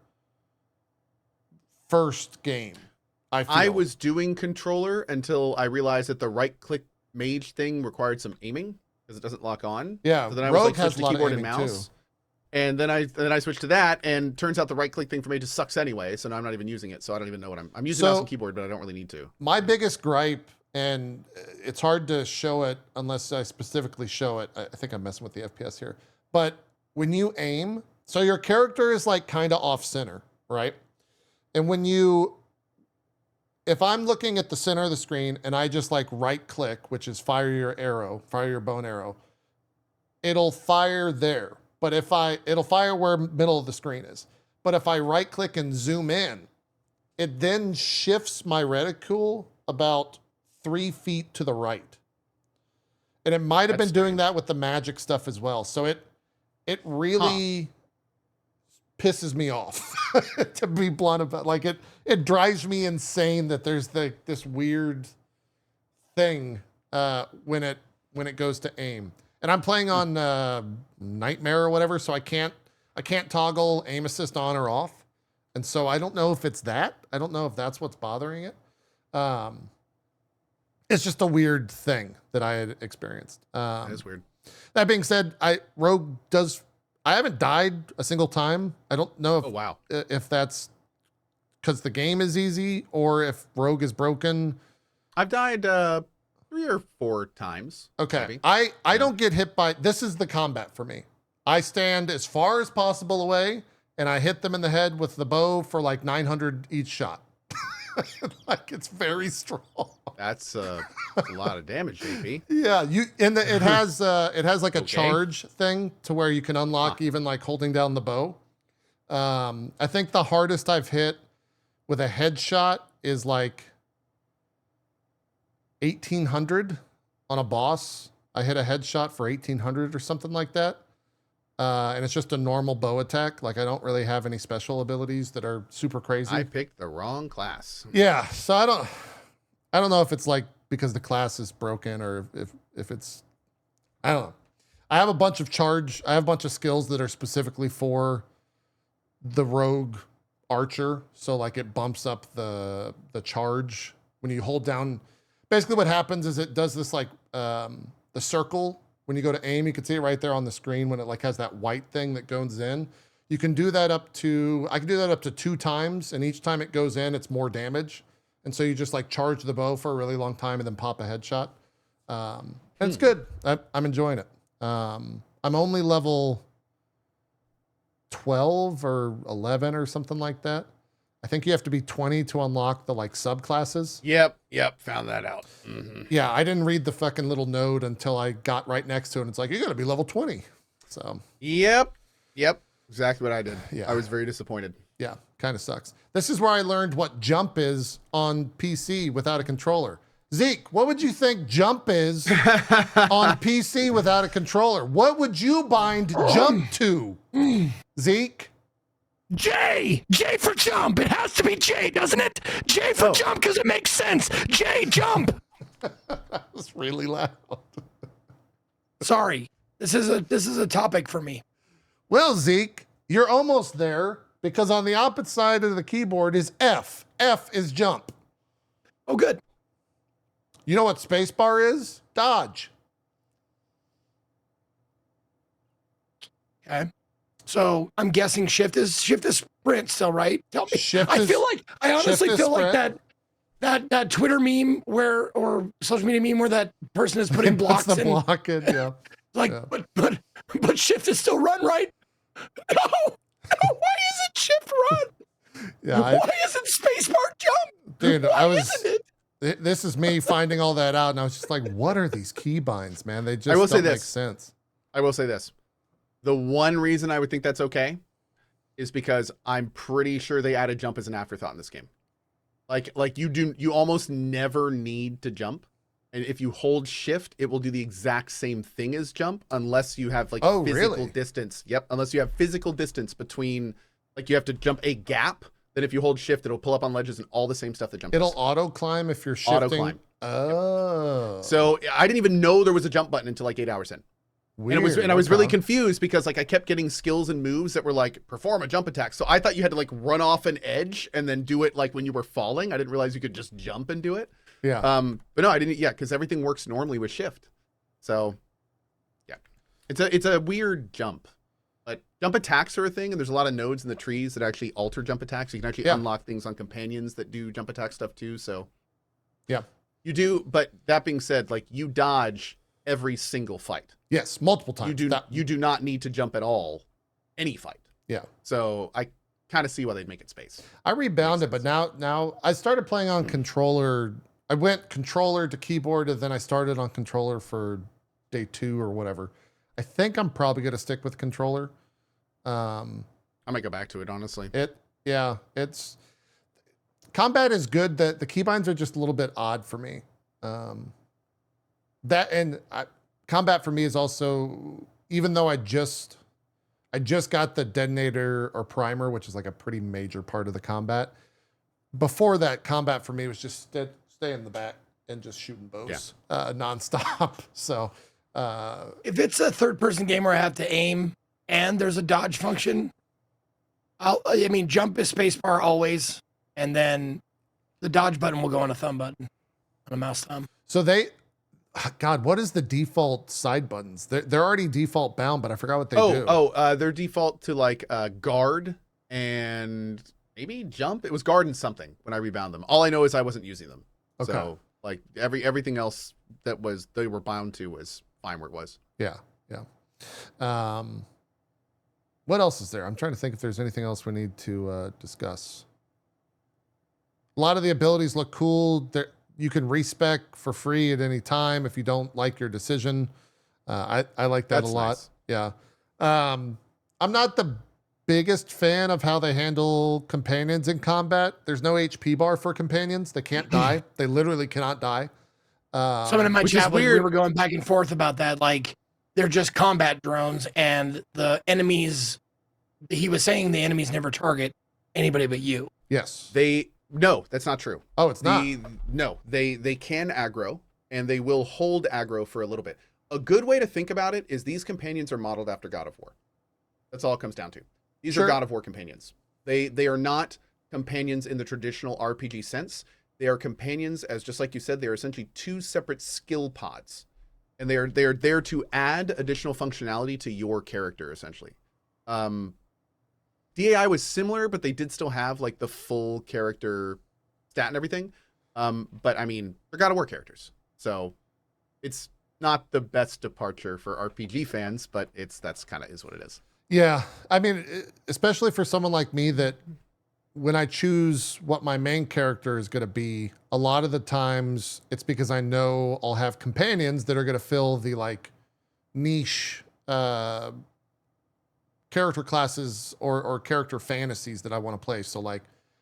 first game. I was doing controller until I realized that the right-click mage thing required some aiming because it doesn't lock on. Yeah, so then I Rogue was like, has switch a lot to of keyboard and aiming mouse. too. And then I switched to that, and turns out the right-click thing for mages sucks anyway, so now I'm not even using it. So I don't even know what I'm using mouse and keyboard, but I don't really need to. My biggest gripe, and it's hard to show it unless I specifically show it. I think I'm messing with the FPS here. But when you aim, so your character is like kind of off center, right? And if I'm looking at the center of the screen and I just like right click, which is fire your bow and arrow, it'll fire there. But it'll fire where middle of the screen is. But if I right click and zoom in, it then shifts my reticule about 3 feet to the right. And it might have been doing that with the magic stuff as well. So it really pisses me off, to be blunt about. Like it drives me insane that there's this weird thing when it goes to aim. And I'm playing on Nightmare or whatever, so I can't toggle aim assist on or off. And so I don't know if it's that. I don't know if that's what's bothering it. It's just a weird thing that I had experienced. That is weird. That being said, I haven't died a single time. I don't know if that's because the game is easy or if Rogue is broken. I've died 3 or 4 times. Okay. Maybe. I don't get hit by, this is the combat for me. I stand as far as possible away and I hit them in the head with the bow for like 900 each shot. Like it's very strong. That's a lot of damage, JP. Yeah, it has like a charge thing to where you can unlock even like holding down the bow. I think the hardest I've hit with a headshot is like 1800 on a boss. I hit a headshot for 1800 or something like that. And it's just a normal bow attack. Like I don't really have any special abilities that are super crazy. I picked the wrong class. Yeah, so I don't know if it's like because the class is broken or if it's, I don't know. I have a bunch of skills that are specifically for the rogue archer. So like it bumps up the charge when you hold down. Basically what happens is it does this like the circle. When you go to aim, you can see it right there on the screen when it like has that white thing that goes in. You can do that I can do that up to 2 times, and each time it goes in, it's more damage. And so you just like charge the bow for a really long time and then pop a headshot. And it's good. I'm enjoying it. I'm only level 12 or 11 or something like that. I think you have to be 20 to unlock the like subclasses. Yep. Found that out. Mm-hmm. Yeah, I didn't read the fucking little node until I got right next to it. And it's like, you gotta be level 20. So. Yep. Exactly what I did. Yeah. I was very disappointed. Yeah, kind of sucks. This is where I learned what jump is on PC without a controller. Zeke, what would you think jump is on PC without a controller? What would you bind jump to? Zeke? J for jump. It has to be J, doesn't it? J for jump because it makes sense. J jump. That was really loud. Sorry, this is a topic for me. Well, Zeke, you're almost there because on the opposite side of the keyboard is F. F is jump. Oh, good. You know what spacebar is? Dodge. Okay. So I'm guessing shift is sprint still, right? Tell me. I honestly feel like that Twitter meme or social media meme where that person is putting blocks in. Block in, yeah. Like, yeah. But shift is still run, right? No. Why isn't shift run? Yeah. Why isn't spacebar jump? Dude, Why isn't it? This is me finding all that out, and I was just like, what are these keybinds, man? They just don't make sense. I will say this. The one reason I would think that's okay is because I'm pretty sure they added jump as an afterthought in this game. Like you almost never need to jump. And if you hold shift, it will do the exact same thing as jump unless you have like physical distance. Yep. Unless you have physical distance between, like you have to jump a gap. Then if you hold shift, it'll pull up on ledges and all the same stuff that jump. It'll auto climb if you're shifting. Auto climb. Oh. Yep. So I didn't even know there was a jump button until like 8 hours in. Weird. And I was really confused because like I kept getting skills and moves that were like perform a jump attack. So I thought you had to like run off an edge and then do it like when you were falling. I didn't realize you could just jump and do it. Yeah. But no, I didn't. Yeah, because everything works normally with shift. So yeah, it's a weird jump. But jump attacks are a thing, and there's a lot of nodes in the trees that actually alter jump attacks. So you can actually unlock things on companions that do jump attack stuff too. So yeah, you do. But that being said, like you dodge every single fight. Yes, multiple times. You do not need to jump at all, any fight. Yeah. So I kind of see why they'd make it space. I rebounded, but now I started playing on controller. I went controller to keyboard, and then I started on controller for day 2 or whatever. I think I'm probably going to stick with controller. I might go back to it, honestly. It's combat is good. That the keybinds are just a little bit odd for me. Combat for me is also, even though I just got the detonator or primer, which is like a pretty major part of the combat. Before that, combat for me was just stay in the back and just shooting bows nonstop. So if it's a third-person game where I have to aim and there's a dodge function, jump is spacebar always, and then the dodge button will go on a thumb button, on a mouse thumb. So God, what is the default side buttons? They're already default bound, but I forgot what they do. They're default to like guard and maybe jump. It was guard and something when I rebound them. All I know is I wasn't using them. Okay. So like everything else that they were bound to was fine where it was. Yeah. What else is there? I'm trying to think if there's anything else we need to discuss. A lot of the abilities look cool. You can respec for free at any time if you don't like your decision. I like that a lot. Nice. Yeah. I'm not the biggest fan of how they handle companions in combat. There's no HP bar for companions. They can't die. They literally cannot die. Someone in my chat, we were going back and forth about that. Like, they're just combat drones, and the enemies, he was saying the enemies never target anybody but you. Yes. No, that's not true. Oh, it's not? No, they can aggro, and they will hold aggro for a little bit. A good way to think about it is these companions are modeled after God of War. That's all it comes down to. These are God of War companions. They are not companions in the traditional RPG sense. They are companions, as just like you said, they are essentially 2 separate skill pods. And they are there to add additional functionality to your character, essentially. DAI was similar, but they did still have like the full character stat and everything. But I mean, they're God of War characters. So it's not the best departure for RPG fans, but that's kind of is what it is. Yeah. I mean, especially for someone like me that when I choose what my main character is going to be, a lot of the times it's because I know I'll have companions that are going to fill the like niche character classes or character fantasies that I want to play. So like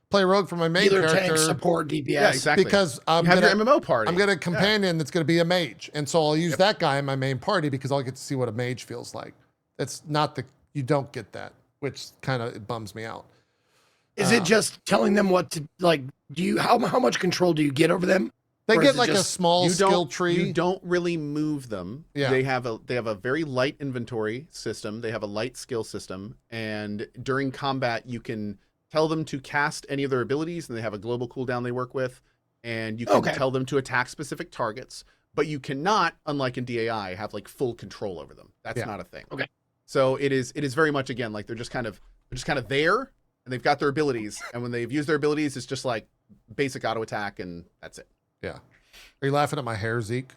play rogue for my main character. Tank, support, DPS. Yeah, exactly. Because you have your MMO party. I'm going to companion that's going to be a mage. And so I'll use that guy in my main party because I'll get to see what a mage feels like. It's not you don't get that, which kind of bums me out. Is it just telling them what to like? How much control do you get over them? They get like a small skill tree. You don't really move them. Yeah. They have a very light inventory system. They have a light skill system, and during combat, you can tell them to cast any of their abilities, and they have a global cooldown they work with, and you can tell them to attack specific targets. But you cannot, unlike in DAI, have like full control over them. That's not a thing. Okay. So it is very much again like they're just kind of there. And they've got their abilities, and when they've used their abilities, it's just like basic auto attack, and that's it. Yeah. Are you laughing at my hair, Zeke?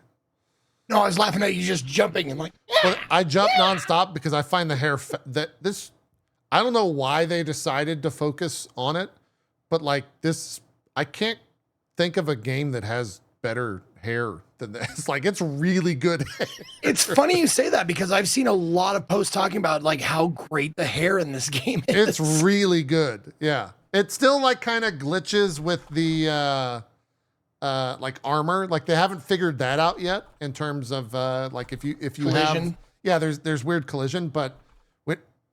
No, I was laughing at you just jumping and like. But I jump nonstop because I find the hair I don't know why they decided to focus on it, but like this, I can't think of a game that has better hair than this. Like it's really good hair. It's funny you say that because I've seen a lot of posts talking about like how great the hair in this game is. It's really good. Yeah. It still like kind of glitches with the like armor. Like they haven't figured that out yet in terms of like if you Collision. have there's weird collision, but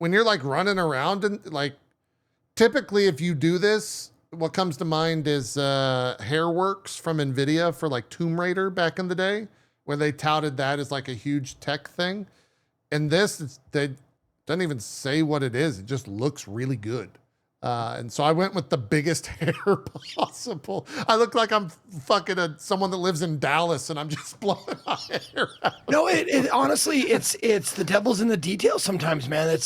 when you're like running around and like typically if you do this, what comes to mind is Hairworks from NVIDIA for like Tomb Raider back in the day, where they touted that as like a huge tech thing. And this, they doesn't even say what it is. It just looks really good. And so I went with the biggest hair possible. I look like I'm fucking someone that lives in Dallas and I'm just blowing my hair out. No, it honestly, it's the devil's in the details sometimes, man.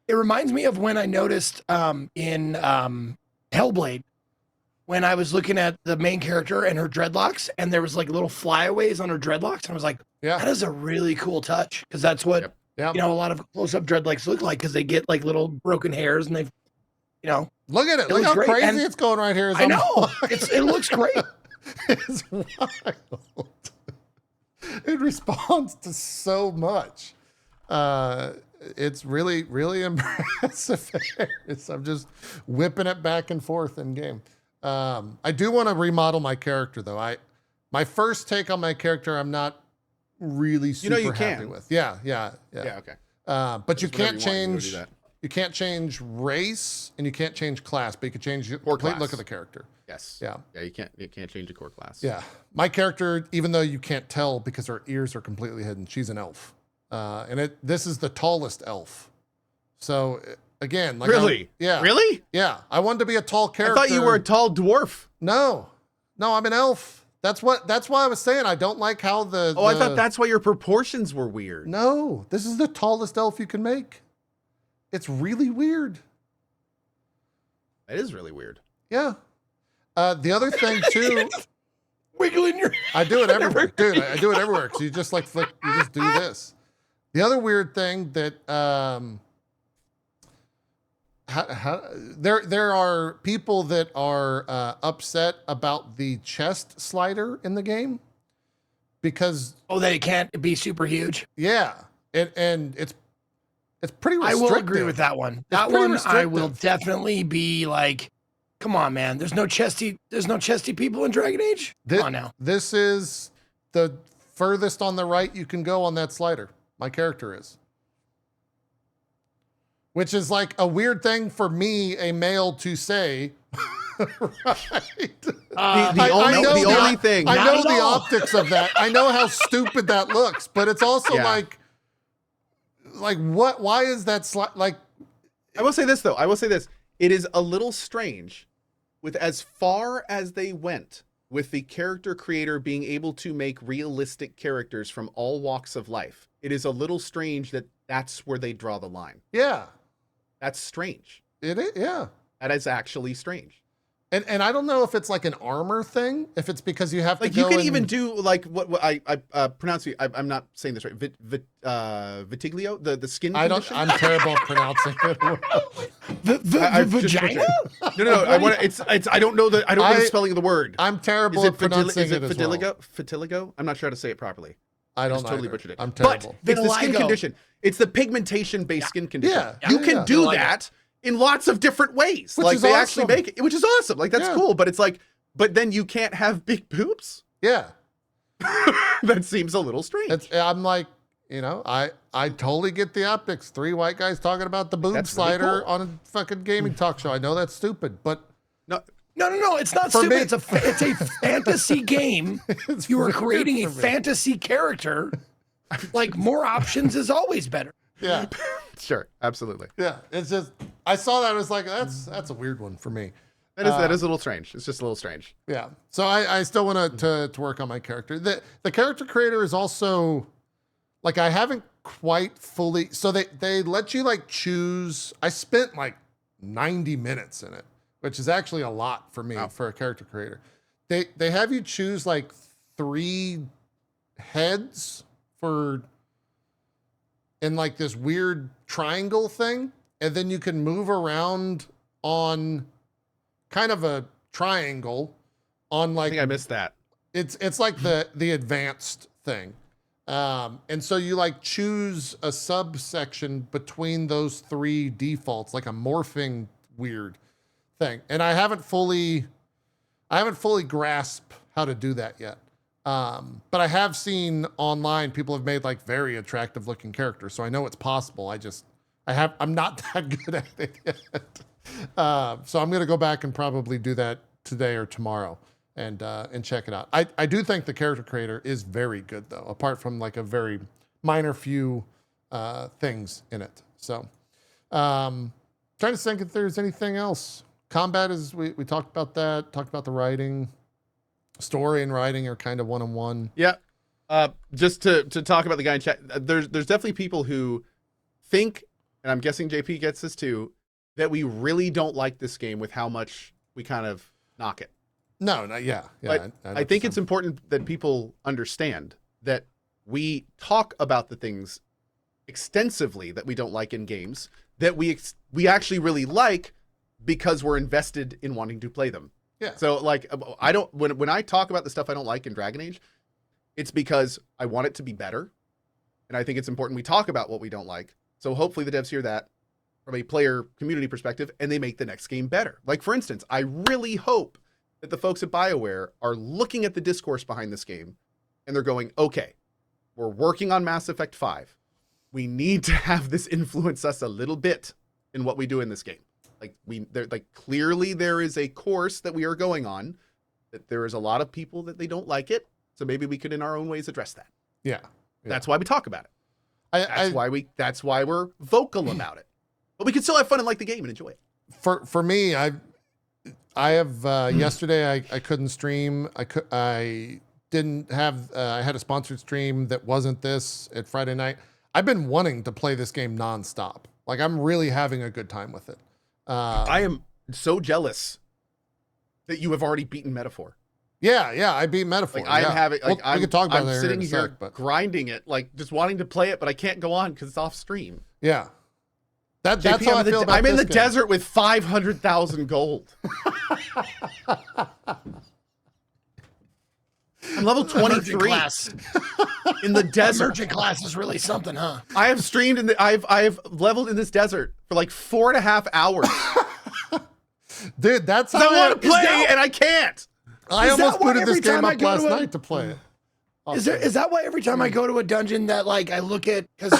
It reminds me of when I noticed in Hellblade, when I was looking at the main character and her dreadlocks, and there was like little flyaways on her dreadlocks, and I was like, that is a really cool touch, because that's what Yep. you know a lot of close-up dreadlocks look like, because they get like little broken hairs, and they've, you know, look at it. Look looks how great. crazy And it's going right here. I know it looks great. It's wild. It responds to so much. It's really, really impressive. I'm just whipping it back and forth in game. I do want to remodel my character though. My first take on my character, I'm not really super happy with. Yeah. Okay. But you can't change. that. You can't change race and you can't change class, but you can change the Or complete class. look of the character. Yes. Yeah. Yeah. You can't change the core class. Yeah. My character, even though you can't tell because her ears are completely hidden, she's an elf. And this is the tallest elf. So again, like Really? yeah. Really? Yeah. I wanted to be a tall character. I thought you were a tall dwarf. No, I'm an elf. That's why I was saying I don't like how I thought that's why your proportions were weird. No, this is the tallest elf you can make. It's really weird. That is really weird. Yeah. The other thing too, Wiggling your. I do it everywhere, dude. I do it everywhere. So you just like flick, you just do this. The other weird thing that there are people that are upset about the chest slider in the game because That it can't be super huge. and it's pretty I restrictive. will agree with that one. That pretty one I will restrictive. definitely be like, come on, man. There's no chesty people in Dragon Age. Come on now. This is the furthest on the right you can go on that slider. My character is. Which is like a weird thing for me, a male, to say. Right? The only thing. I Not know at the all. optics of that. I know how stupid that looks, but it's also like what? Why is that like? I will say this though. It is a little strange, with as far as they went with the character creator being able to make realistic characters from all walks of life. It is a little strange that that's where they draw the line. Yeah, That's strange. it is. Yeah. That is actually strange. And I don't know if it's like an armor thing, if it's because you have to Like go you can and- even do like what I pronounce it. I'm not saying this right. Vitiglio, the skin condition. I'm terrible at pronouncing it. I've just Vagina? butchered it. No. I want it's. I don't know the. I don't know the spelling of the word. I'm terrible Is at it pronouncing is it it as well. Vitiligo? I'm not sure how to say it properly. I don't just totally either. butchered it. I'm terrible. But it's the skin Vitiligo. condition. It's the pigmentation-based skin condition. Yeah. You Yeah. can do Vitiligo. that in lots of different ways. Which like is they actually awesome. make it, which is awesome. Like that's Yeah. cool. But it's like, but then you can't have big boobs. Yeah. That seems a little strange. I'm like, I totally get the optics. 3 white guys talking about the boob That's really slider cool. on a fucking gaming talk show. I know that's stupid, but No, No. It's not For stupid. me- It's a fantasy game. it's You are weird creating a for me. fantasy character. Like more options is always better. Yeah. sure, absolutely. Yeah. It's just, I saw that. I was like, that's a weird one for me. That is a little strange. It's just a little strange. Yeah. So I still want to work on my character. The character creator is also like, I haven't quite fully, so they let you like choose. I spent like 90 minutes in it, which is actually a lot for me for a character creator. They have you choose like 3 heads in like this weird triangle thing. And then you can move around on kind of a triangle on I like, think I missed that. it's like the advanced thing. And so you like choose a subsection between those 3 defaults, like a morphing weird thing. And I haven't fully grasped how to do that yet. But I have seen online people have made like very attractive looking characters. So I know it's possible. I'm not that good at it yet. So I'm going to go back and probably do that today or tomorrow and check it out. I do think the character creator is very good though, apart from like a very minor few things in it. So trying to think if there's anything else. Combat is, we talked about that, talked about the writing. Story and writing are kind of one-on-one. Yeah. Just to talk about the guy in chat, there's definitely people who think, and I'm guessing JP gets this too, that we really don't like this game with how much we kind of knock it. No, yeah. But I think it's important that people understand that we talk about the things extensively that we don't like in games that we actually really like because we're invested in wanting to play them. Yeah. So like I don't when I talk about the stuff I don't like in Dragon Age, it's because I want it to be better. And I think it's important we talk about what we don't like. So hopefully the devs hear that from a player community perspective and they make the next game better. Like for instance, I really hope that the folks at BioWare are looking at the discourse behind this game and they're going, okay, we're working on Mass Effect 5. We need to have this influence us a little bit in what we do in this game. Clearly there is a course that we are going on, that there is a lot of people that they don't like it. So maybe we could in our own ways address that. Yeah. That's why we talk about it. That's why we're vocal about it. But we can still have fun and like the game and enjoy it. For me, I have yesterday I couldn't stream. I didn't have I had a sponsored stream that wasn't this at Friday night. I've been wanting to play this game nonstop. Like I'm really having a good time with it. I am so jealous that you have already beaten Metaphor. Yeah, I beat Metaphor. Like I'm having, like we could talk about I'm that sitting in a here sec, but grinding it, like just wanting to play it, but I can't go on because it's off stream. yeah, that's JP, how I feel about I'm in this the game. desert with 500,000 gold. I'm level 23 class. in the That desert. merchant class is really something, huh? I have streamed I have leveled in this desert for like 4.5 hours. Dude, that's I how want to play and I can't. I Is almost that why booted this every game time I up go last to a- night to play it. Is that why every time I go to a dungeon that like I look at, because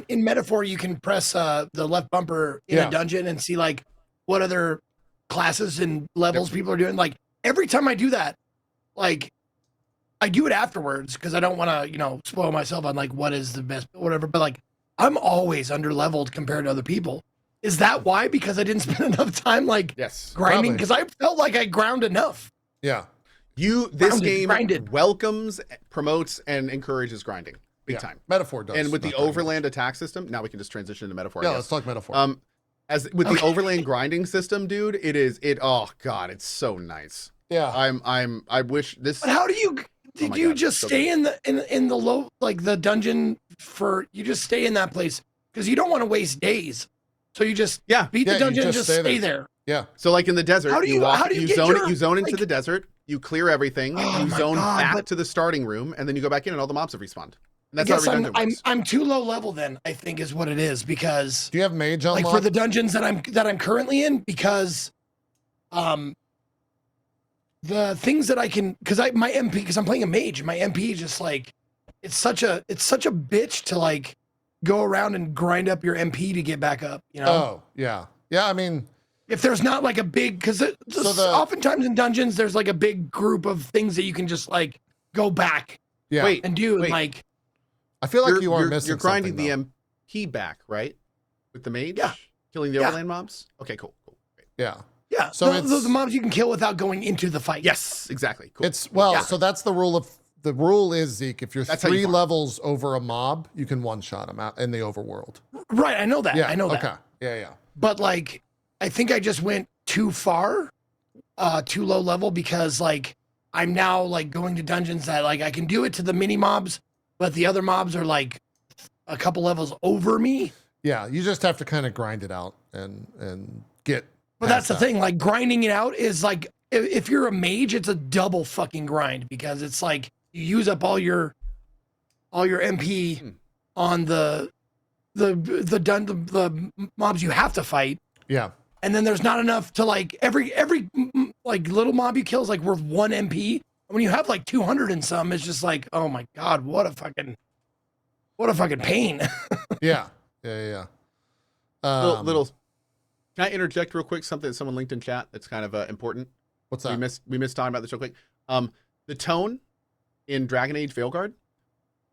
in Metaphor you can press the left bumper in a dungeon and see like what other classes and levels people are doing. Like every time I do that, like I do it afterwards because I don't want to spoil myself on like what is the best whatever. But like I'm always under leveled compared to other people. Is that why? Because I didn't spend enough time like Yes. grinding? Because I felt like I ground enough. Yeah. This game grinded. welcomes, promotes, and encourages grinding big time. Metaphor does. And with the not very overland attack system, now we can just transition to Metaphor. much. I Yeah, guess. let's talk Metaphor. As with the overland grinding system, dude, oh god, it's so nice. yeah. I wish this. But how do you? Did my you God, just so stay in the low, like the dungeon you just stay in that place because you don't want to waste days. So you just Yeah. beat Yeah, the you dungeon and just just stay stay there. there. Yeah. So like in the desert, How do you- walk, how do you get zone your- you zone into like- the desert, you clear everything, Oh you my zone God, back but- to the starting room, and then you go back in and all the mobs have respawned. And I that's how guess redundant works. I'm too low level then. I think is what it is because Do you have mage unlocked? like for the dungeons that I'm currently in because the things that I can because my MP because I'm playing a mage, my MP just like it's such a bitch to like go around and grind up your MP to get back up, Oh, yeah. Yeah, I mean, if there's not like a big because oftentimes in dungeons there's like a big group of things that you can just like go back yeah. Wait, and do wait. and like I feel like you are missing You're grinding something, the though. MP back, right? With the mage? Yeah. Killing the Yeah. overland mobs? Okay, cool. Great. Yeah. yeah So those the mobs you can kill without going into the fight. Yes, exactly. Cool. So that's the rule the rule is, Zeke, if you're That's how you 3 farm. levels over a mob, you can one-shot them out in the overworld. Right, I know that. Yeah. I know that. Okay. Yeah. But like I think I just went too far, too low level because like I'm now like going to dungeons that like I can do it to the mini mobs, but the other mobs are like a couple levels over me. Yeah. You just have to kind of grind it out and get. But past that's the that. thing, like grinding it out is like if you're a mage, it's a double fucking grind because it's like you use up all your MP on the mobs you have to fight. Yeah. and then there's not enough to like every like little mob you kill is like worth 1 MP. And when you have like 200 and some, it's just like, oh my god, what a fucking pain. Yeah. Little. Can I interject real quick? Something that someone linked in chat that's kind of important. What's that? We missed talking about this real quick. The tone in Dragon Age Veilguard.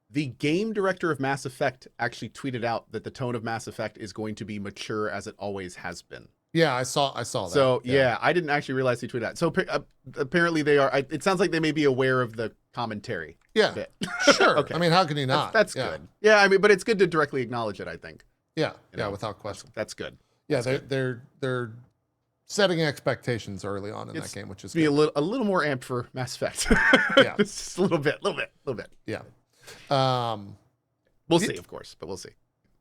The game director of Mass Effect actually tweeted out that the tone of Mass Effect is going to be mature as it always has been. Yeah, I saw that. So yeah, I didn't actually realize he tweeted that. So apparently they are. It sounds like they may be aware of the commentary. Yeah, a bit. Sure. Okay. I mean, how can you not? That's good. Yeah, I mean, but it's good to directly acknowledge it, I think. Yeah, You know, without question. That's good. Yeah, they're setting expectations early on in that game, which is Be good. a little more amped for Mass Effect. Yeah. Just a little bit. Yeah. We'll see, of course, but we'll see.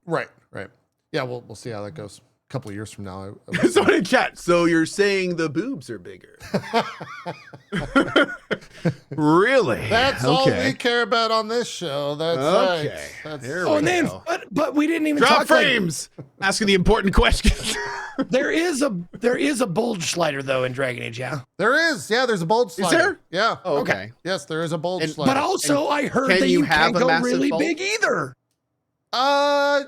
Right. Yeah, we'll see how that goes. A couple of years from now. Someone in chat. So you're saying the boobs are bigger? Really? That's all we care about on this show. That's okay. Right. There Oh, we and go. then, but we didn't even Drop talk frames. Asking the important questions. there is a bulge slider though in Dragon Age, yeah. There is. Yeah, there's a bulge slider. Is there? Yeah. Oh, okay. Yes, there is a bulge And- slider. But also, I heard can that you you have can't a go massive really bulge? big either. I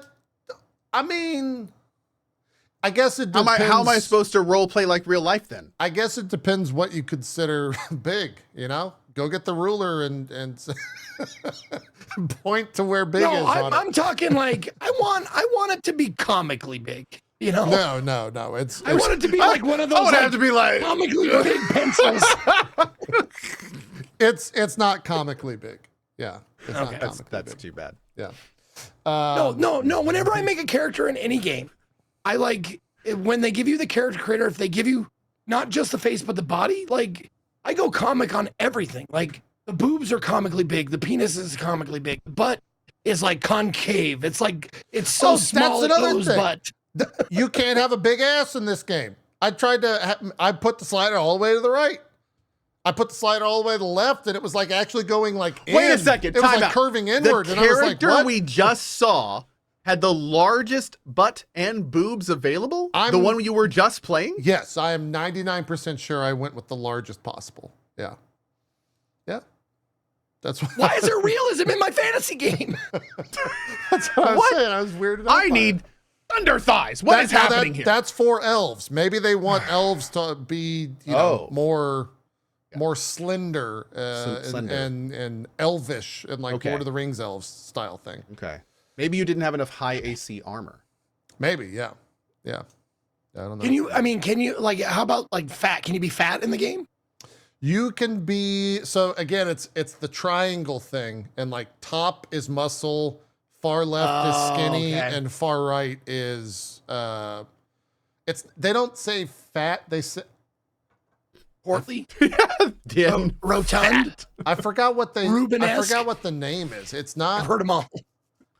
mean, I guess it depends. How am I supposed to role play like real life then? I guess it depends what you consider big, you know? Go get the ruler and point to where big is on it. I'm talking like I want it to be comically big, you know? No. It's I want it to be like one of those I would have to be like comically big pencils. it's not comically big. Yeah. It's not Okay. comically That's big. too bad. Yeah. No. Whenever I make a character in any game, I like when they give you the character creator, if they give you not just the face but the body, like I go comic on everything. Like the boobs are comically big, the penis is comically big, the butt is like concave. It's like it's so small it that's another goes thing. butt. You can't have a big ass in this game. I tried to. I put the slider all the way to the right. I put the slider all the way to the left, and it was like actually going like. Wait a second. It was Time like out. curving inward, The and I was like, character "What?" we just saw had the largest butt and boobs available. The I'm- one you were just playing. Yes, I am 99% sure I went with the largest possible. Yeah. That's Why is there realism in my fantasy game? That's what I was saying. I was weirded out. I by need it. thunder thighs. What is happening here? That's for elves. Maybe they want elves to be, more slender, Slender. and elvish and like Okay. Lord of the Rings elves style thing. Okay. Maybe you didn't have enough high AC armor. Maybe, yeah. I don't know. Can you like how about like fat? Can you be fat in the game? You can be, so again, it's the triangle thing, and like top is muscle, far left is skinny, okay. and far right is they don't say fat, they say Portly, Dim. rotund. I forgot what I Rubenesque. forgot what the name is. It's I've not heard them all.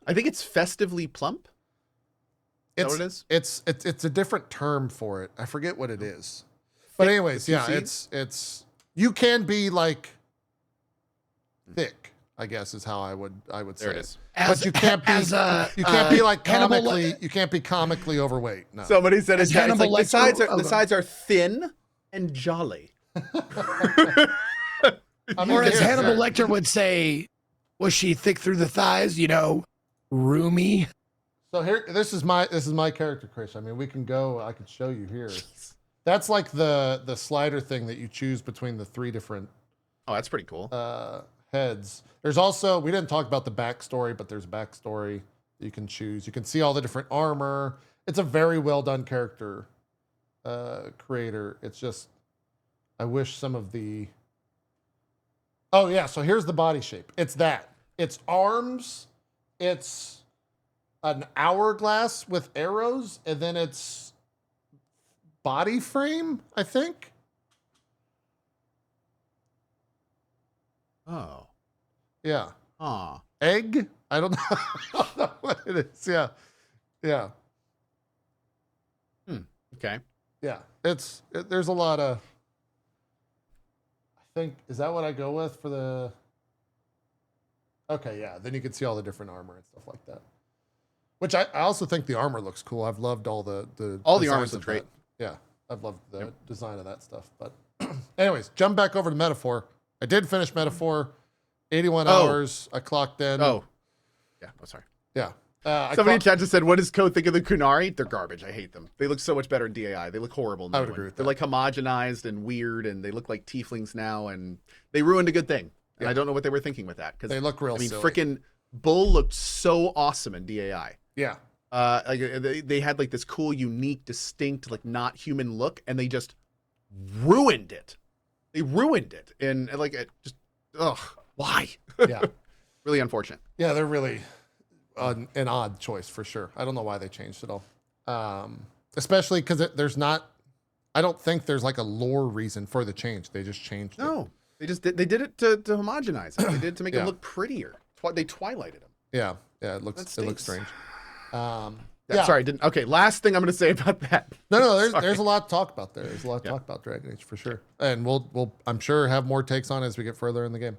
I think it's festively plump. Is that what it is? it's a different term for it. I forget what it is. But anyways, with yeah, two it's you can be like thick, I guess is how I would say There it is. But you can't be you can't be like comically overweight. No. Somebody said As it's like Hannibal the sides Lecter- are the sides are thin and jolly. I mean, Or as yeah, Hannibal sure. Lecter would say, was she thick through the thighs? You know, roomy. So here, this is my character, Chris. I mean, we can go. I could show you here. That's like the slider thing that you choose between the three different Oh, that's pretty cool. heads. There's also, we didn't talk about the backstory, but there's backstory that you can choose. You can see all the different armor. It's a very well done character creator. It's just, I wish some of the. Oh yeah, so here's the body shape. It's that. It's arms. It's an hourglass with arrows, and then it's body frame, I think. Oh. Yeah. Aw. Egg? I don't know, I don't know what it is. Yeah. Okay. Yeah. There's a lot of, I think, is that what I go with for the, okay, yeah. Then you can see all the different armor and stuff like that. Which I also think the armor looks cool. I've loved all the All the designs armors of look great. that. Yeah, I've loved the design of that stuff. But anyways, jump back over to Metaphor. I did finish Metaphor. 81 hours. I clocked in. Oh, yeah. Oh, sorry. Yeah. Somebody in chat just said, what does Code think of the Kunari? They're garbage. I hate them. They look so much better in DAI. They look horrible in I would one. agree with They're that. like homogenized and weird, and they look like tieflings now, and they ruined a good thing. And I don't know what they were thinking with that. They look real silly. Freaking Bull looked so awesome in DAI. Yeah. Like they had like this cool, unique, distinct, like not human look, and they just ruined it. They ruined it, and like it just, why? Yeah. Really unfortunate. Yeah, they're really an odd choice for sure. I don't know why they changed it all. Especially because there's not, I don't think there's like a lore reason for the change. They just changed it. No, they just did it to homogenize it. They did it to make Yeah. it look prettier. They twilighted them. Yeah. Yeah, it looks stinks. strange. Sorry, didn't. Okay, last thing I'm going to say about that. No, there's a lot to talk about there. There's a lot to talk about Dragon Age for sure. And we'll I'm sure have more takes on it as we get further in the game.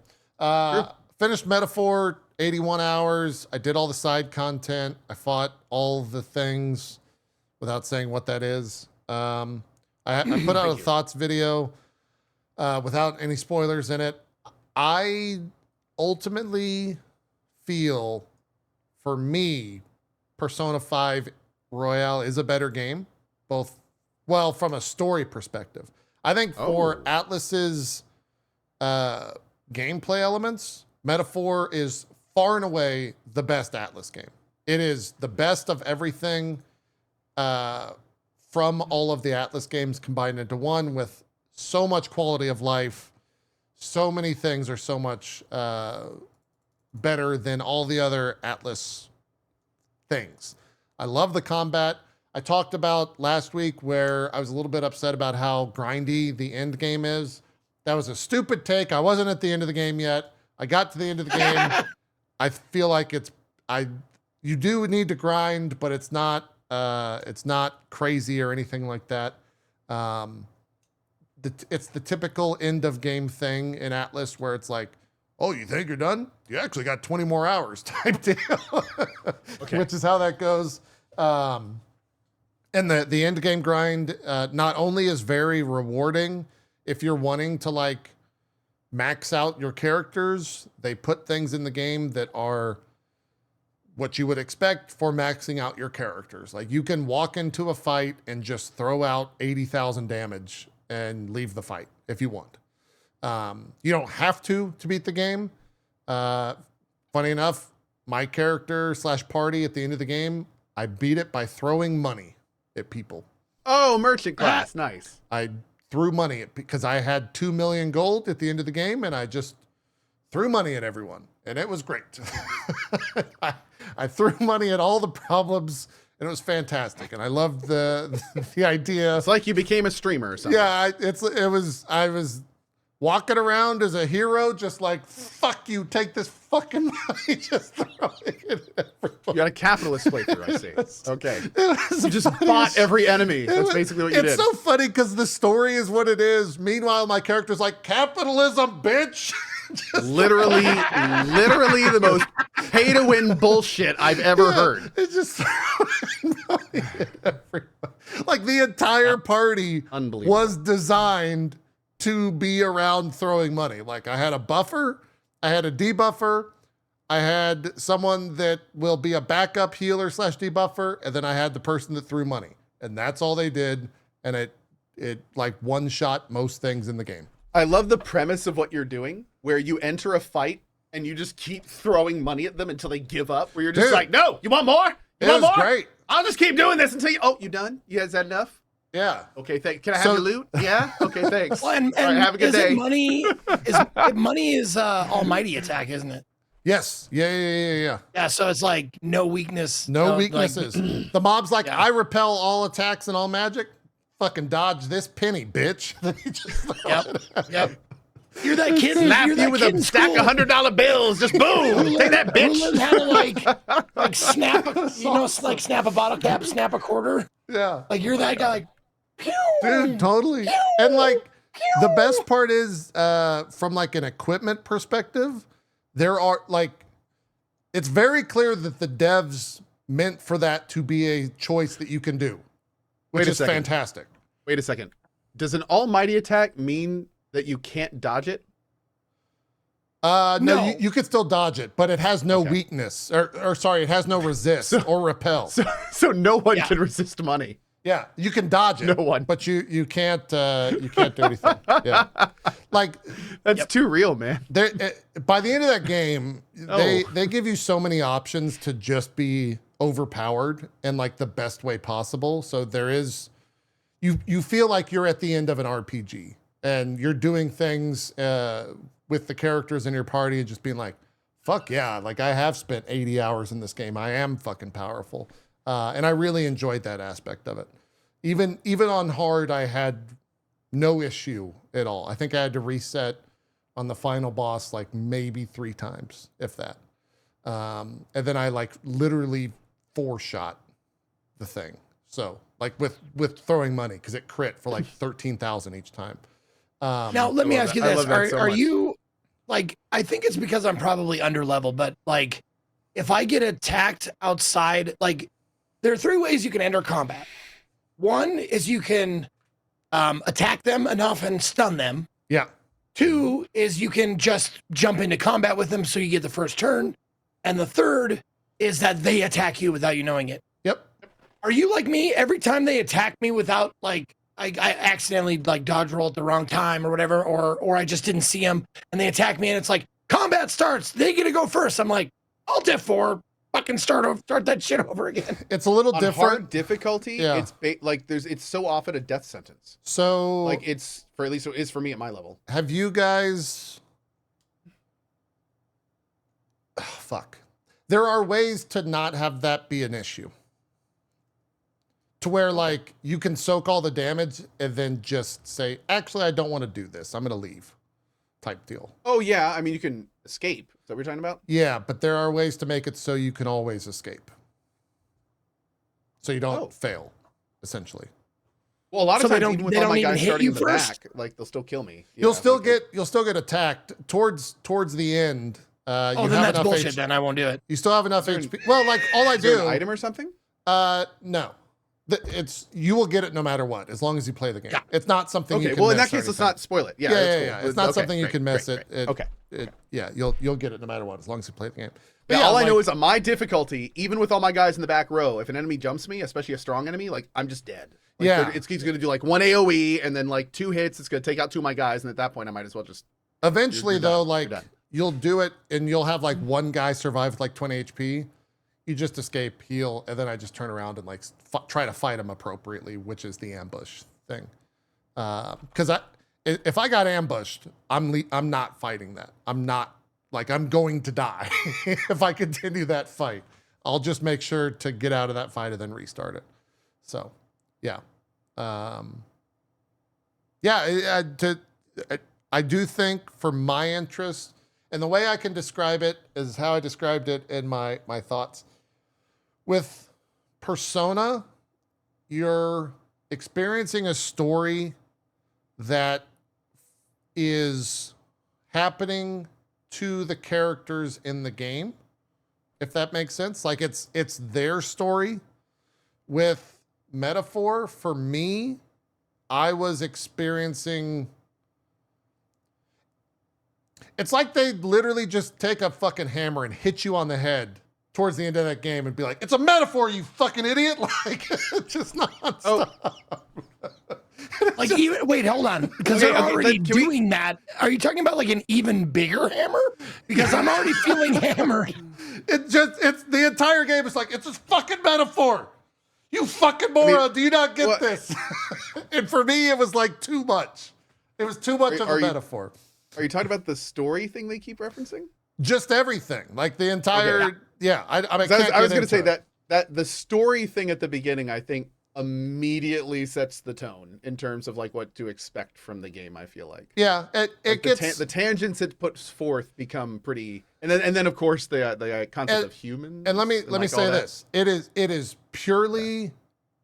Finished Metaphor, 81 hours. I did all the side content. I fought all the things without saying what that is. I put out a thoughts video without any spoilers in it. I ultimately feel, for me, Persona 5 Royale is a better game, from a story perspective. I think for Atlas's gameplay elements, Metaphor is far and away the best Atlas game. It is the best of everything from all of the Atlas games combined into one, with so much quality of life. So many things are so much better than all the other Atlas things. I love the combat. I talked about last week where I was a little bit upset about how grindy the end game is. That was a stupid take. I wasn't at the end of the game yet. I got to the end of the game. I feel like you do need to grind, but it's not crazy or anything like that. It's the typical end of game thing in Atlas where it's like, oh, you think you're done? You actually got 20 more hours type deal, which is how that goes. And the end game grind not only is very rewarding if you're wanting to like max out your characters, they put things in the game that are what you would expect for maxing out your characters. Like you can walk into a fight and just throw out 80,000 damage and leave the fight if you want. You don't have to beat the game. Funny enough, my character / party at the end of the game, I beat it by throwing money at people. Oh, merchant class. Nice. I threw money at, because I had 2 million gold at the end of the game, and I just threw money at everyone, and it was great. I threw money at all the problems, and it was fantastic. And I loved the idea. It's like you became a streamer or something. Yeah, I was walking around as a hero, just like, fuck you, take this fucking money, just throwing it at everyone. You got a capitalist playthrough, I see. Okay. You just funny bought every enemy. That's basically what you did. It's so funny because the story is what it is. Meanwhile, my character's like, capitalism, bitch. Literally the most pay to win bullshit I've ever heard. It's just throwing money at everyone. Like the entire party was designed to be around throwing money. Like I had a buffer, I had a debuffer, I had someone that will be a backup healer / debuffer, and then I had the person that threw money. And that's all they did. And it like one shot most things in the game. I love the premise of what you're doing, where you enter a fight and you just keep throwing money at them until they give up, where you're just like, no, you want more? You want more? Great. I'll just keep doing this until you done? You guys had enough? Yeah. Okay, can I have your loot? Yeah? Okay, thanks. Well, and All right, have a good day. Money is almighty attack, isn't it? Yes. Yeah. Yeah, so it's like no weakness. No weaknesses. The mob's like, I repel all attacks and all magic. Fucking dodge this penny, bitch. Yep. You're that kid. Slap you're that you with kid a in stack school. of $100 bills. Just boom. Take that, bitch. Who learned how to like snap, like snap a bottle cap, snap a quarter. Yeah. Like you're that guy. Like, pew, dude, totally. pew, And like pew. the best part is from like an equipment perspective, there are like, it's very clear that the devs meant for that to be a choice that you can do, which is fantastic. Wait a second. Does an almighty attack mean that you can't dodge it? No, No. you could still dodge it, but it has no weakness, or sorry, it has no resist or repel. So no one can resist money. Yeah, you can dodge it. No one. But you can't do anything. Yeah, like That's too real, man. by the end of that game, they give you so many options to just be overpowered in like the best way possible. So there is, you feel like you're at the end of an RPG and you're doing things with the characters in your party and just being like, fuck yeah, like I have spent 80 hours in this game. I am fucking powerful. And I really enjoyed that aspect of it. Even on hard, I had no issue at all. I think I had to reset on the final boss like maybe 3 times, if that. And then I like literally 4-shot the thing. So like with throwing money, because it crit for like 13,000 each time. Now, let me ask you this. Are you, like, I think it's because I'm probably under level, but like, if I get attacked outside, like, there are 3 ways you can enter combat. One is you can attack them enough and stun them. Yeah. 2 is you can just jump into combat with them so you get the first turn. And the 3rd is that they attack you without you knowing it. Yep. Are you like me? Every time they attack me without, like, I accidentally like dodge roll at the wrong time or whatever, or I just didn't see them and they attack me and it's like combat starts, they get to go first. I'm like, I'll diff 4, fucking start that shit over again. It's a little On different. hard difficulty, Yeah. it's so often a death sentence. So Like it's for at least it is for me at my level. have you guys? Oh, fuck. There are ways to not have that be an issue. To where like you can soak all the damage and then just say, actually, I don't want to do this. I'm going to leave type deal. Oh yeah, I mean you can escape. Is that what you're talking about? Yeah, but there are ways to make it so you can always escape. So you don't fail, essentially. Well, a lot So of they times, don't- even with they all don't my even guys hit starting you in the first? back, like they'll still kill me. You'll still like, get attacked towards the end. You Oh, have then that's enough bullshit. HP Then I won't do it. You still have enough there an- HP. Well, like all I Is there do. an item or something? No. It's you will get it no matter what, as long as you play the game. Yeah. It's not something you Okay. can Well, in miss that or case, let's anything. not spoil it. Yeah. Yeah, that's yeah, cool. yeah. It's not Okay, something you great, can miss. great, great. Okay. Yeah, you'll get it no matter what, as long as you play the game. But Yeah, all I know like, is on my difficulty, even with all my guys in the back row, if an enemy jumps me, especially a strong enemy, like I'm just dead. Like, Yeah. It's going to do like 1 AoE and then like 2 hits. It's going to take out 2 of my guys. And at that point, I might as well just. eventually you're though, done. like You're done. you'll do it and you'll have like one guy survive with like 20 HP. You just escape, heal, and then I just turn around and like try to fight him appropriately, which is the ambush thing. Because if I got ambushed, I'm not fighting that. I'm going to die if I continue that fight. I'll just make sure to get out of that fight and then restart it. So, yeah, I do think for my interest, and the way I can describe it is how I described it in my thoughts. With Persona, you're experiencing a story that is happening to the characters in the game, if that makes sense. Like it's their story. With Metaphor, for me, I was experiencing. It's like they literally just take a fucking hammer and hit you on the head towards the end of that game and be like, it's a metaphor, you fucking idiot. Like, just nonstop. Like, even, wait, hold on, because they're already doing that. Are you talking about like an even bigger hammer? Because I'm already feeling hammered. It's the entire game. It's like, it's a fucking metaphor. You fucking moron. Do you not get this? And for me, it was like too much. It was too much of a metaphor. Are you talking about the story thing they keep referencing? Just everything. Like the entire, Okay, I was going to say that the story thing at the beginning, I think, immediately sets the tone in terms of like what to expect from the game. I feel like, yeah, it like gets the tangents it puts forth become pretty, and then of course the concept of humans. And let me like say all that. this: it is purely,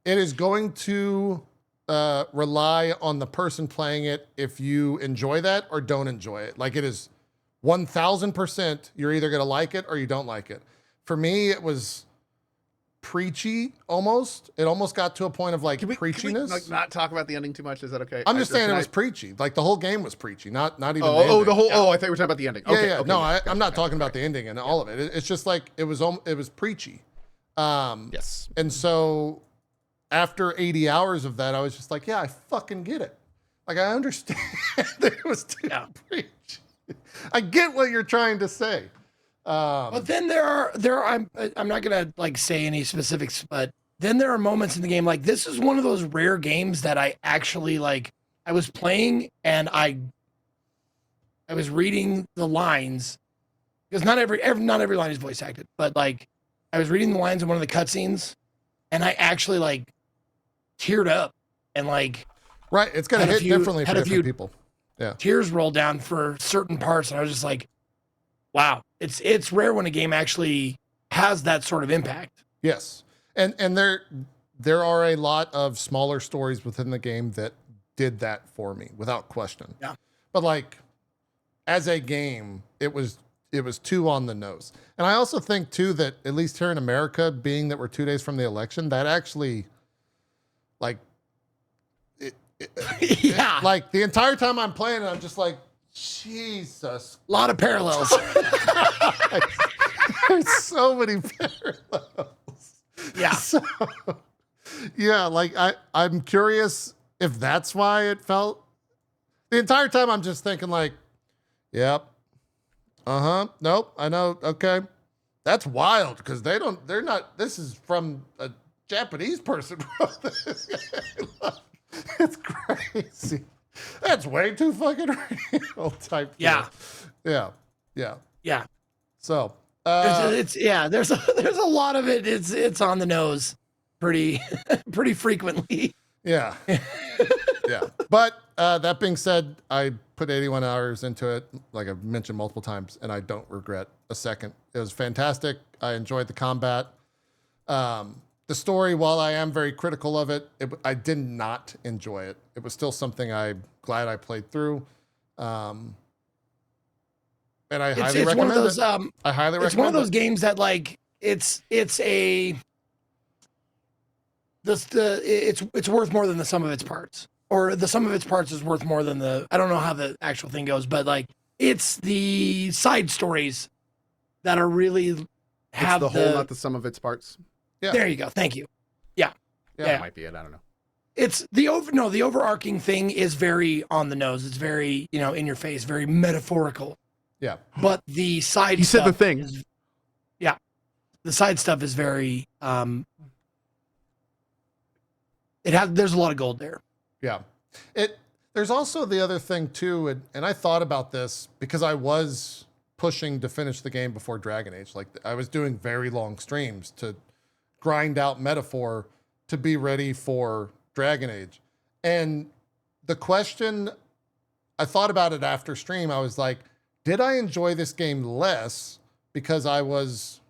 it is going to rely on the person playing it if you enjoy that or don't enjoy it. Like it is 1000%. You're either going to like it or you don't like it. For me, it was preachy almost. It almost got to a point of like Can we preachiness. like not talk about the ending too much? Is that okay? I'm just saying it was preachy. Like the whole game was preachy, not even. The ending. the whole. Oh, I thought we were talking about the ending. Yeah, Okay, yeah. okay, No, yeah, I'm not talking about the ending and all of it. It's just like it was preachy. Yes. And so after 80 hours of that, I was just like, yeah, I fucking get it. Like I understand that it was too preachy. I get what you're trying to say. But then there are I'm not gonna like say any specifics, but then there are moments in the game like this is one of those rare games that I actually like. I was playing and I was reading the lines because not every line is voice acted, but like I was reading the lines in one of the cutscenes and I actually like teared up and like right, it's gonna hit differently for different people. Yeah, tears rolled down for certain parts, and I was just like, wow, it's rare when a game actually has that sort of impact. Yes, and there are a lot of smaller stories within the game that did that for me without question. Yeah, but like as a game, it was too on the nose. And I also think too that at least here in America, being that we're 2 days from the election, that actually like yeah, like the entire time I'm playing it, I'm just like, Jesus. A lot of parallels. There's so many parallels. Yeah. So, yeah, like I'm curious if that's why it felt the entire time I'm just thinking like, yep. Nope. I know. Okay. That's wild because they're not, this is from a Japanese person. It's crazy. That's way too fucking real type. Yeah. Yeah. Yeah. Yeah. So there's a lot of it. It's on the nose pretty frequently. yeah. Yeah. But that being said, I put 81 hours into it, like I've mentioned multiple times, and I don't regret a second. It was fantastic. I enjoyed the combat. The story, while I am very critical of it, I did not enjoy it. It was still something I'm glad I played through. And I highly recommend one of those, it. I highly recommend it. It's one of those games that like it's worth more than the sum of its parts. Or the sum of its parts is worth more than I don't know how the actual thing goes, but like it's the side stories that are really have it's the whole, not the sum of its parts. Yeah. There you go. Thank you. Yeah. That might be it. I don't know. It's the overarching thing is very on the nose. It's very, in your face, very metaphorical. Yeah. But the side You stuff said the thing. The side stuff is very there's a lot of gold there. Yeah. There's also the other thing too, and I thought about this because I was pushing to finish the game before Dragon Age. Like I was doing very long streams to grind out Metaphor to be ready for Dragon Age. And the question, I thought about it after stream. I was like, did I enjoy this game less because I was,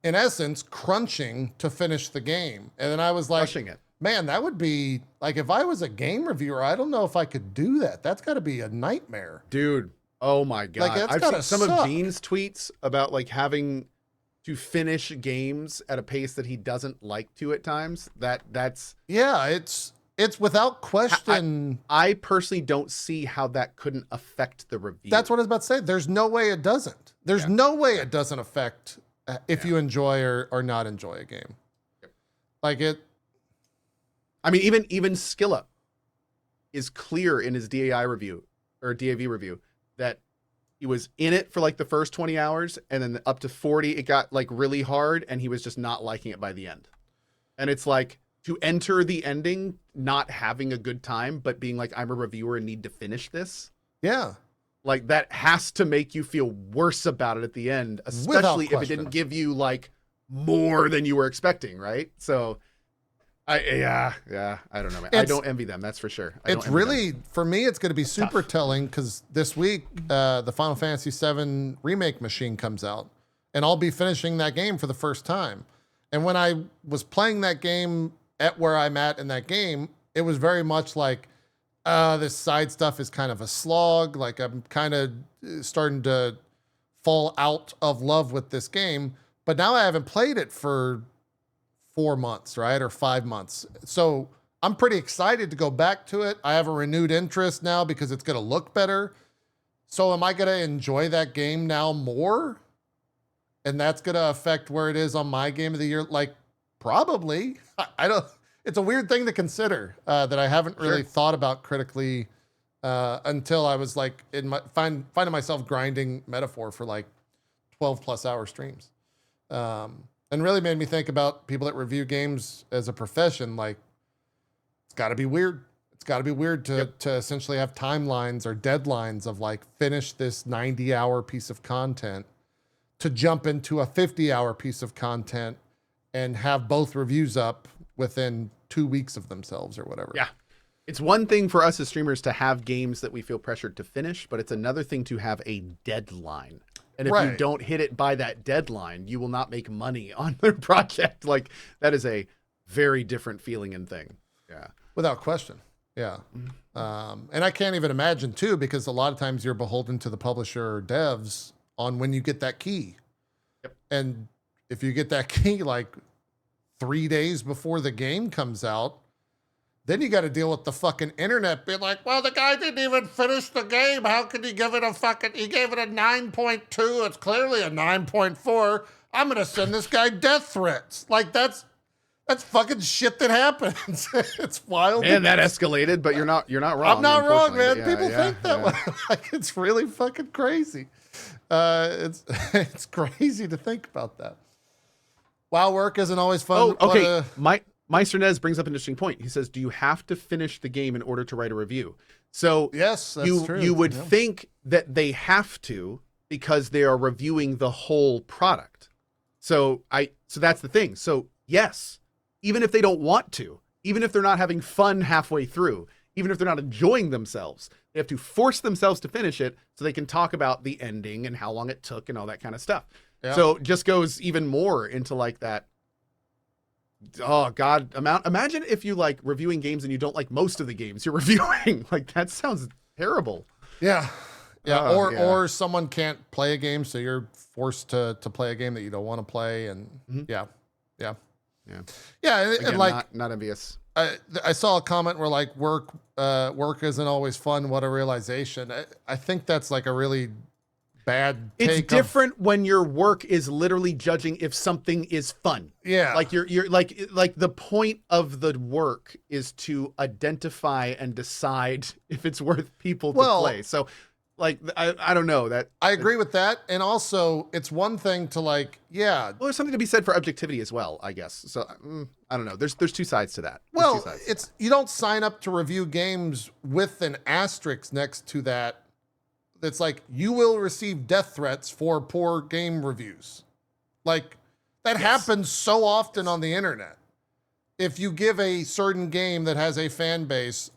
in essence, crunching to finish the game? And then I was like, Crushing it. Man, that would be like if I was a game reviewer, I don't know if I could do that. That's got to be a nightmare. Dude, oh my God. Like, that's I've gotta seen some suck. of Dean's tweets about like having to finish games at a pace that he doesn't like to at times. That's Yeah, it's without question. I personally don't see how that couldn't affect the review. That's what I was about to say. There's no way it doesn't. There's no way it doesn't affect if you enjoy or not enjoy a game. Like it. I mean, even Skilla is clear in his DAI review or DAV review that he was in it for like the first 20 hours and then up to 40, it got like really hard and he was just not liking it by the end. And it's like to enter the ending, not having a good time, but being like, I'm a reviewer and need to finish this. Yeah. Like that has to make you feel worse about it at the end, especially if it didn't give you like more than you were expecting. Right. So I don't know, man. I don't envy them. That's for sure. It's really, for me, it's going to be super telling because this week, the Final Fantasy VII remake machine comes out and I'll be finishing that game for the first time. And when I was playing that game at where I'm at in that game, it was very much like, this side stuff is kind of a slog. Like I'm kind of starting to fall out of love with this game. But now I haven't played it for 4 months, right? Or 5 months. So I'm pretty excited to go back to it. I have a renewed interest now because it's going to look better. So am I going to enjoy that game now more? And that's going to affect where it is on my game of the year? Like, probably. I don't, it's a weird thing to consider that I haven't really thought about critically until I was like finding myself grinding Metaphor for like 12 plus hour streams. And really made me think about people that review games as a profession. Like, it's got to be weird. It's got to be weird to essentially have timelines or deadlines of like finish this 90-hour piece of content to jump into a 50-hour piece of content and have both reviews up within 2 weeks of themselves or whatever. Yeah. It's one thing for us as streamers to have games that we feel pressured to finish, but it's another thing to have a deadline. And if you don't hit it by that deadline, you will not make money on their project. Like, that is a very different feeling and thing. Yeah. Without question. Yeah. And I can't even imagine too, because a lot of times you're beholden to the publisher or devs on when you get that key. Yep. And if you get that key like 3 days before the game comes out, then you got to deal with the fucking internet being like, well, the guy didn't even finish the game. How could he give it he gave it a 9.2. It's clearly a 9.4. I'm going to send this guy death threats. Like, that's fucking shit that happens. It's wild. And that escalated, but you're not wrong. I'm not wrong, man. Yeah, People think that way. Like, it's really fucking crazy. It's crazy to think about that. While work isn't always fun. Oh, okay. Meister Nez brings up an interesting point. He says, do you have to finish the game in order to write a review? So yes, that's true. You would think that they have to because they are reviewing the whole product. So that's the thing. So yes, even if they don't want to, even if they're not having fun halfway through, even if they're not enjoying themselves, they have to force themselves to finish it so they can talk about the ending and how long it took and all that kind of stuff. Yeah. So it just goes even more into like that. Oh God, imagine if you like reviewing games and you don't like most of the games you're reviewing. Like, that sounds terrible. Yeah. Yeah. Or someone can't play a game, so you're forced to play a game that you don't want to play. And yeah. Again, like not envious. I saw a comment where like work isn't always fun. What a realization. I think that's like a really bad take. It's different when your work is literally judging if something is fun. Yeah. Like you're like the point of the work is to identify and decide if it's worth people to play. So like, I don't know that. I agree with that. And also it's one thing to like, well, there's something to be said for objectivity as well, I guess. So I don't know. There's two sides to that. Well, you don't sign up to review games with an asterisk next to that. That's like, you will receive death threats for poor game reviews. Like, that happens so often on the internet. If you give a certain game that has a fan base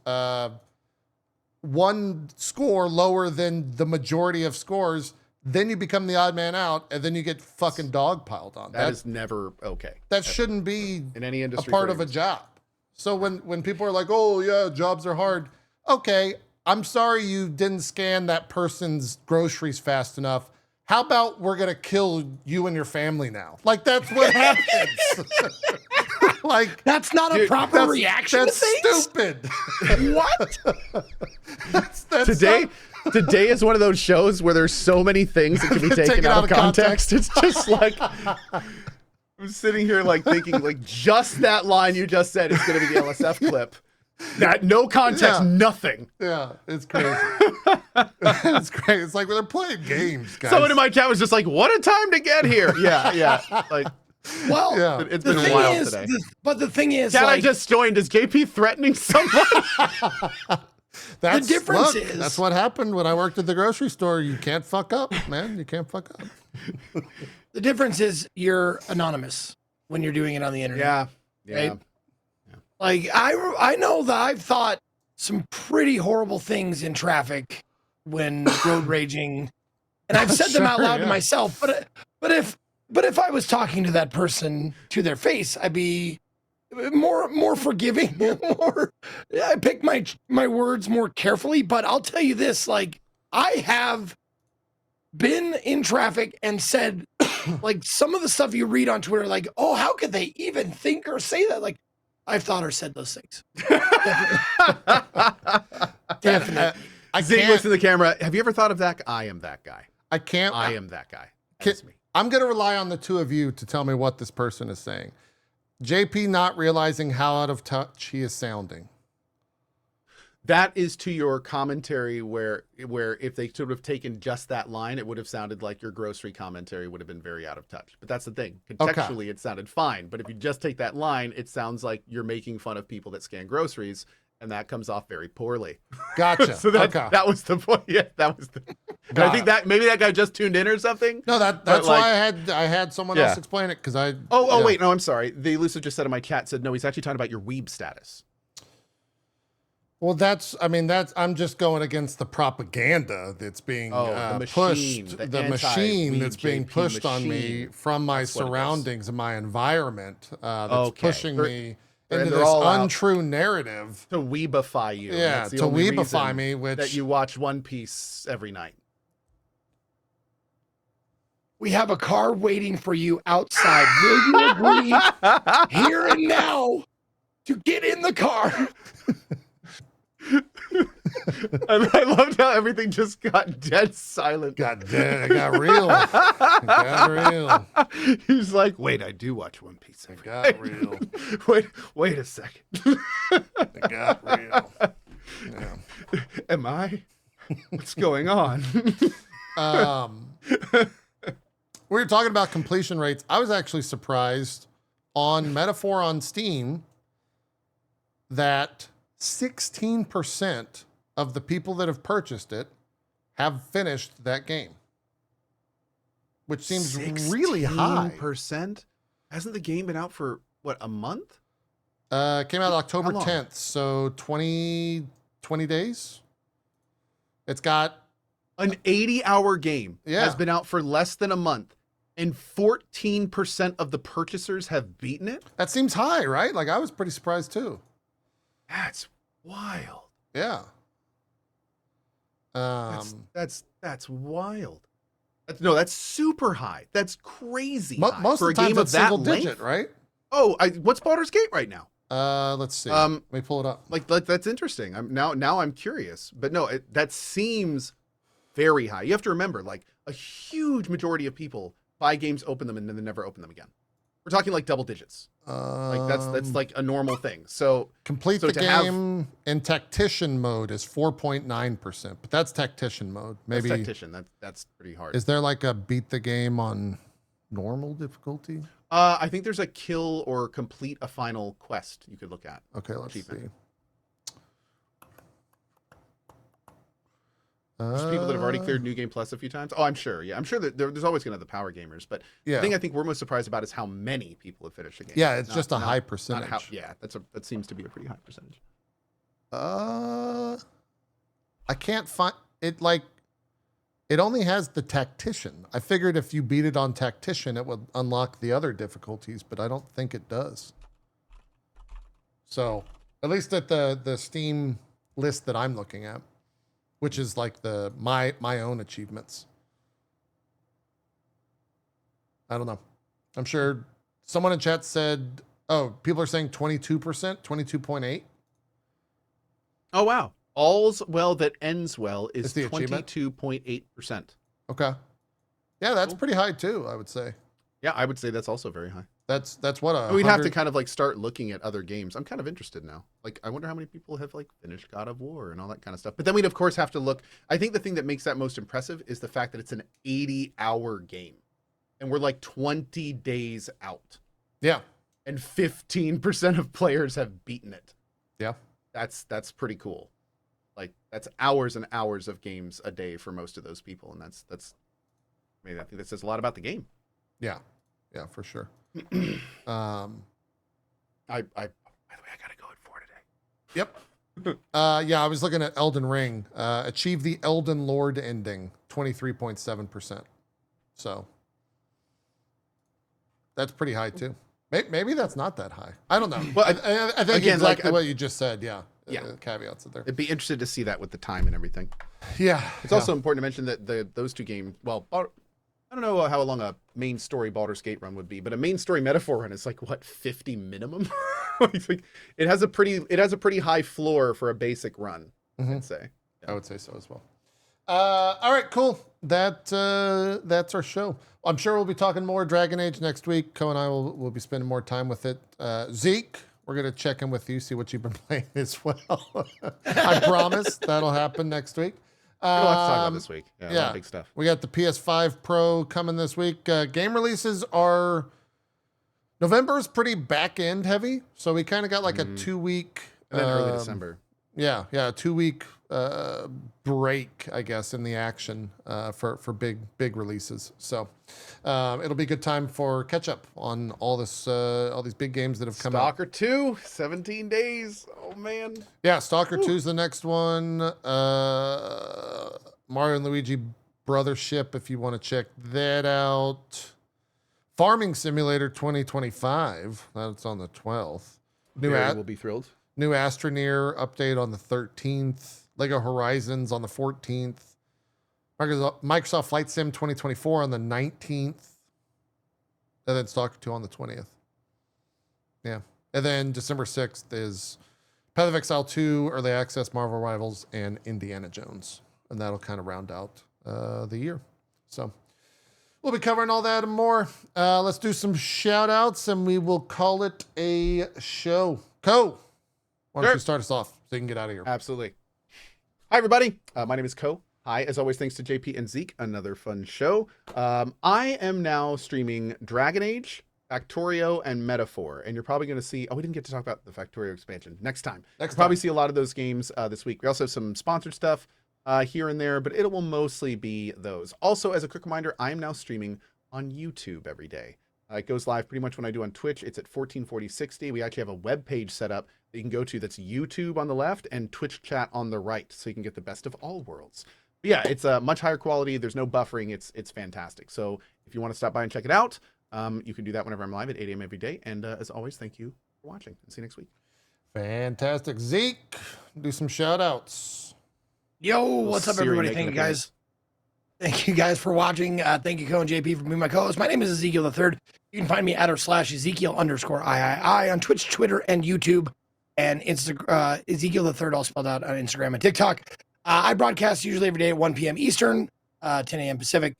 one score lower than the majority of scores, then you become the odd man out, and then you get fucking dogpiled on. That is never okay. That shouldn't be in any industry a part of a job. So when people are like, oh yeah, jobs are hard. Okay, I'm sorry you didn't scan that person's groceries fast enough. How about we're going to kill you and your family now? Like, that's what happens. Like, that's not a proper reaction. That's stupid. What? that's Today is one of those shows where there's so many things that can be taken out of context. It's just like, I'm sitting here like thinking like just that line you just said is going to be the LSF clip. That no context, nothing. Yeah, it's crazy. It's crazy. It's like they're playing games, guys. Someone in my chat was just like, "What a time to get here!" Yeah. Like, well, it's been wild today. But the thing is, Cat, I just joined. Is JP threatening someone? The difference is that's what happened when I worked at the grocery store. You can't fuck up, man. You can't fuck up. The difference is you're anonymous when you're doing it on the internet. Yeah. Right? Like, I know that I've thought some pretty horrible things in traffic when road raging, and I've said them out loud to myself. But if I was talking to that person to their face, I'd be more forgiving. I pick my words more carefully. But I'll tell you this: like, I have been in traffic and said like some of the stuff you read on Twitter, like, oh, how could they even think or say that? Like, I've thought or said those things. Definitely. I Zig looks in the camera. Have you ever thought of that? I am that guy. I can't. I am that guy. That's me. I'm going to rely on the two of you to tell me what this person is saying. JP not realizing how out of touch he is sounding. That is to your commentary where if they should have taken just that line, it would have sounded like your grocery commentary would have been very out of touch. But that's the thing. Contextually, It sounded fine. But if you just take that line, it sounds like you're making fun of people that scan groceries, and that comes off very poorly. Gotcha. So that was the point. Yeah, that was the. I think that maybe that guy just tuned in or something. No, that's why I had someone else explain it because I. Wait, no, I'm sorry. The elusive just said in my chat said no. He's actually talking about your weeb status. Well, I'm just going against the propaganda that's being pushed, the machine that's being pushed on me from my surroundings and my environment that's pushing me into this untrue narrative. To weebify you. Yeah, to weebify me, that you watch One Piece every night. We have a car waiting for you outside. Will you agree here and now to get in the car? I loved how everything just got dead silent. Got real. It got real. He's like, wait, I do watch One Piece. It got real. Wait a second. It got real. Yeah. Am I? What's going on? We were talking about completion rates. I was actually surprised on Metaphor on Steam that 16% of the people that have purchased it have finished that game, which seems really high. 16%? Hasn't the game been out for, what, a month? Came out October 10th, so 20 days. It's got... An 80-hour game has been out for less than a month, and 14% of the purchasers have beaten it? That seems high, right? Like, I was pretty surprised, too. That's wild. Yeah. That's wild. That's super high. That's crazy. Most of the time it's single digit, right? Oh, what's Baldur's Gate right now? Let's see. Let me pull it up. Like that's interesting. Now I'm curious, but no, that seems very high. You have to remember, like a huge majority of people buy games, open them, and then they never open them again. We're talking like double digits. Like that's like a normal thing. So complete the game in tactician mode is 4.9%, but that's tactician mode. Maybe that's tactician. That's pretty hard. Is there like a beat the game on normal difficulty? I think there's a kill or complete a final quest you could look at. Okay, let's see. Just people that have already cleared New Game Plus a few times. Oh, I'm sure. Yeah, I'm sure that there's always going to have the power gamers. But the thing I think we're most surprised about is how many people have finished the game. Yeah, it's just a high percentage. That seems to be a pretty high percentage. I can't find it. Like, it only has the tactician. I figured if you beat it on tactician, it would unlock the other difficulties, but I don't think it does. So, at least at the Steam list that I'm looking at, which is like my own achievements. I don't know. I'm sure someone in chat said, oh, people are saying 22%, 22.8. Oh, wow. All's well that ends well is 22.8%. Okay. Yeah, that's pretty high too, I would say. Yeah, I would say that's also very high. That's what we'd have to kind of like start looking at other games. I'm kind of interested now. Like, I wonder how many people have like finished God of War and all that kind of stuff. But then we'd of course have to look. I think the thing that makes that most impressive is the fact that it's an 80-hour game, and we're like 20 days out. Yeah. And 15% of players have beaten it. Yeah. That's pretty cool. Like, that's hours and hours of games a day for most of those people, and that's. I mean, I think that says a lot about the game. Yeah. Yeah, for sure. By the way, I gotta go at 4 today. Yep. Yeah, I was looking at Elden Ring. Achieve the Elden Lord ending, 23.7%. So that's pretty high too. Maybe that's not that high. I don't know. Well, I think again, exactly what you just said. Yeah. Caveats in there. I'd be interested to see that with the time and everything. Yeah. It's also important to mention that those two games. Well, I don't know how long a main story Baldur's Gate run would be, but a main story Metaphor run is like what, 50 minimum? It's like, it has a pretty high floor for a basic run, I'd say. I would say so as well. All right, cool. That's our show. I'm sure we'll be talking more Dragon Age next week. Co and I will be spending more time with it. Zeke, we're gonna check in with you, see what you've been playing as well. I promise that'll happen next week. A lot to talk about this week. Yeah, a lot of big stuff. We got the PS5 Pro coming this week. Game releases are November is pretty back end heavy, so we kind of got like a 2-week. And then early December. Yeah, 2-week break, I guess, in the action for big releases. So it'll be a good time for catch up on all these big games that have come out. Stalker 2, 17 days. Oh man. Yeah, Stalker 2 is the next one. Mario and Luigi Brothership, if you want to check that out. Farming Simulator 2025. That's on the 12th. Barry will be thrilled. New Astroneer update on the 13th. Lego Horizons on the 14th. Microsoft Flight Sim 2024 on the 19th. And then Stalker 2 on the 20th. Yeah. And then December 6th is Path of Exile 2, Early Access, Marvel Rivals, and Indiana Jones. And that'll kind of round out the year. So we'll be covering all that and more. Let's do some shout outs and we will call it a show. Co, why don't you start us off so you can get out of here? Absolutely. Hi, everybody. My name is Ko. Hi, as always, thanks to JP and Zeke. Another fun show. I am now streaming Dragon Age, Factorio, and Metaphor. And you're probably going to see... Oh, we didn't get to talk about the Factorio expansion. Next time. You'll probably see a lot of those games this week. We also have some sponsored stuff here and there, but it will mostly be those. Also, as a quick reminder, I am now streaming on YouTube every day. It goes live pretty much when I do on Twitch. It's at 144060. We actually have a web page set up that you can go to that's YouTube on the left and Twitch chat on the right, so you can get the best of all worlds. But yeah, it's a much higher quality. There's no buffering. It's fantastic. So if you want to stop by and check it out, you can do that whenever I'm live at 8 a.m. every day. And as always, thank you for watching. And see you next week. Fantastic. Zeke, do some shout outs. Yo, what's up, everybody? Thank you guys. Thank you guys for watching. Thank you, Ko and JP, for being my co-host. My name is Ezekiel III. You can find me at /Ezekiel_III on Twitch, Twitter, and YouTube, and Ezekiel III, all spelled out, on Instagram and TikTok. I broadcast usually every day at 1 p.m. Eastern, 10 a.m. Pacific,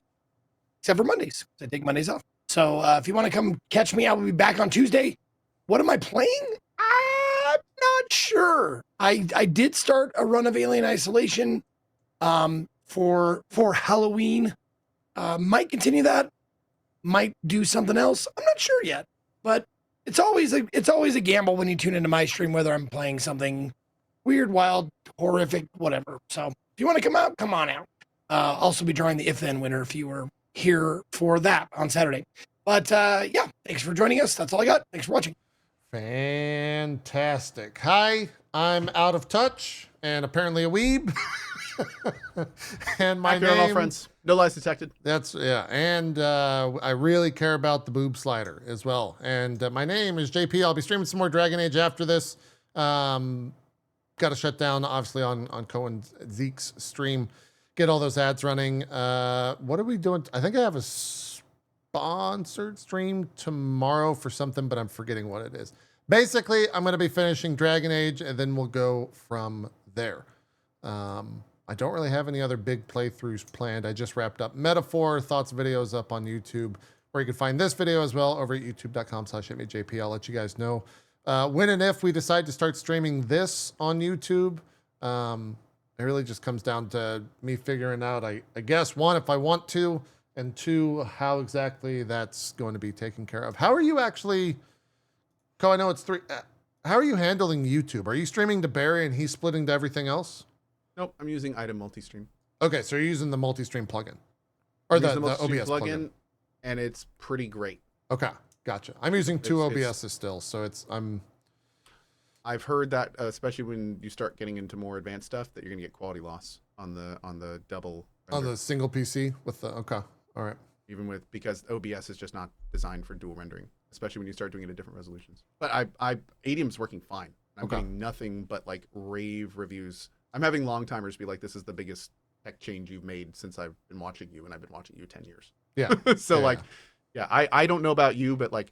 except for Mondays. I take Mondays off. So if you want to come catch me, I will be back on Tuesday. What am I playing? I'm not sure. I did start a run of Alien Isolation for Halloween. Might continue that. Might do something else. I'm not sure yet. But it's always a gamble when you tune into my stream, whether I'm playing something weird, wild, horrific, whatever. So if you want to come out, come on out. Also be drawing the If Then winner if you were here for that on Saturday. But yeah, thanks for joining us. That's all I got. Thanks for watching. Fantastic. Hi, I'm Out of Touch and apparently a weeb. And my name, all friends. No lies detected. That's and I really care about the boob slider as well. And my name is JP. I'll be streaming some more Dragon Age after this. Got to shut down obviously on Ko and Zeke's stream. Get all those ads running. What are we doing? I think I have a sponsored stream tomorrow for something, but I'm forgetting what it is. Basically, I'm going to be finishing Dragon Age, and then we'll go from there. I don't really have any other big playthroughs planned. I just wrapped up Metaphor, thoughts videos up on YouTube, where you can find this video as well over at youtube.com/itmeJP. I'll let you guys know when and if we decide to start streaming this on YouTube. It really just comes down to me figuring out, I guess, one, if I want to, and two, how exactly that's going to be taken care of. How are you actually, Ko, I know it's 3, how are you handling YouTube? Are you streaming to Barry and he's splitting to everything else? Nope, I'm using Item Multistream. Okay, so you're using the multi-stream plugin. Or the multi-stream OBS plugin. And it's pretty great. Okay, gotcha. I'm using two OBSs still, so I've heard that, especially when you start getting into more advanced stuff, that you're gonna get quality loss on the double render. On the single PC with the, okay, all right. Because OBS is just not designed for dual rendering, especially when you start doing it at different resolutions. But Adium's working fine. I'm getting nothing but like rave reviews. I'm having long timers be like, this is the biggest tech change you've made since I've been watching you, and I've been watching you 10 years. Yeah. So Yeah. like, yeah, I don't know about you, but like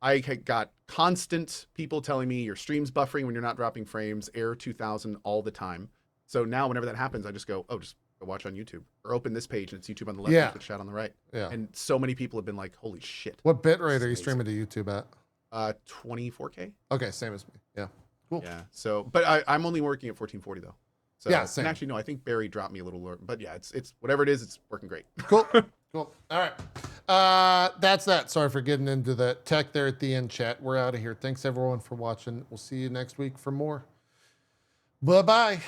I got constant people telling me your stream's buffering when you're not dropping frames, error 2000 all the time. So now whenever that happens, I just go, oh, just go watch on YouTube or open this page and it's YouTube on the left Yeah. and Twitch chat on the right. Yeah. And so many people have been like, holy shit. What bit rate are you Amazing. streaming to YouTube at? 24K. Okay, same as me. Yeah. Cool. Yeah. So, but I'm only working at 1440 though. So, Yeah, same. and actually, no, I think Barry dropped me a little, but yeah, it's whatever it is, it's working great. Cool. Cool. All right. That's that. Sorry for getting into the tech there at the end, chat. We're out of here. Thanks everyone for watching. We'll see you next week for more. Bye-bye.